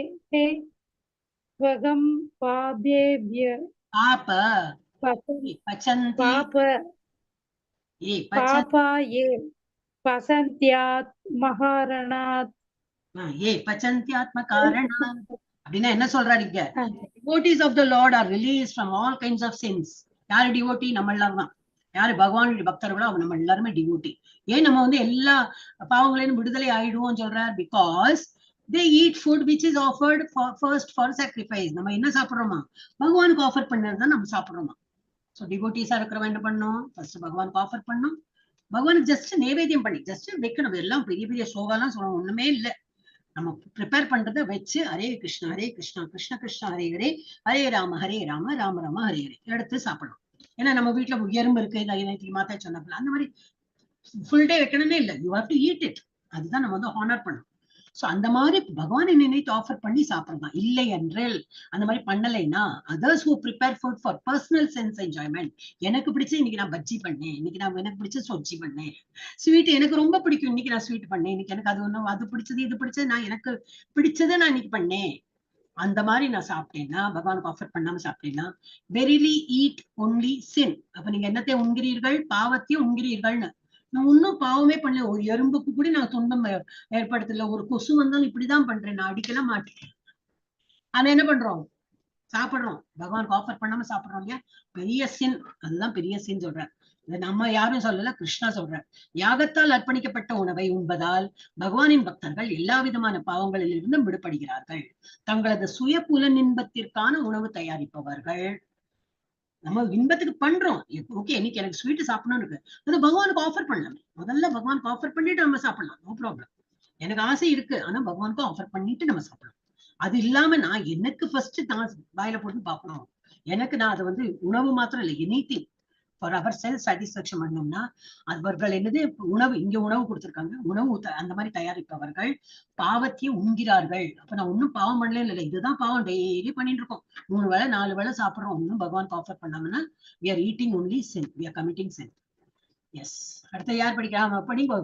வகம் பாபேப்ய பாப பசந்தியாத் மகாரணாத் அப்படின்னா என்ன சொல்றாருங்க? devotees of the Lord are released from all kinds of sins. யாரு டிவோட்டி? நம்ம எல்லாரும் தான். யாரு பகவானுடைய பக்தர்களோ அவங்க நம்ம எல்லாருமே டிவோட்டி. ஏன் நம்ம எல்லா பாவங்களையும் விடுதலை ஆயிடுவோம் சொல்றார்? Because they eat food which is offered first for sacrifice. நம்ம என்ன சாப்பிடுறோமா? பகவானுக்கு ஆஃபர் பண்ணதுதான் நம்ம சாப்பிடுறோமா. சோ டிவோட்டிஸா இருக்கிறவன் என்ன பண்ணணும்? ஃபர்ஸ்ட் பகவானுக்கு ஆஃபர் பண்ணும். பகவானுக்கு ஜஸ்ட் நைவேத்தியம் பண்ணி ஜஸ்ட் வைக்கணும். எல்லாம் பெரிய பெரிய சோகாலாம் சொல்லணும் ஒண்ணுமே இல்லை. நம்ம ப்ரிப்பேர் பண்றதை வச்சு ஹரே கிருஷ்ணா கிருஷ்ண கிருஷ்ணா ஹரே ஹரே, ஹரே ராம ராம ராம ஹரே ஹரே எடுத்து சாப்பிடணும். ஏன்னா நம்ம வீட்டுல எறும்பு இருக்கு, மாத்தா சொன்னப்பல அந்த மாதிரி ஃபுல் டே வைக்கணும்னே இல்லை. You have to eat it. அதுதான் நம்ம ஹானர் பண்ணணும். சோ அந்த மாதிரி பகவானை நினைத்து ஆஃபர் பண்ணி சாப்பிடலாம். இல்லை என்றால் அந்த மாதிரி பண்ணலைன்னா others who prepare food for personal sense enjoyment. எனக்கு பிடிச்ச இன்னைக்கு நான் பஜ்ஜி பண்ணேன், இன்னைக்கு நான் எனக்கு பிடிச்ச சொஜ்ஜி பண்ணேன், ஸ்வீட் எனக்கு ரொம்ப பிடிக்கும் இன்னைக்கு நான் ஸ்வீட் பண்ணேன், இன்னைக்கு எனக்கு அது ஒண்ணும் அது பிடிச்சது இது பிடிச்சது நான் எனக்கு பிடிச்சதை நான் இன்னைக்கு பண்ணேன், அந்த மாதிரி நான் சாப்பிட்டேன்னா பகவானுக்கு ஆஃபர் பண்ணாம சாப்பிட்டேன்னா வெரிலி ஈட் ஒன்லி சின். அப்ப நீங்க என்னத்தை உண்கிறீர்கள்? பாவத்தையும் உண்கிறீர்கள்னு. நான் ஒன்னும் பாவமே பண்ணல. ஒரு எறும்புக்கு கூட நான் துன்பம் ஏற்படுத்தல. ஒரு கொசு வந்தாலும் இப்படிதான் பண்றேன், நான் அடிக்கலாம் மாட்டேன். ஆனா என்ன பண்றோம்? சாப்பிடுறோம், பகவானுக்கு ஆஃபர் பண்ணாம சாப்பிடுறோம் இல்லையா, பெரிய சின். அதுதான் பெரிய சின் சொல்றார். இதை நம்ம யாரும் சொல்லல, கிருஷ்ணா சொல்றார். யாகத்தால் அர்ப்பணிக்கப்பட்ட உணவை உண்பதால் பகவானின் பக்தர்கள் எல்லா விதமான பாவங்களில் இருந்தும் விடுபடுகிறார்கள். தங்களது சுய புலனின்பத்திற்கான உணவு தயாரிப்பவர்கள். நம்ம இன்பத்துக்கு பண்றோம், ஓகே இன்னைக்கு எனக்கு ஸ்வீட் சாப்பிடணும்னு இருக்கு, அது பகவானுக்கு ஆஃபர் பண்ணலாமே. முதல்ல பகவானுக்கு ஆஃபர் பண்ணிட்டு நம்ம சாப்பிடலாம், நோ ப்ராப்ளம். எனக்கு ஆசை இருக்கு, ஆனா பகவானுக்கும் ஆஃபர் பண்ணிட்டு நம்ம சாப்பிடலாம். அது இல்லாம நான் எனக்கு ஃபர்ஸ்ட் நான் வாயில போட்டு பார்க்கணும். எனக்கு நான் அது உணவு மாத்திரம் இல்லை, anything for our self satisfaction பண்ணோம்னா அவர்கள் என்னது உணவு, இங்க உணவு கொடுத்திருக்காங்க, உணவு அந்த மாதிரி தயாரிப்பவர்கள் பாவத்தையும் உண்கிறார்கள். அப்ப நான் ஒன்னும் பாவம் பண்ணல இல்லை, இதுதான் பாவம் டெய்லி பண்ணிட்டு இருக்கோம். 3 வேளை 4 வேளை சாப்பிடுறோம், ஒன்னும் பகவானுக்கு ஆஃபர் பண்ணாமன்னா we are eating only sin, we are committing sin. Yes. அடுத்த யார் படிக்கலாம்? படிங்க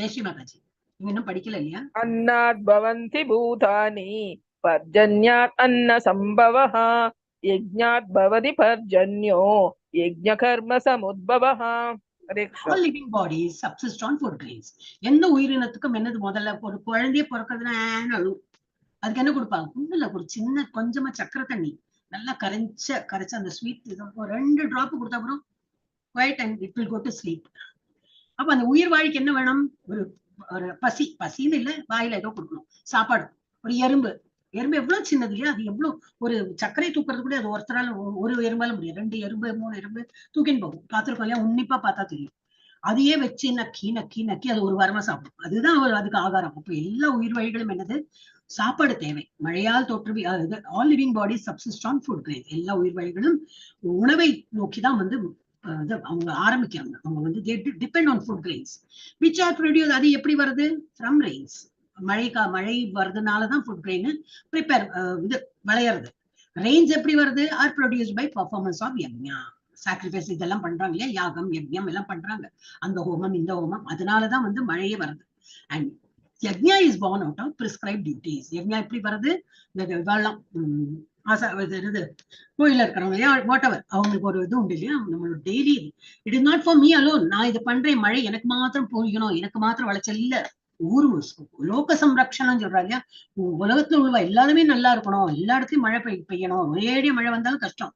ஜெயஸ்ரீ மாதாஜி. நீங்க இன்னும் படிக்கல இல்லையா? अन्नात् भवन्ति भूतानि पर्जन्यात् अन्न संभवः यज्ञात् भवति पर्जन्यो यज्ञकर्म समुद्भवः. All living bodies subsist on food grains. எந்த உயிரினத்துக்கும் என்னது முதல்ல ஒரு குழந்தைய பிறக்கிறதுனா அழுவும். அதுக்கு என்ன கொடுப்பாங்க? ஒண்ணுல ஒரு சின்ன கொஞ்சமா சக்கரை தண்ணி நல்லா கரைச்ச அந்த ஸ்வீட் ஒரு 2 டிராப் கொடுத்தா அப்புறம் quiet and it will go to sleep. அப்ப அந்த உயிர் வாழிக்கு என்ன வேணும்? ஒரு பசின்னு இல்ல, வாயில ஏதோ கொடுக்கணும் சாப்பாடு. ஒரு எறும்பு எவ்வளவு சின்னது இல்லையா, அது எவ்வளவு ஒரு சர்க்கரை தூக்குறது கூட அது ஒருத்தரால ஒரு எறும்பால முடியும், 2 எறும்பு 3 எறும்பு தூக்கின்னு போகும். பார்த்திருக்கோம் இல்லையா, உன்னிப்பா பார்த்தா தெரியும். அதையே வச்சு நக்கி அது ஒரு வாரமா சாப்பிடும். அதுதான் அதுக்கு ஆகாரம். அப்ப எல்லா உயிர் வழிகளும் என்னது? சாப்பாடு தேவை. மழையால் தோற்றுவி all living bodies subsist on food grains. எல்லா உயிர் வழிகளும் உணவை நோக்கிதான் அவங்க ஆரம்பிக்கிறாங்க. அவங்க depend on food grains which are produce. அது எப்படி வருது? From rains. மழை வருதுனாலதான் ஃபுட் கிரெயின் ப்ரிப்பேர் விளையறது. ரெயின்ஸ் எப்படி வருது? Are produce by performance of yajna, sacrifice இதெல்லாம் பண்றாங்க இல்லையா, யாகம் யக்ஞம் எல்லாம் பண்றாங்க, அந்த ஹோமம் இந்த ஹோமம், அதனாலதான் மழையே வருது. And yagna is born out of prescribed duties. Yagna எப்படி வருது? வெள்ளம் கோயில இருக்கிறவங்க வாட் எவர் அவங்களுக்கு ஒரு இது உண்டு இல்லையா, நம்மளோட daily. It is not for me alone. நான் இது பண்றேன், மழை எனக்கு மாத்திரம் பொழியணும், எனக்கு மாத்திரம் விளைச்சல் இல்ல. ஊர் லோக சம்ரக்ஷணம் சொல்றா இல்லையா, உலகத்துல உள்ள எல்லாருமே நல்லா இருக்கணும், எல்லா இடத்துலயும் மழை பெய்யணும். ஒரேடியா மழை வந்தாலும் கஷ்டம்.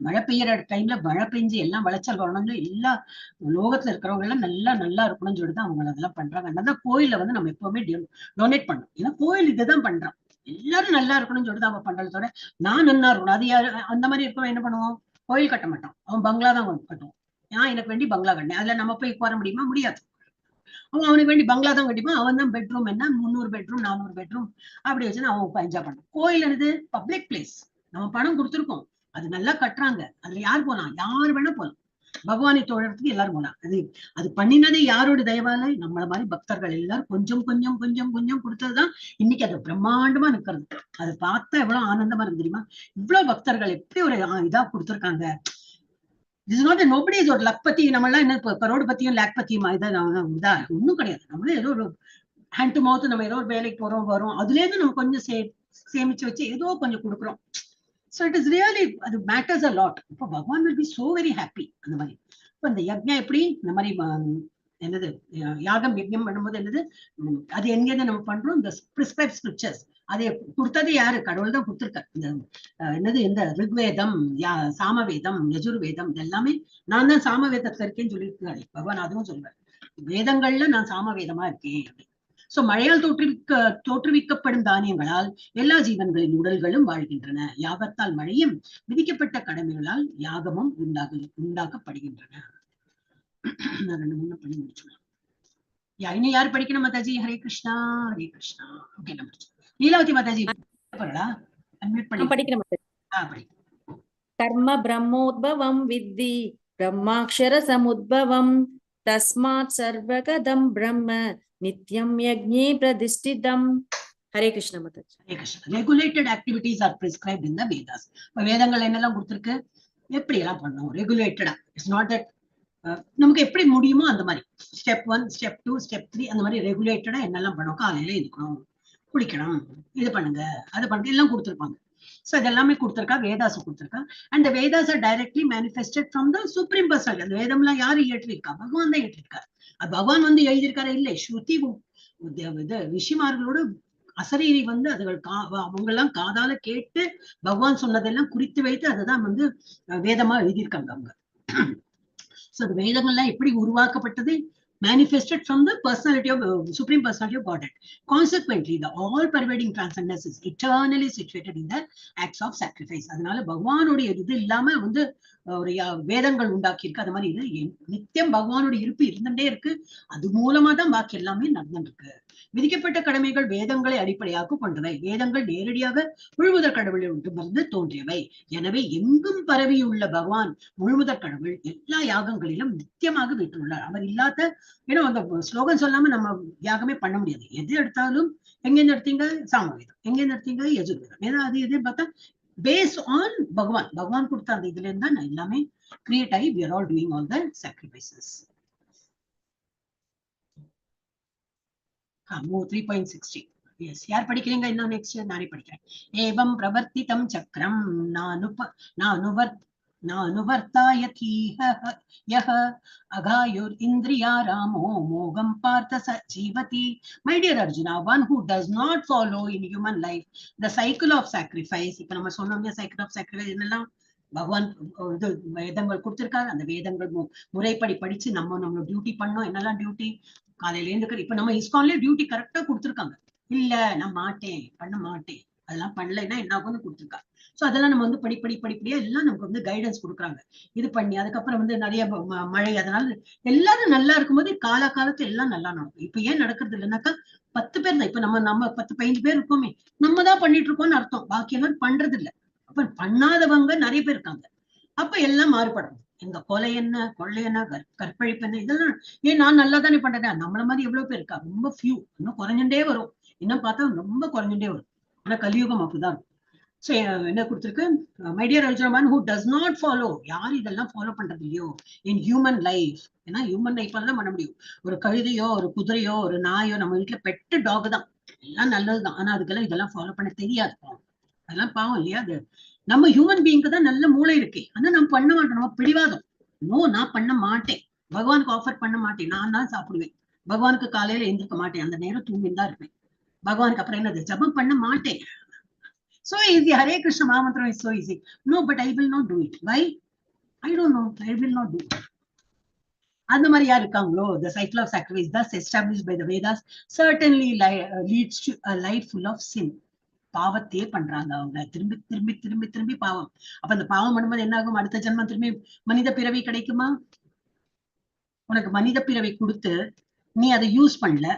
மழை பெய்யற டைம்ல மழை பெஞ்சு எல்லாம் விளைச்சல் வரணும்னு எல்லா லோகத்துல இருக்கிறவங்க எல்லாம் நல்லா இருக்கணும்னு சொல்லிட்டு அவங்க அதெல்லாம் பண்றாங்க. அதனால கோயில்ல நம்ம எப்பவுமே டொனேட் பண்ணணும். ஏன்னா கோயில் இதுதான் பண்றான், எல்லாரும் நல்லா இருக்கணும்னு சொல்லிட்டு அவன் பண்றதோட நான் நல்லா இருக்கணும். அது யாரு அந்த மாதிரி இருக்கவன் என்ன பண்ணுவோம்? கோயில் கட்ட மாட்டான், அவன் பங்களா தான் கட்டுவோம். ஏன் எனக்கு வேண்டி பங்களா கட்டினேன், அதுல நம்ம போய் உட்கார முடியுமா? முடியாது. அவனுக்கு வேண்டி பங்களா தான் கட்டிப்பான். அவன் தான் பெட்ரூம் என்ன 300 பெட்ரூம் 400 பெட்ரூம் அப்படி வச்சு அவன் என்ஜாய் பண்ணான். கோயில் என்னது? Public place. நம்ம பணம் கொடுத்துருக்கோம், அது நல்லா கட்டுறாங்க, அதுல யார் போலாம்? யாரு வேணா போலாம். பகவானை தோழறதுக்கு எல்லாரும் போலாம். அது பண்ணினது யாரோட தயவால? நம்மள மாதிரி பக்தர்கள் எல்லாரும் கொஞ்சம் கொஞ்சம் கொஞ்சம் கொஞ்சம் கொடுத்ததுதான் இன்னைக்கு அது பிரம்மாண்டமா நிக்கிறது. அதை பார்த்தா எவ்வளவு ஆனந்தமா இருக்கு தெரியுமா? இவ்வளவு பக்தர்கள் எப்படி ஒரு இதா கொடுத்துருக்காங்க. This is not a nobody is ஒரு லக்பதி, நம்ம எல்லாம் என்ன கரோடு பத்தியும் லேக் பத்தியுமா? இதா ஒண்ணும் கிடையாது. நம்மளே ஏதோ ஒரு ஹேண்ட் டு மவுத், நம்ம ஏதோ ஒரு வேலைக்கு போறோம் வரோம், அதுல இருந்து நம்ம கொஞ்சம் சேமிச்சு வச்சு ஏதோ கொஞ்சம் கொடுக்குறோம். So it is really, அது matters a lot. இப்போ பகவான் will be so very happy. அந்த மாதிரி இப்போ இந்த யக்ஞா எப்படி இந்த மாதிரி என்னது யாகம் யக்ஞம் பண்ணும்போது என்னது அது எங்கேருந்து நம்ம பண்றோம்? இந்த பிரிஸ்கிரைப் ஸ்கிரிப்சர்ஸ் அதை கொடுத்தது யாரு? கடவுள் தான் கொடுத்துருக்காரு. இந்த என்னது இந்த ரிக்வேதம், சாமவேதம், யஜுர்வேதம் இதெல்லாமே நான் தான் சாமவேதத்துல இருக்கேன்னு சொல்லியிருக்காரு பகவான். அதுவும் சொல்றாரு, வேதங்கள்ல நான் சாமவேதமா இருக்கேன் அப்படின்னு. சோ மழையால் தோற்றுவிக்கப்படும் தானியங்களால் எல்லா ஜீவன்களின் உடல்களும் வாழ்கின்றன. யாகத்தால் மழையும் விதிக்கப்பட்ட கடமைகளால் யாகமும் உண்டாக்கப்படுகின்றன. பண்ணி முடிச்சோம். இன்னும் யாரு படிக்கணும் மாதாஜி? ஹரே கிருஷ்ணா ஹரே கிருஷ்ணா. ஓகே, லீலாவதி மாதாஜி படிக்கிறேன். கர்ம பிரம்மோத்பவம் வித்தி பிரம்மாக்ஷர சமுத்பவம் தஸ்மாத் சர்வகதம் பிரம்ம நித்யம் யக்ஞே பிரதிஷ்டிதம். Hare Krishna Mataji. Hare Krishna. Regulated activities are prescribed in the Vedas. வேதங்கள் என்னெல்லாம் கொடுத்திருக்கு, எப்படி எல்லாம் பண்ணணும் ரெகுலேட்டடா. இட்ஸ் நாட் தட் நமக்கு எப்படி முடியுமோ அந்த மாதிரி ஸ்டெப் 1 ஸ்டெப் 2 ஸ்டெப் 3 அந்த மாதிரி ரெகுலேட்டடா என்னெல்லாம் பண்ணணும். காலையில இருக்கணும், குளிக்கணும், இது பண்ணுங்க அது பண்ணுங்க எல்லாம் கொடுத்துருப்பாங்க. சோ இதெல்லாமே கொடுத்துருக்கா, வேதாஸ் கொடுத்துருக்கா. And the Vedas are directly manifested from the supreme personality. அந்த வேதம்லாம் யாரு இயற்றிருக்கா? பகவான் தான் இயற்றிருக்காரு. அது பகவான் எழுதியிருக்காரு இல்லை, ஸ்ருதி ரிஷிமார்களோட அசரீரி வந்து அதுகள் அவங்க எல்லாம் காதால கேட்டு பகவான் சொன்னதெல்லாம் குறித்து வைத்து அதுதான் வந்து வேதமா எழுதியிருக்காங்க அவங்க. சோ அந்த வேதங்கள்லாம் எப்படி உருவாக்கப்பட்டது? Manifested from the personality of Supreme Personality of Godhead. Consequently, the all-pervading transcendence is eternally situated in the acts of sacrifice. அதனால பகவானுடைய இது இல்லாம வந்து ஒரு வேதங்கள் உண்டாக்கி இருக்கு. அது மாதிரி இது நித்தியம் பகவானுடைய இருப்பு இருந்துட்டே இருக்கு. அது மூலமா தான் பாக்கி எல்லாமே நடந்துட்டு இருக்கு. விதிக்கப்பட்ட கடமைகள் வேதங்களை அடிப்படையாக கொண்டவை. வேதங்கள் நேரடியாக முழுமுதற் கடவுளிலிருந்து தோன்றியவை. எனவே எங்கும் பரவியுள்ள பகவான் முழுமுதற் கடவுள் எல்லா யாகங்களிலும் நித்தியமாக வீட்டுள்ளார். அவர் இல்லாத ஏன்னா அந்த ஸ்லோகன் சொல்லாம நம்ம யாகமே பண்ண முடியாது. எது எடுத்தாலும் எங்கேருந்து எடுத்தீங்க சாமவேதம், எங்கேருந்து எடுத்தீங்க யஜுர்வேதம், ஏன்னா அது எது பார்த்தா பேஸ் ஆன் பகவான் கொடுத்த அந்த இதுல இருந்தா நான் எல்லாமே கிரியேட் ஆகி we are all doing all the sacrifices. 3.60. Yes, யார் படிக்கிறீங்க? இன்னும் நெக்ஸ்ட் நானே படிக்கிறேன். ஏவம் பிரவர்த்திதம் சக்கரம் நானுவர்த்தாயதீஹ யஹ அகாயுர் இந்திரியா ராமோ மோகம் பார்த்த ஜீவதி. My dear Arjuna, one who does not follow in human life the cycle of sacrifice. இப்ப நம்ம சொன்னோம் cycle of sacrifice என்னெல்லாம் பகவான் இது வேதங்கள் கொடுத்திருக்காரு. அந்த வேதங்கள் முறைப்படி படிச்சு நம்மளோட டியூட்டி பண்ணோம். என்னெல்லாம் டியூட்டி? காலையில இருந்து இப்ப நம்ம இஸ்கான்லயே டியூட்டி கரெக்டா கொடுத்துருக்காங்க. இல்ல நான் பண்ண மாட்டேன் அதெல்லாம் பண்ணலைன்னா என்ன ஆகும்னு கொடுத்துருக்காங்க. சோ அதெல்லாம் நம்ம வந்து படிப்படியா எல்லாம் நமக்கு வந்து கைடன்ஸ் கொடுக்குறாங்க. இது பண்ணி அதுக்கப்புறம் வந்து நிறைய மழை, அதனால எல்லாரும் நல்லா இருக்கும்போது காலத்துல எல்லாம் நல்லா நடக்கும். இப்ப ஏன் நடக்கிறது இல்லைன்னாக்கா 10 பேர் தான். இப்ப நம்ம 10-15 பேர் இருக்கோமே, நம்ம தான் பண்ணிட்டு இருக்கோம்னு அர்த்தம். பாக்கி எல்லாரும் பண்றது இல்ல. அப்ப பண்ணாதவங்க நிறைய பேர் இருக்காங்க. அப்ப எல்லாம் மாறுபடும். இந்த கொலை என்ன, கொள்ளை என்ன, கற்பழிப்பு என்ன, இதெல்லாம் ஏன் நான் நல்லா தானே பண்றேன். நம்மள மாதிரி எவ்வளவு பேர் இருக்கா? ரொம்ப ஃபியூ. இன்னும் குறைஞ்சுட்டே வரும். இன்னும் பார்த்தா ரொம்ப குறைஞ்சுட்டே வரும். ஆனா கலியுகம் அப்படிதான் இருக்கும். சோ என்ன கொடுத்திருக்கு? My dear Arjuna, one who does not follow, யார் இதெல்லாம் ஃபாலோ பண்றது இல்லையோ இன் ஹியூமன் லைஃப். ஏன்னா ஹியூமன் லைஃப் தான் பண்ண முடியும். ஒரு கழுதையோ ஒரு குதிரையோ ஒரு நாயோ நம்ம வீட்டுல பெட்டு டாக் தான், எல்லாம் நல்லதுதான். ஆனா அதுக்கெல்லாம் இதெல்லாம் ஃபாலோ பண்ண தெரியாது. அதெல்லாம் பாவம் இல்லையா? அது நம்ம ஹியூமன் பீயிங்க்கு தான் நல்ல மூளை இருக்கு. ஆனா நம்ம பண்ண மாட்டோம். நம்ம பிடிவாதம். நான் பண்ண மாட்டேன், பகவானுக்கு ஆஃபர் பண்ண மாட்டேன், நான் தான் சாப்பிடுவேன், பகவானுக்கு காலையில எழுந்திருக்க மாட்டேன், அந்த நேரம் தூங்கிதான் இருப்பேன், பகவானுக்கு அப்புறம் என்னது ஜபம் பண்ண மாட்டேன். So easy. Hare Krishna Mahamantram is so easy. No, but I will not do it. Why? I don't know. I will not do it. அந்த மாதிரி யார் இருக்காங்களோ, the cycle of sacrifice thus established by the Vedas certainly leads to a life full of sin. பாவத்தையே பண்றாங்க அவங்க. திரும்பி பாவம். அப்ப அந்த பாவம் பண்ணும்போது என்ன ஆகும்? அடுத்த ஜென்மம் திரும்பி மனித பிறவி கிடைக்குமா? உனக்கு மனித பிறவி கொடுத்து நீ அதை யூஸ் பண்ணல,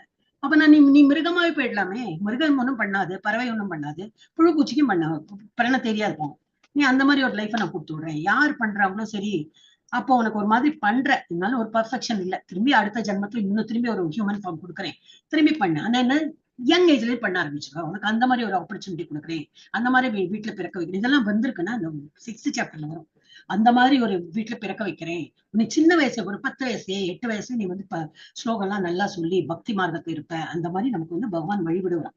அப்ப நான் நீ மிருகமாவே போயிடலாமே. மிருகம் ஒண்ணும் பண்ணாது, பறவை ஒண்ணும் பண்ணாது, புழு பூச்சிக்கும் பண்ண தெரியாது போகும். நீ அந்த மாதிரி ஒரு லைஃபை நான் கொடுத்து விடுறேன். யார் பண்றாங்களோ சரி, அப்போ உனக்கு ஒரு மாதிரி பண்ற, இருந்தாலும் ஒரு பர்ஃபெக்ஷன் இல்ல, திரும்பி அடுத்த ஜென்மத்துல இன்னும் திரும்பி ஒரு ஹியூமன் ஃபார்ம் கொடுக்குறேன், திரும்பி பண்ண. ஆனா என்ன, யங் ஏஜ்லயே பண்ண ஆரம்பிச்சுக்கோ. உனக்கு அந்த மாதிரி ஒரு ஆப்பர்ச்சுனிட்டி கொடுக்குறேன், அந்த மாதிரி வீட்டுல பிறக்க வைக்கிறேன். இதெல்லாம் வந்திருக்குன்னா இந்த 6th சாப்டர்ல வரும். அந்த மாதிரி ஒரு வீட்டுல பிறக்க வைக்கிறேன். நீ சின்ன வயசு, ஒரு 10 வயசு 8 வயசு நீ வந்து ஸ்லோகம் எல்லாம் நல்லா சொல்லி பக்தி மார்க்கத்துல இருப்ப. அந்த மாதிரி நமக்கு வந்து பகவான் வழிவிடுவான்.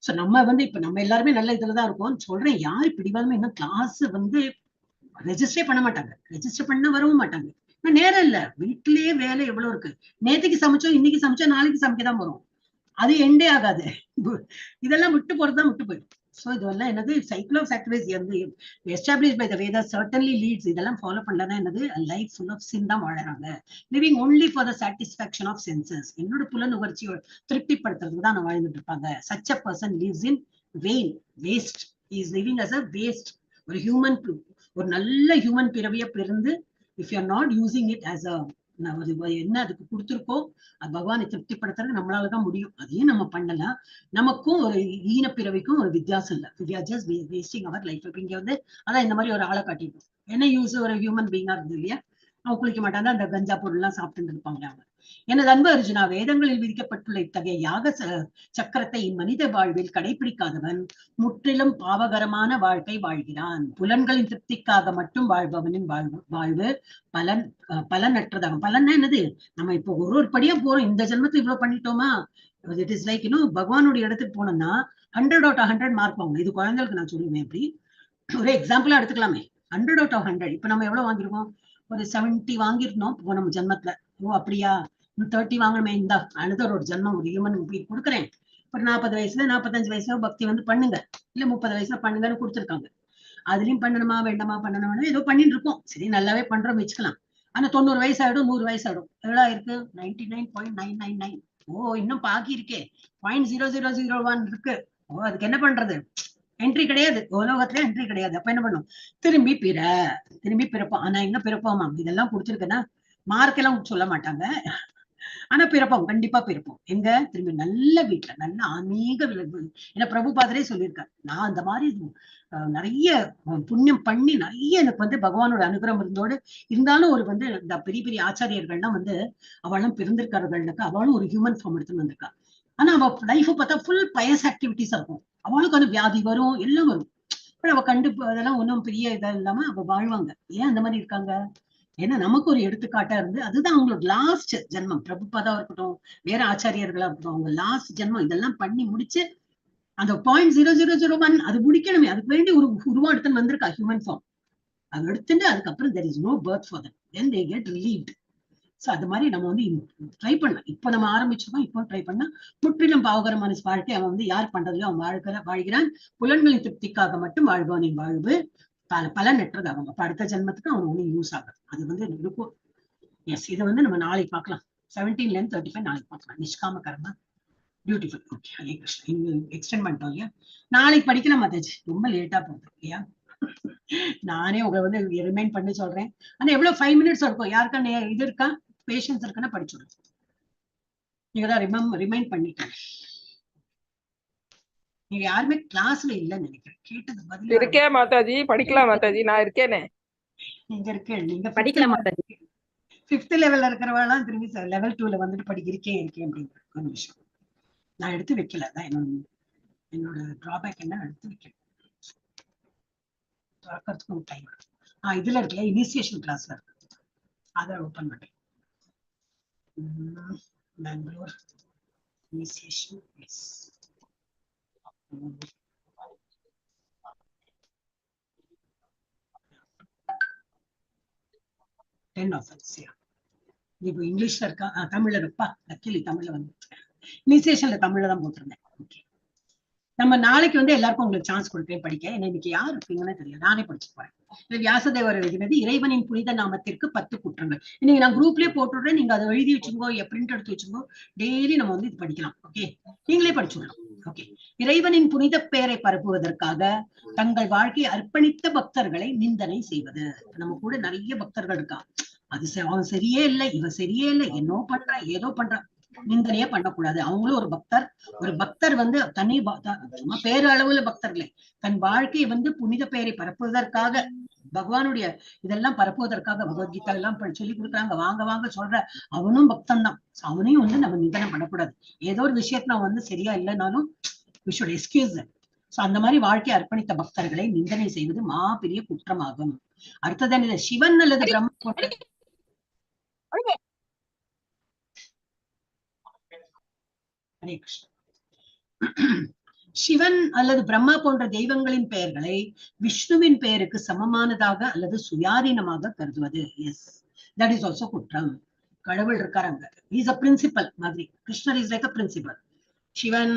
சோ நம்ம வந்து இப்ப நம்ம எல்லாருமே நல்ல இதுலதான் இருக்கோம் சொல்றேன். யாரு பிடிவாதமே இன்னும் கிளாஸ் வந்து ரெஜிஸ்டரே பண்ண மாட்டாங்க, ரெஜிஸ்டர் பண்ண வரவும் மாட்டாங்க. நேரம் இல்ல, வீட்லயே வேலை எவ்வளவு இருக்கு. நேற்றுக்கு சமைச்சோம், இன்னைக்கு சமைச்சோம், நாளைக்கு சமைக்கதான் போறோம். அது எண்டே ஆகாது. இதெல்லாம் விட்டு போறதுதான் விட்டு போயிடும். சோ இதெல்லாம் என்னது, cycle of sacrifice establish by the Veda certainly leads. இதெல்லாம் ஃபாலோ பண்ணலன்னா என்னது, லைஃப் ஃபுல் ஆஃப் சின் தான் வாழறாங்க. Living only for the satisfaction of senses. என்னோட புலன் உணர்ச்சியை திருப்திப்படுத்துறதுக்கு தான் நான் வாழ்ந்துட்டு இருப்பாங்க. Such a person lives in vain, waste. Is living as a waste. ஒரு ஹியூமன், ஒரு நல்ல ஹியூமன் பிறவிய பிறந்து if you are not using it as a, என்ன அதுக்கு கொடுத்துருக்கோ பகவானை திருப்திப்படுத்துறது நம்மளாலதான் முடியும். அதையும் நம்ம பண்ணலாம். நமக்கும் ஒரு ஈன பிறவிக்கும் ஒரு வித்தியாசம் இல்லை. We are just wasting our life. இங்க வந்து அதான் இந்த மாதிரி ஒரு ஆளை காட்டிட்டோம். என்ன யூஸ், ஒரு ஹியூமன் பீயிங்கா இருந்தது இல்லையா? அவங்க குளிக்க மாட்டாங்க, அந்த கஞ்சா பொருள் எல்லாம் சாப்பிட்டு இருப்பாங்க. அவங்க எனது அன்பு அர்ஜுனா, வேதங்களில் விதிக்கப்பட்டுள்ள இத்தகைய யாக சக்கரத்தை மனித வாழ்வில் கடைபிடிக்காதவன் முற்றிலும் பாவகரமான வாழ்க்கை வாழ்கிறான். புலன்களின் திருப்திக்காக மட்டும் வாழ்பவனின் வாழ்வு பலனற்றதாகும். பலன்னா என்னது, நம்ம இப்போ ஒரு படியா போறோம். இந்த ஜென்மத்துல இவ்வளவு பண்ணிட்டோமா, இட் இஸ் லைக் பகவானுடைய இடத்துக்கு போனோம்னா 100 out of 100 மார்க் வாங்க. இது குழந்தைகளுக்கு நான் சொல்லுவேன். எப்படி ஒரு எக்ஸாம்பிளா எடுத்துக்கலாமே. 100 out of 100. இப்ப நம்ம எவ்வளவு வாங்கிருக்கோம்? ஒரு 70 வாங்கிருந்தோம் போன ஜென்மத்துல. ஓ அப்படியா, 30 வாங்கணுமே, இந்த அனதர் ஒரு ஜென்மம் ஒரு ஹியூமன் பீயிங் கொடுக்குறேன். ஒரு 40 வயசுல 45 வயசுல பக்தி வந்து பண்ணுங்க, இல்ல 30 வயசுல பண்ணுங்கன்னு கொடுத்துருக்காங்க. அதுலயும் பண்ணணுமா வேண்டாமா பண்ணணும்னு ஏதோ பண்ணிட்டு இருக்கோம். சரி நல்லாவே பண்றோம் வச்சுக்கலாம். ஆனா 90 வயசு ஆயிடும், 100 வயசு ஆயிடும். எவ்வளவு இருக்கு? 99.999. ஓ இன்னும் பாக்கி இருக்கே, 0.0001 இருக்கு. ஓ அதுக்கு என்ன பண்றது? என்ட்ரி கிடையாது, உலகத்துல என்ட்ரி கிடையாது. அப்ப என்ன பண்ணும்? திரும்பி பிறப்போம். ஆனா எங்க பிறப்போமா? இதெல்லாம் கொடுத்துருக்குன்னா மார்க் எல்லாம் சொல்ல மாட்டாங்க. ஆனா பிறப்போம், கண்டிப்பா பிறப்போம். எங்க? திரும்பி நல்ல வீட்டுல, நல்ல ஆன்மீக ஏன்னா பிரபுபாதரே சொல்லியிருக்காரு, நான் அந்த மாதிரி நிறைய புண்ணியம் பண்ணி நிறைய எனக்கு வந்து பகவானோட அனுகிரகம் இருந்தாலும் ஒரு வந்து இந்த பெரிய பெரிய ஆச்சாரியர்கள்லாம் வந்து அவளும் பிறந்திருக்கார்கள்னாக்கா அவளும் ஒரு ஹியூமன் ஃபார்ம் எடுத்துன்னு வந்திருக்கா. ஆனா அவ லைஃப் பார்த்தா ஃபுல் பயஸ் ஆக்டிவிட்டிஸ் இருக்கும். அவளுக்கு வந்து வியாதி வரும், எல்லாம் வரும். அவ அதெல்லாம் ஒன்றும் பெரிய இதா இல்லாம அவ வாழ்வாங்க. ஏன் அந்த மாதிரி இருக்காங்க? ஏன்னா நமக்கு ஒரு எடுத்துக்காட்டா இருந்து, அதுதான் அவங்களோட லாஸ்ட் ஜென்மம். பிரபுபாதா இருக்கட்டும், வேற ஆச்சாரியர்களா இருக்கட்டும், அவங்க லாஸ்ட் ஜென்மம் இதெல்லாம் பண்ணி முடிச்சு அந்த 0.0001 அது முடிக்கணுமே, அதுக்கு வேண்டி ஒரு உருவம் எடுத்துன்னு வந்திருக்கா, ஹியூமன் ஃபார்ம். அது எடுத்துட்டு அதுக்கப்புறம் there is no birth for them, then they get relieved. So அது மாதிரி நம்ம வந்து ட்ரை பண்ணலாம். இப்ப நம்ம ஆரம்பிச்சிருக்கோம், இப்போ ட்ரை பண்ணா முற்றிலும் பாவகரமான வாழ்க்கை அவன் வந்து யார் பண்றதுலயோ அவன் வாழ்கிறான். புலன்களின் திருப்திக்காக மட்டும் வாழ்பவனின் வாழ்வு பலனற்றது. அவங்க அடுத்த ஜென்மத்துக்கு அவன் ஒண்ணு யூஸ் ஆகும். அது வந்து இருக்கும். எஸ், இதை வந்து நம்ம நாளைக்கு பார்க்கலாம். 17ல இருந்து 35 நாளைக்கு பார்க்கலாம். Nishkama karma beautiful. Okay, Hare Krishna. Extend பண்ணிட்டோம் இல்லையா? நாளைக்கு படிக்கலாம் மாதாஜி, ரொம்ப லேட்டா போகுது இல்லையா? நானே உங்களை வந்து ரிமைண்ட் பண்ணி சொல்றேன். ஆனா எவ்வளவு 5 மினிட்ஸ் இருக்கும். யாருக்கா இது இருக்கா, பேஷன்ஸ் இருக்குன்னா படிச்சுடுங்க. நீங்க தான் ரிமைண்ட் பண்ணிட்டேன். நீங்க யாருமே கிளாஸ்ல இல்லன்னு நினைக்கிறேன். கேட்டது பதில் இருக்கேன் மாதாஜி, படிக்கலாம் மாதாஜி, நான் இருக்கேனே. நீங்க இருக்கேன், நீங்க படிக்கலாம் மாதாஜி. 5th லெவல்ல இருக்கிறவெல்லாம் திரும்பி லெவல் 2ல வந்துட்டு இருக்கேன் அப்படிங்கிற ஒரு விஷயம் நான் எடுத்து வைக்கல. அதான் என்னோட டிராபேக் என்ன, எடுத்து வைக்கல. திறக்கிறதுக்கும் டைம். இதுல இருக்குல்ல இனிஷியேஷன் கிளாஸ்ல இருக்கு, அதை ஓபன் பண்ணேன். Bangalore initiation class. இப்போ இங்கிலீஷ்ல இருக்கா, தமிழ்ல இருப்பா. லக்கிலி தமிழ்ல வந்து இனிஷியேஷன்ல தமிழ்ல தான் போட்டிருந்தேன். ஓகே, நம்ம நாளைக்கு வந்து எல்லாருக்கும் உங்களுக்கு சான்ஸ் கொடுப்பேன் படிக்க. ஏன்னா இன்னைக்கு யார் இருப்பீங்கன்னு தெரியல, நானே படிச்சு போறேன். வியாசதேவர் எழுதினது இறைவனின் புனித நாமத்திற்கு 10 குற்றங்கள். இன்னைக்கு நான் குரூப்லயே போட்டுடுறேன், நீங்க அதை எழுதி வச்சுக்கோ, பிரிண்ட் எடுத்து வச்சுக்கோ. டெய்லி நம்ம வந்து இது படிக்கலாம். ஓகே, நீங்களே படிச்சுடலாம். ஓகே, இறைவனின் புனித பெயரை பரப்புவதற்காக தங்கள் வாழ்க்கையை அர்ப்பணித்த பக்தர்களை நிந்தனை செய்வது. நம்ம கூட நிறைய பக்தர்கள் இருக்கா, அது அவன் சரியே இல்லை, இவன் சரியே இல்லை, என்னோ பண்றான் ஏதோ பண்றான், நிந்தனையே பண்ணக்கூடாது. அவங்களும் ஒரு பக்தர் வந்து தனி பேரளவுல பக்தர்களே தன் வாழ்க்கையை வந்து புனித பெயரை பரப்புவதற்காக, பகவானுடைய இதெல்லாம் பரப்புவதற்காக பகவத்கீதா எல்லாம் சொல்லி கொடுக்குறாங்க. வாங்க வாங்க சொல்ற அவனும் பக்தன் தான். அவனையும் வந்து நம்ம நிந்தனை பண்ணக்கூடாது. ஏதோ ஒரு விஷயத்துல அவன் வந்து சரியா இல்லைனாலும் we should excuse them. So அந்த மாதிரி வாழ்க்கையை அர்ப்பணித்த பக்தர்களை நிந்தனை செய்வது பெரிய குற்றமாகும். அடுத்தது சிவன் அல்லது பிரம்ம ஹரே கிருஷ்ணா. சிவன் அல்லது பிரம்மா போன்ற தெய்வங்களின் பெயர்களை விஷ்ணுவின் பெயருக்கு சமமானதாக அல்லது சுயாதீனமாக கருதுவது. எஸ், தட் இஸ் ஆல்சோ குற்றம். கடவுள் இருக்காங்க, இஸ் அ பிரின்சிபல் மாதிரி. கிருஷ்ணர் is like a principal. Sivan,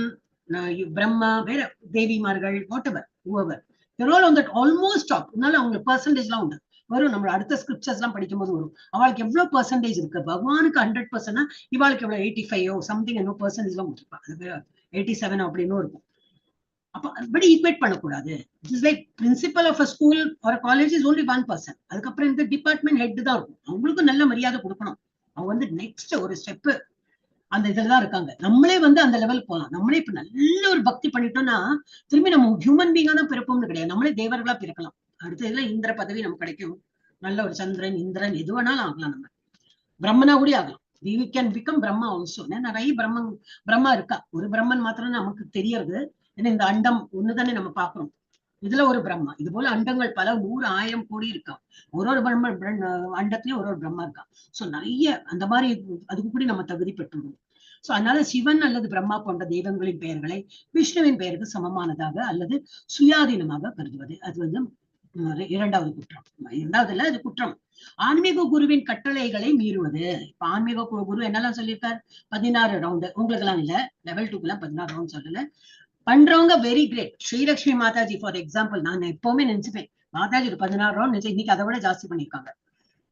Brahma, வேற தேவிமார்கள், whatever whoever, they're all on that almost top. அதனால அவங்களுக்கு பெர்சன்டேஜ் எல்லாம் உண்டு. வரும் நம்மளோட அடுத்த ஸ்கிரிப்சர்ஸ் எல்லாம் படிக்கும் போது வரும். அவளுக்கு எவ்வளவு பெர்சன்டேஜ் இருக்கு, பகவானுக்கு 100%, இவாளுக்கு எவ்வளவு 85 சம்திங் என்னோ பெர்சன்டேஜ் எல்லாம் கொடுத்துருப்பாங்க. 87 அப்படின்னு இருக்கும். அப்ப அப்படி ஈக்குவேட் பண்ணக்கூடாது. It's like principal of a school ஒரு காலேஜ் இஸ் ஓன்லி 1%. அதுக்கப்புறம் இந்த டிபார்ட்மெண்ட் ஹெட் தான் இருக்கும். அவங்களுக்கு நல்ல மரியாதை கொடுக்கணும். அவங்க வந்து நெக்ஸ்ட் ஒரு ஸ்டெப் அந்த இதுலதான் இருக்காங்க. நம்மளே வந்து அந்த லெவல் போகலாம். நம்மளே இப்ப நல்ல ஒரு பக்தி பண்ணிட்டோம்னா திரும்பி நம்ம ஹியூமன் பீங்கா தான் பிறப்போம்னு கிடையாது, நம்மளே தேவர்களா பிறக்கலாம். அடுத்த இதுல இந்திர பதவி நமக்கு கிடைக்கும். நல்ல ஒரு சந்திரன், இந்திரன், எது வேணாலும் ஆகலாம். நம்ம பிரம்மனா கூட ஆகலாம். we can become Brahma also. நிறைய பிரம்மா இருக்கா. ஒரு பிரம்மன் மாத்திரம் நமக்கு தெரியறது. ஏன்னா இந்த அண்டம் ஒண்ணுதானே நம்ம பாக்குறோம். இதுல ஒரு பிரம்மா, இது போல அண்டங்கள் பல 100,000 கோடி இருக்கா. ஒரு பிரம்ம அண்டத்திலயும் ஒரு பிரம்மா இருக்கா. சோ நிறைய அந்த மாதிரி அதுக்கு கூட நம்ம தகுதி பெற்றுள்ளோம். சோ அதனால சிவன் அல்லது பிரம்மா போன்ற தெய்வங்களின் பெயர்களை விஷ்ணுவின் பெயருக்கு சமமானதாக அல்லது சுயாதீனமாக கருதுவது அது வந்து இரண்டாவது குற்றம். இரண்டாவதுல அது குற்றம். ஆன்மீக குருவின் கட்டளைகளை மீறுவது. இப்ப ஆன்மீக குரு என்னெல்லாம் சொல்லியிருக்காரு? 16 ரவுண்டு. உங்களுக்கு எல்லாம் இல்ல, லெவல் 2 எல்லாம் 16 ரவுண்ட் சொல்லல. பண்றவங்க very great. Srilakshmi Mataji for example, நான் எப்பவுமே நினைச்சுப்பேன் மாதாஜி ஒரு 16 ரவுண்ட் நினைச்சு, இன்னைக்கு அதை விட ஜாஸ்தி பண்ணிருக்காங்க.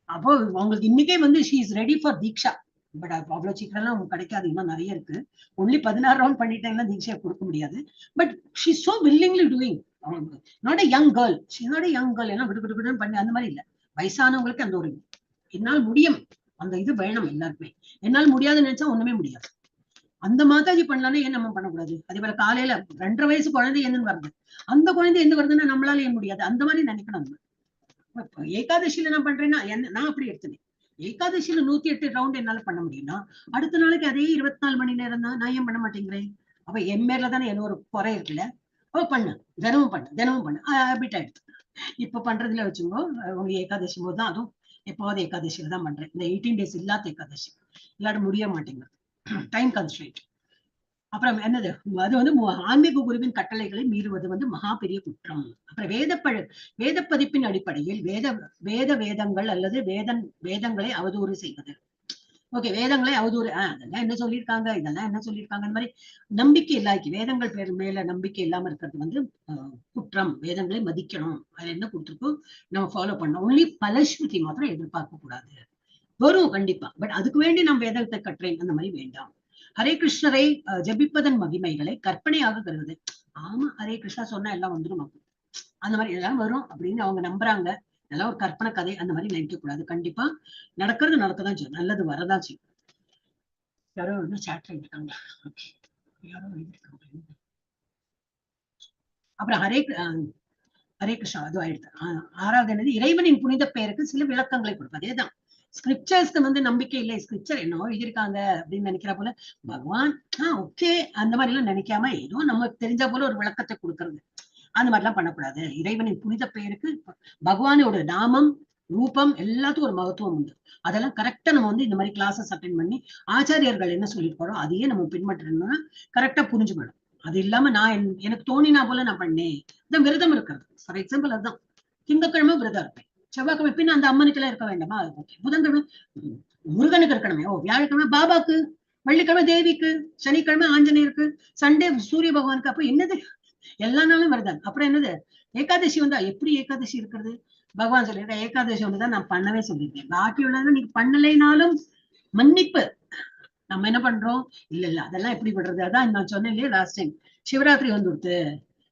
அப்போ அவங்களுக்கு இன்னைக்கே வந்து she is ready for Diksha. But அவ்வளவு சீக்கிரம் எல்லாம் உங்களுக்கு கிடைக்காது, இன்னும் நிறைய இருக்கு. ஒன்லி 16 ரவுண்ட் பண்ணிட்டேங்கன்னா தீட்சையை கொடுக்க முடியாது. But she so willingly doing. Not a young girl, she not a young girl. எல்லாம் விடுவிடுன்னு பண்ணி அந்த மாதிரி இல்ல. வயசானவங்களுக்கு அந்த ஒரு என்னால் முடியும் அந்த இது வேணும் எல்லாருக்குமே. என்னால் முடியாதுன்னு நினைச்சா ஒண்ணுமே முடியாது. அந்த மாதாஜி பண்ணலாம்னா ஏன் நம்ம பண்ணக்கூடாது? அதே போல காலையில 2.5 வயசு குழந்தை என்னன்னு வருது, அந்த குழந்தை எந்த வருதுன்னா நம்மளால ஏன் முடியாது? அந்த மாதிரி நினைக்கணும். ஏகாதசியில நான் பண்றேன்னா நான் அப்படி எடுத்துனேன். ஏகாதசியில 108 ரவுண்ட் என்னால பண்ண முடியும்னா அடுத்த நாளைக்கு அதே 24 மணி நேரம் தான் நான் ஏன் பண்ண மாட்டேங்கிறேன்? அப்ப என் மேல தானே என்ன ஒரு குறை இருக்குல்ல? அவ பண்ணு, தினமும் பண்ணு ஹேபிட் ஆயிடுச்சு. இப்ப பண்றதுல வச்சுக்கோ, உங்க ஏகாதசி போது தான், அதுவும் எப்பாவது ஏகாதசியில தான் பண்றேன். இந்த 18 days இல்லாத ஏகாதசி இல்லாட்ட முடிய மாட்டேங்குது, டைம் கன்ஸ்ட்ரெயின்ட். அப்புறம் என்னது, அது வந்து ஆன்மீக குருவின் கட்டளைகளை மீறுவது வந்து மகா பெரிய குற்றம். அப்புறம் வேத பதிப்பின் அடிப்படையில் வேதங்கள் அல்லது வேதங்களை அவதூறு செய்வது. ஓகே, வேதங்களை அவதூறு, அதெல்லாம் என்ன சொல்லியிருக்காங்க, இதெல்லாம் என்ன சொல்லியிருக்காங்க, இந்த மாதிரி நம்பிக்கை இல்லாக்கி வேதங்கள் பேர் மேல நம்பிக்கை இல்லாம இருக்கிறது வந்து குற்றம். வேதங்களை மதிக்கணும், அதுல என்ன கொடுத்துருக்கோம் நம்ம ஃபாலோ பண்ணணும். ஒன்லி பலஸ்ருதி மாத்திரம் எதிர்பார்க்க கூடாது. வரும் கண்டிப்பா, பட் அதுக்கு வேண்டி நம்ம வேதத்தை கற்றேன் அந்த மாதிரி வேண்டாம். ஹரே கிருஷ்ணரை ஜபிப்பதன் மகிமைகளை கற்பனையாக கருது. ஆமா, ஹரே கிருஷ்ணா சொன்னா எல்லாம் வந்துடும், அந்த மாதிரி எல்லாம் வரும் அப்படின்னு அவங்க நம்புறாங்க. இதெல்லாம் ஒரு கற்பனை கதை, அந்த மாதிரி நினைக்க கூடாது. கண்டிப்பா நடக்கதான் செய்யும், நல்லது வரதான் செய்யும். யாரோ வந்து சாட் இருக்காங்க. யாரோ எழுதிருக்காங்க. அப்புறம் ஹரே கிருஷ்ணா அது ஆயிடுது. 6வது என்னது, இறைவனின் புனித பெயருக்கு சில விளக்கங்களை கொடுப்பது. அதேதான் ஸ்கிரிப்சர்ஸ்க்கு வந்து நம்பிக்கை இல்லை, ஸ்கிரிப்சர் என்னவோ எழுதியிருக்காங்க அப்படின்னு நினைக்கிற போல பகவான் ஓகே அந்த மாதிரி எல்லாம் நினைக்காம ஏதோ நமக்கு தெரிஞ்ச போல ஒரு விளக்கத்தை கொடுக்கறது, அந்த மாதிரி எல்லாம் பண்ணக்கூடாது. இறைவனின் புனித பெயருக்கு பகவானோட நாமம் ரூபம் எல்லாத்துக்கும் ஒரு மகத்துவம் உண்டு. அதெல்லாம் கரெக்டா நம்ம வந்து இந்த மாதிரி கிளாஸஸ் அட்டென்ட் பண்ணி ஆச்சாரியர்கள் என்ன சொல்லியிருக்கோம் அதையே நம்ம பின்பற்றணும்னா கரெக்டா புரிஞ்சுக்கணும். அது இல்லாம நான் எனக்கு தோணினா போல நான் பண்ணேன். இந்த விரதம் இருக்கிறது ஃபார் எக்ஸாம்பிள், அதுதான் திங்கக்கிழமை விரதம் இருப்பேன், செவ்வாய்க்கிழமை பின்ன அந்த அம்மனுக்கு எல்லாம் இருக்க வேண்டாமா, புதன்கிழமை முருகனுக்கு இருக்கணுமே, வியாழக்கிழமை பாபாக்கு, வெள்ளிக்கிழமை தேவிக்கு, சனிக்கிழமை ஆஞ்சநேயருக்கு, சண்டே சூரிய பகவானுக்கு. அப்ப என்னது எல்லா நாளும் வருதான். அப்புறம் என்னது ஏகாதசி வந்தா எப்படி ஏகாதசி இருக்கிறது? பகவான் சொல்லியிருக்க ஏகாதசி வந்துதான் நான் பண்ணவே சொல்லியிருக்கேன், பாக்கி உள்ளது நீங்க பண்ணலைனாலும் மன்னிப்பு. நம்ம என்ன பண்றோம், இல்ல அதெல்லாம் எப்படி விடுறது? அதான் நான் சொன்னேன் இல்லையா லாஸ்ட் டைம், சிவராத்திரி வந்து கொடுத்து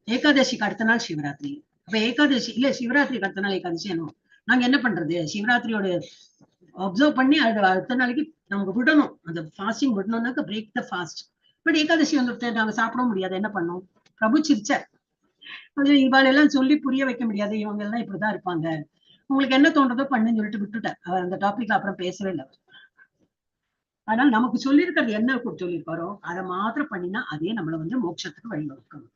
ஏகாதசிக்கு அடுத்த நாள் சிவராத்திரி. அப்ப ஏகாதசி இல்ல சிவராத்திரிக்கு அடுத்த நாள் ஏகாதசி என்னவோ, நாங்க என்ன பண்றது, சிவராத்திரியோட அப்சர்வ் பண்ணி அது அடுத்த நாளைக்கு நமக்கு விடணும், அந்த ஃபாஸ்டிங் விடணும்னாக்க break the fast. But Ekadashi வந்துட்டு நாங்க சாப்பிட முடியாது, என்ன பண்ணோம்? பிரபு சிரிச்சார். இவாளெல்லாம் சொல்லி புரிய வைக்க முடியாது, இவங்க எல்லாம் இப்படிதான் இருப்பாங்க, உங்களுக்கு என்ன தோன்றதோ பண்ணுன்னு சொல்லிட்டு விட்டுட்டார். அவர் அந்த டாபிக்ல அப்புறம் பேசவே இல்லை. ஆனால் நமக்கு சொல்லியிருக்கிறது என்ன சொல்லியிருக்காரோ அதை மாத்திரம் பண்ணினா அதே நம்மளை வந்து மோட்சத்துக்கு வழிவகுக்கும்.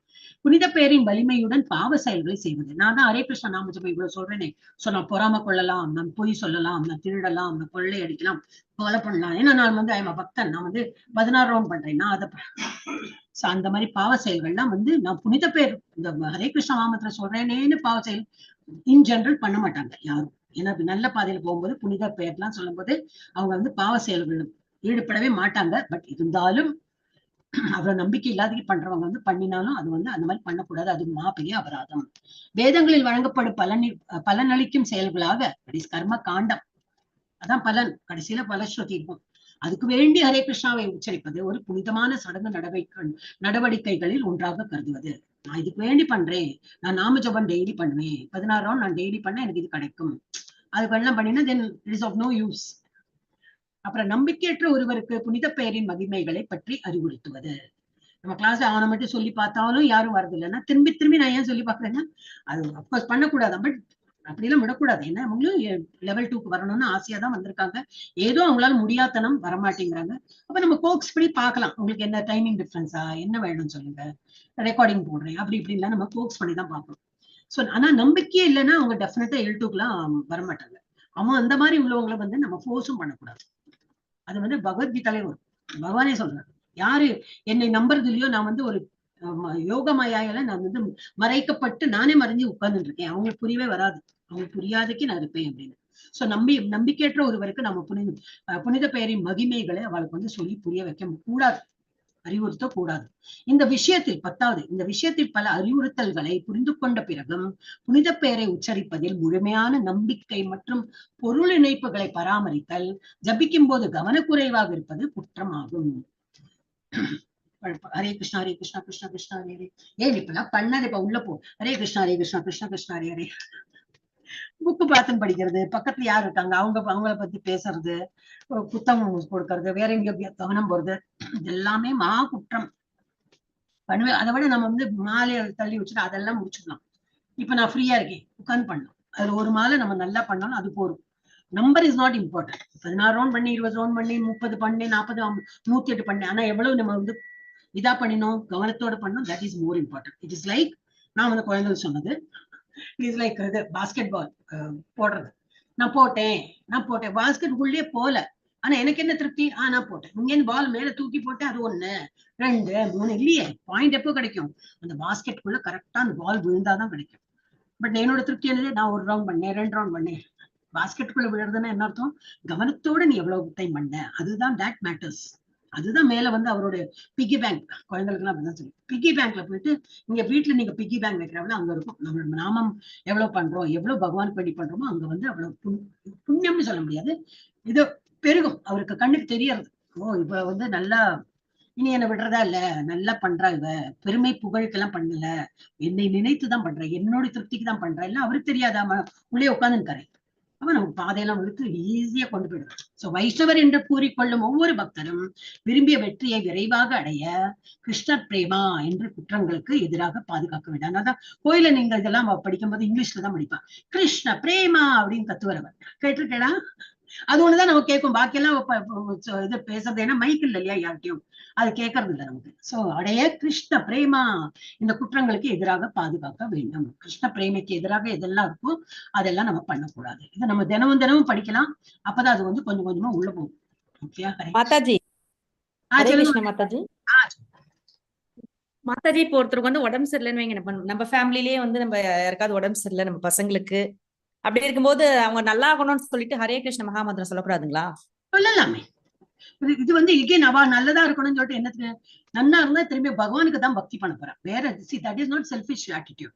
புனித பெயரின் வலிமையுடன் பாவ செயல்களை செய்வது. நான் தான் ஹரே கிருஷ்ணா நாம ஜபம் இவ்வளவு சொல்றேனே, நான் பொறாம கொள்ளலாம், நான் பொய் சொல்லலாம், நான் திருடலாம், நான் கொள்ளை அடிக்கலாம், கொலை பண்ணலாம். ஏன்னா நான் வந்து பக்தன், நான் வந்து 16 ரவுண்ட் பண்றேன், நான் அதை அந்த மாதிரி பாவ செயல்கள்லாம் வந்து நான் புனித பெயர் இந்த ஹரே கிருஷ்ணா நாமத்துல சொல்றேனேன்னு பாவ செயல் இன் ஜெனரல் பண்ண மாட்டாங்க யாரும். ஏன்னா நல்ல பாதையில போகும்போது புனித பெயர்லாம் சொல்லும் போது அவங்க வந்து பாவ செயல்கள் ஈடுபடவே மாட்டாங்க. பட் இருந்தாலும் அவ்வளவு நம்பிக்கை இல்லாத பண்றவங்க வந்து பண்ணினாலும் அது வந்து அந்த மாதிரி பண்ணக்கூடாது, அது மாபெரிய அபராதம். வேதங்களில் வழங்கப்படும் பலனளிக்கும் செயல்களாக கர்ம காண்டம், அதான் பலன், கடைசியில பலஸ்ருதி இருக்கும். அதுக்கு வேண்டி ஹரே கிருஷ்ணாவை உச்சரிப்பது ஒரு புனிதமான சடங்கு நடவடிக்கைகளில் ஒன்றாக கருதுவது. நான் இதுக்கு வேண்டி பண்றேன், நான் நாம ஜபம் டெய்லி பண்ணுவேன், 16 ரவுண்ட் நான் டெய்லி பண்ண எனக்கு இது கிடைக்கும், அதுக்கு எல்லாம் பண்ணினா then it is of no use. அப்புறம் நம்பிக்கையற்ற ஒருவருக்கு புனித பெயரின் மகிமைகளை பற்றி அறிவுறுத்துவது. நம்ம கிளாஸ்ல அவனை மட்டும் சொல்லி பார்த்தாலும் யாரும் வரது இல்லைன்னா திரும்பி நான் ஏன் சொல்லி பாக்குறேன்னா அது அப்கோர்ஸ் பண்ணக்கூடாது, பட் அப்படிலாம் விடக்கூடாது. ஏன்னா அவங்களும் லெவல் 2க்கு வரணும்னு ஆசையா தான் வந்திருக்காங்க, ஏதோ அவங்களால முடியாதனம் வரமாட்டேங்கிறாங்க. அப்ப நம்ம கோக்ஸ் பண்ணி பார்க்கலாம், உங்களுக்கு என்ன டைமிங் டிஃபரன்ஸா, என்ன வேணும்னு சொல்லுங்க, ரெக்கார்டிங் போடுறேன், அப்படி இப்படின்லாம் நம்ம கோக்ஸ் பண்ணி தான் பார்க்கணும். ஸோ ஆனா நம்பிக்கையே இல்லைன்னா அவங்க டெஃபினட்டா L2க்குலாம் வரமாட்டாங்க. அவன் அந்த மாதிரி உள்ளவங்களை வந்து நம்ம ஃபோர்ஸும் பண்ணக்கூடாது. அது வந்து பகவத்கீதாலே வரும், பகவானே சொல்றாரு, யாரு என்னை நம்புறது இல்லையோ நான் வந்து ஒரு யோகமாயால நான் வந்து மறைக்கப்பட்டு நானே மறைஞ்சு உட்கார்ந்துட்டு இருக்கேன், அவங்களுக்கு புரியவே வராது, அவங்களுக்கு புரியாதக்கு நான் இருப்பேன் அப்படின்னு. சோ நம்பிக்கையற்ற ஒருவருக்கு நம்ம புனித பெயரின் மகிமைகளை அவளுக்கு வந்து சொல்லி புரிய வைக்க கூடாது, அறிவுறுத்த கூடாது. இந்த விஷயத்தில் 10வது இந்த விஷயத்தில் பல அறிவுறுத்தல்களை புரிந்து கொண்ட பிறகும் புனித பெயரை உச்சரிப்பதில் முழுமையான நம்பிக்கை மற்றும் பொருள் இணைப்புகளை பராமரித்தல் ஜபிக்கும் போது கவனக்குறைவாக இருப்பது குற்றமாகும். ஹரே கிருஷ்ணா ஹரே கிருஷ்ணா கிருஷ்ணா கிருஷ்ணா ஹரே ஹரே. ஏன் இப்பெல்லாம் பண்ணாது, இப்ப உள்ள போ, ஹரே கிருஷ்ணா ஹரே கிருஷ்ணா கிருஷ்ணா கிருஷ்ணா ஹரே ஹரே. புக்கு பார்த்து படிக்கிறது, பக்கத்துல யார் இருக்காங்க அவங்கள பத்தி பேசுறது, புத்தகம் கொடுக்கறது, வேற எங்க கவனம் போறது, இதெல்லாமே மகா குற்றம் பண்ணுவேன். அதை விட நம்ம வந்து மாலையை தள்ளி வச்சுட்டு அதெல்லாம் முடிச்சுக்கலாம். இப்ப நான் ஃப்ரீயா இருக்கேன், உட்காந்து பண்ணலாம், அதுல ஒரு மாலை நம்ம நல்லா பண்ணாலும் அது போரும். Number is not important. 16 round பண்ணி 20 ரவுண்ட் பண்ணி 30 பண்ணி 40 108 பண்ணி, ஆனா எவ்வளவு நம்ம வந்து இதா பண்ணினோம், கவனத்தோட பண்ணோம், that is more important. It is like நான் வந்து குழந்தைகள் சொன்னது, இட் இஸ் லைக் இது பாஸ்கெட் பால் போடுறது. நான் போட்டேன் பாஸ்கெட்டுக்குள்ளேயே போல, ஆனா எனக்கு என்ன திருப்தி, நான் போட்டேன், இங்க பால் மேல தூக்கி போட்டேன், அது 1 2 3 இல்லையே, பாயிண்ட் எப்போ கிடைக்கும், அந்த பாஸ்கெட்டுக்குள்ள கரெக்டா அந்த பால் விழுந்தாதான் கிடைக்கும். பட் என்னோட திருப்தி என்னது, நான் 1 ரவுண்ட் பண்ணேன் 2 ரவுண்ட் பண்ணேன். பாஸ்கெட்டுக்குள்ள விழுறதுன்னா என்ன அர்த்தம், கவனத்தோட நீ எவ்வளவு டைம் பண்ண, அதுதான் தட் மேட்டர்ஸ். அதுதான் மேல வந்து அவருடைய பிக்கி பேங்க், குழந்தைகளுக்கு எல்லாம் அப்படிதான் சொல்லி, பிக்கி பேங்க்ல போயிட்டு இங்க வீட்டுல நீங்க பிக்கி பேங்க் வைக்கிறவங்க அங்க இருக்கும். நம்ம நாமம் எவ்வளவு பண்றோம், எவ்வளவு பகவானுக்கு வேண்டி பண்றோமோ அங்க வந்து அவ்வளவு புண்ணியம்னு சொல்ல முடியாது, இது பெருகும். அவருக்கு கண்ணுக்கு தெரியறது, ஓ இப்ப வந்து நல்லா இனி என்ன விடுறதா இல்ல, நல்லா பண்றா இவ, பெருமை புகழுக்கெல்லாம் பண்ணல, என்னை நினைத்துதான் பண்ற, என்னோட திருப்திக்கு தான் பண்றா, இல்ல அவருக்கு தெரியாதாம உள்ளே உட்காந்துருக்காரு. அப்ப நமக்கு பாதையெல்லாம் விழுத்து ஈஸியா கொண்டு போயிடும். சோ வைஷ்ணவர் என்று கூறிக்கொள்ளும் ஒவ்வொரு பக்தரும் விரும்பிய வெற்றியை விரைவாக அடைய கிருஷ்ணர் பிரேமா என்ற குற்றங்களுக்கு எதிராக பாதுகாக்க வேண்டும். அதான் கோயில நீங்க இதெல்லாம் படிக்கும்போது இங்கிலீஷ்ல தான் படிப்பான், கிருஷ்ண பிரேமா அப்படின்னு கத்துவரவர் கேட்டிருக்கேடா, அது ஒண்ணுதான் நம்ம கேட்கும், பாக்கியெல்லாம் இது பேசுறது ஏன்னா மைக் இல்ல இல்லையா யார்கிட்டயும், அது கேட்கறது இல்லை நமக்கு. சோ அடைய கிருஷ்ண பிரேமா இந்த குற்றங்களுக்கு எதிராக பாதுகாக்க வேண்டும். கிருஷ்ண பிரேமைக்கு எதிராக எதெல்லாம் இருக்கோ அதெல்லாம் நம்ம பண்ணக்கூடாது. இதை நம்ம தினமும் படிக்கலாம், அப்பதான் அது வந்து கொஞ்சம் கொஞ்சமா உள்ள போகும். ஓகேயா மாதாஜி? ஹரே கிருஷ்ண மாதாஜி. மாதாஜி, இப்போ ஒருத்தருக்கு வந்து உடம்பு சரியில்லைன்னு வைங்க, நம்ம ஃபேமிலிலேயே வந்து நம்ம யாருக்காவது உடம்பு சரியில்லை, நம்ம பசங்களுக்கு, அப்படி இருக்கும்போது அவங்க நல்லா ஆகணும்னு சொல்லிட்டு ஹரே கிருஷ்ண மகாமந்திரம் சொல்லக்கூடாதுங்களா? சொல்லலாமே. இது வந்து இகேன் அவ நல்லதா இருக்கணும்னு சொல்லிட்டு என்னத்துக்கு, நன்னா இருந்தா திரும்பி பகவானுக்கு தான் பக்தி பண்ண போறா. வேற that is not selfish attitude.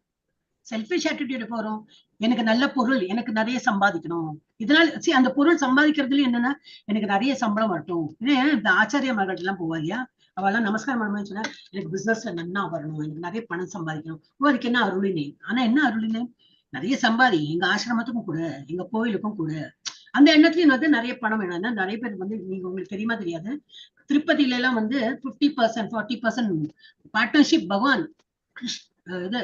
Selfish attitude எப்போ வரும், எனக்கு நல்ல பொருள், எனக்கு நிறைய சம்பாதிக்கணும், இதனால அந்த பொருள் சம்பாதிக்கிறதுல என்னன்னா எனக்கு நிறைய சம்பளம் வரட்டும். இந்த ஆச்சாரிய மகள் எல்லாம் போவாரியா, அவெல்லாம் நமஸ்காரம் பண்ணுவேன்னு சொன்னா எனக்கு பிசினஸ்ல நன்னா வரணும், எனக்கு நிறைய பணம் சம்பாதிக்கணும், அதுக்கு என்ன அருளினேன். ஆனா என்ன அருளினேன், நிறைய சம்பாதி, எங்க ஆசிரமத்துக்கும் கூட எங்க கோயிலுக்கும் கூட, அந்த எண்ணத்துலயும் வந்து நிறைய பணம் வேணும். நிறைய பேர் வந்து நீங்க உங்களுக்கு தெரியுமா தெரியாது, திருப்பதியில எல்லாம் வந்து 50% 40% பார்ட்னர்ஷிப் பகவான் இது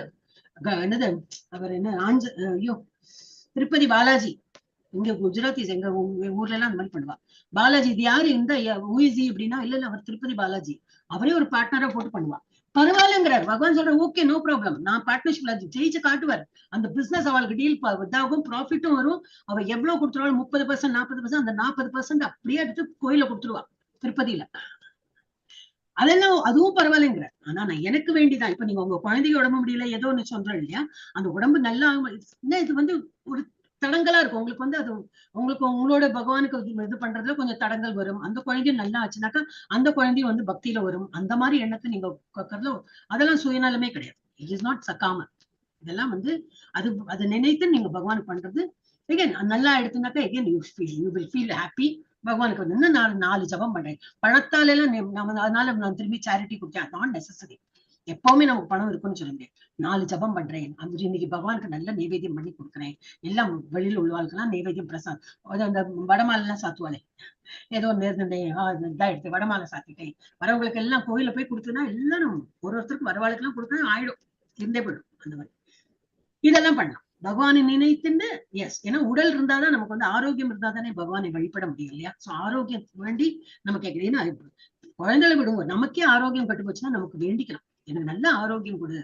என்னது அவர் என்ன ஐயோ திருப்பதி பாலாஜி, இங்க குஜராத்திஸ் எங்க ஊர்ல எல்லாம் அந்த மாதிரி பண்ணுவா. பாலாஜி இது யாரு, இந்த ஊசி அப்படின்னா இல்ல அவர் திருப்பதி பாலாஜி, அவரே ஒரு பார்ட்னரா போட்டு பண்ணுவா. பரவாயில்லங்கிறார் பகவான், சொல்ற ஓகே நோ ப்ராப்ளம், நான் பார்ட்னர்ஷிப்ல ஜெயிச்சு காட்டுவார், அந்த பிசினஸ் அவளுக்கு டீல் இதாகும், ப்ராஃபிட்டும் வரும், அவ எவ்வளவு கொடுத்துருவாள் 30% 40%, அந்த 40% அப்படியே எடுத்து கோயில கொடுத்துருவா திருப்பதியில. அதெல்லாம் அதுவும் பரவாயில்லைங்கிற. ஆனா நான் எனக்கு வேண்டிதான், இப்ப நீங்க உங்க குழந்தைக்கு உடம்பு முடியல ஏதோ ஒண்ணு சொல்றேன் இல்லையா, அந்த உடம்பு நல்லா இது வந்து ஒரு தடங்கலா இருக்கும் உங்களுக்கு வந்து, அது உங்களுக்கு உங்களோட பகவானுக்கு இது பண்றதுல கொஞ்சம் தடங்கள் வரும். அந்த குழந்தையும் நல்லா ஆச்சுனாக்கா அந்த குழந்தையும் வந்து பக்தியில வரும். அந்த மாதிரி எண்ணத்தை நீங்க கக்கறதுல அதெல்லாம் சுயநலமே கிடையாது. இட் இஸ் நாட் சக்காம, இதெல்லாம் வந்து அது நினைத்து நீங்க பகவான் பண்றது. எகேன் நல்லா எடுத்துனாக்கா again you will feel happy. பகவானுக்கு வந்து இன்னும் 4 ஜபம் பண்றேன், பணத்தால எல்லாம் நம்ம அதனால நான் திரும்பி சேரிட்டி கொடுத்தேன், நான் நெசசரி. எப்பவுமே நமக்கு பணம் இருக்குன்னு சொல்லுங்க, 4 ஜபம் பண்றேன், அது இன்னைக்கு பகவானுக்கு நல்ல நைவேத்தியம் பண்ணி கொடுக்குறேன், எல்லாம் வெளியில உள்ளவாளுக்கெல்லாம் நைவேத்தியம் பிரசாத், அந்த வடமாலை எல்லாம் சாத்துவாளே, ஏதோ இதா எடுத்து வடமாலை சாத்திட்டேன், வரவங்களுக்கு எல்லாம் கோயில போய் கொடுத்தோன்னா எல்லாரும் ஒருத்தருக்கு வரவாளுக்கு எல்லாம் கொடுக்கணும், ஆயிடும், இருந்தே போயிடும். அந்த மாதிரி இதெல்லாம் பண்ணலாம் பகவானை நினைத்துண்டு. எஸ், ஏன்னா உடல் இருந்தாதான் நமக்கு வந்து ஆரோக்கியம் இருந்தா தானே பகவானை வழிபட முடியும் இல்லையா. சோ ஆரோக்கியம் வேண்டி நம்ம கேட்கறது. ஏன்னா குழந்தைகளை விடுவோம், நமக்கே ஆரோக்கியம் கட்டு போச்சுன்னா நமக்கு வேண்டிக்கலாம், எனக்கு நல்ல ஆரோக்கியம் கொடு,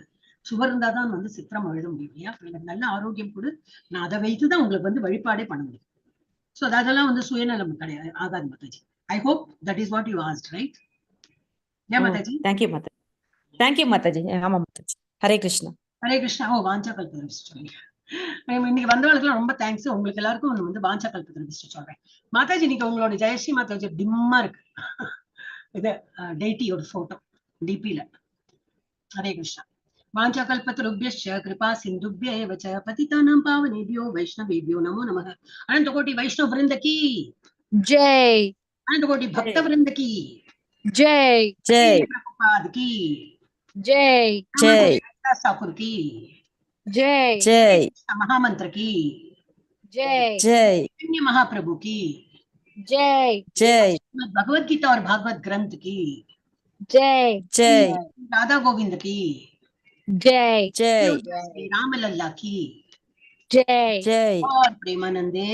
சுவர் இருந்தாதான் வந்து சித்திரம் எழுத முடியும் இல்லையா, எனக்கு நல்ல ஆரோக்கியம் கொடு, நான் அதை வைத்துதான் உங்களுக்கு வந்து வழிபாடே பண்ண முடியும். சோ அதெல்லாம் வந்து சுயநலம் கிடையாது, ஆகாது Mataji. I hope that is what you asked, right? Yeah, Mataji. Thank you, Mataji. Thank you Mataji. ஆமா மாதாஜி. ஹரே கிருஷ்ணா. ஹரே கிருஷ்ணா. ஓ வாஞ்சா கல்பத்ரு சொல்லுங்க. இன்னைக்கு வந்தவங்களுக்குலாம் ரொம்ப தேங்க்ஸ். உங்களுக்கு எல்லாருக்கும் வந்து வாஞ்சா கல்பத்ரு சொல்றேன். மாதாஜி இன்னைக்கு உங்களோட ஜெயஸ்ரீ மாதாஜி டிம்மா இருக்கு. இது டெய்டியோட போட்டோ டிபில. ஹரே கிருஷ்ணா. வாஞ்சா கல்பத்ருभ्यश्च कृपा सिन्धुभ्य एव च पतितानां पावनेभ्यो वैष्णवेभ्यो नमो नमः. अनंत कोटि वैष्णव वृंद की जय अनंत कोटि भक्त वृंद की जय ஜெய் प्रभुपाद की जय ஜெய் ठाकुर की जय ஜெய் महामंत्र की जय ஜெய் चैतन्य महाप्रभु की जय ஜெய் भगवत गीता और भागवत ग्रंथ की जय ஜெய் राधा गोविंद की जय ஜெய் श्री राम लल्ला की जय ஜெய் और प्रेमानंदे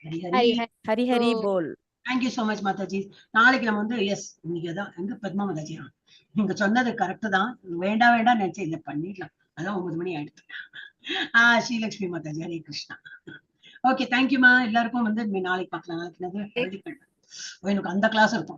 हरि हरि हरि. हरि ஹரி ஹரி போல். Thank you so much Mataji. நாளைக்கு நம்ம வந்து எஸ் இன்னைக்கு தான் எங்க பத்மா மாதாஜி நீங்க சொன்னது கரெக்ட் தான். வேண்டாம் வேண்டாம் நினைச்சு இதை பண்ணிடலாம். அதான் 9 மணி ஆயிடுச்சு. ஸ்ரீலட்சுமி மாதாஜி. ஹரே கிருஷ்ணா. ஓகே தேங்க்யூமா. எல்லாருக்கும் வந்து நாளைக்கு பார்க்கலாம். நாளைக்கு எனக்கு அந்த கிளாஸ் இருக்கும்.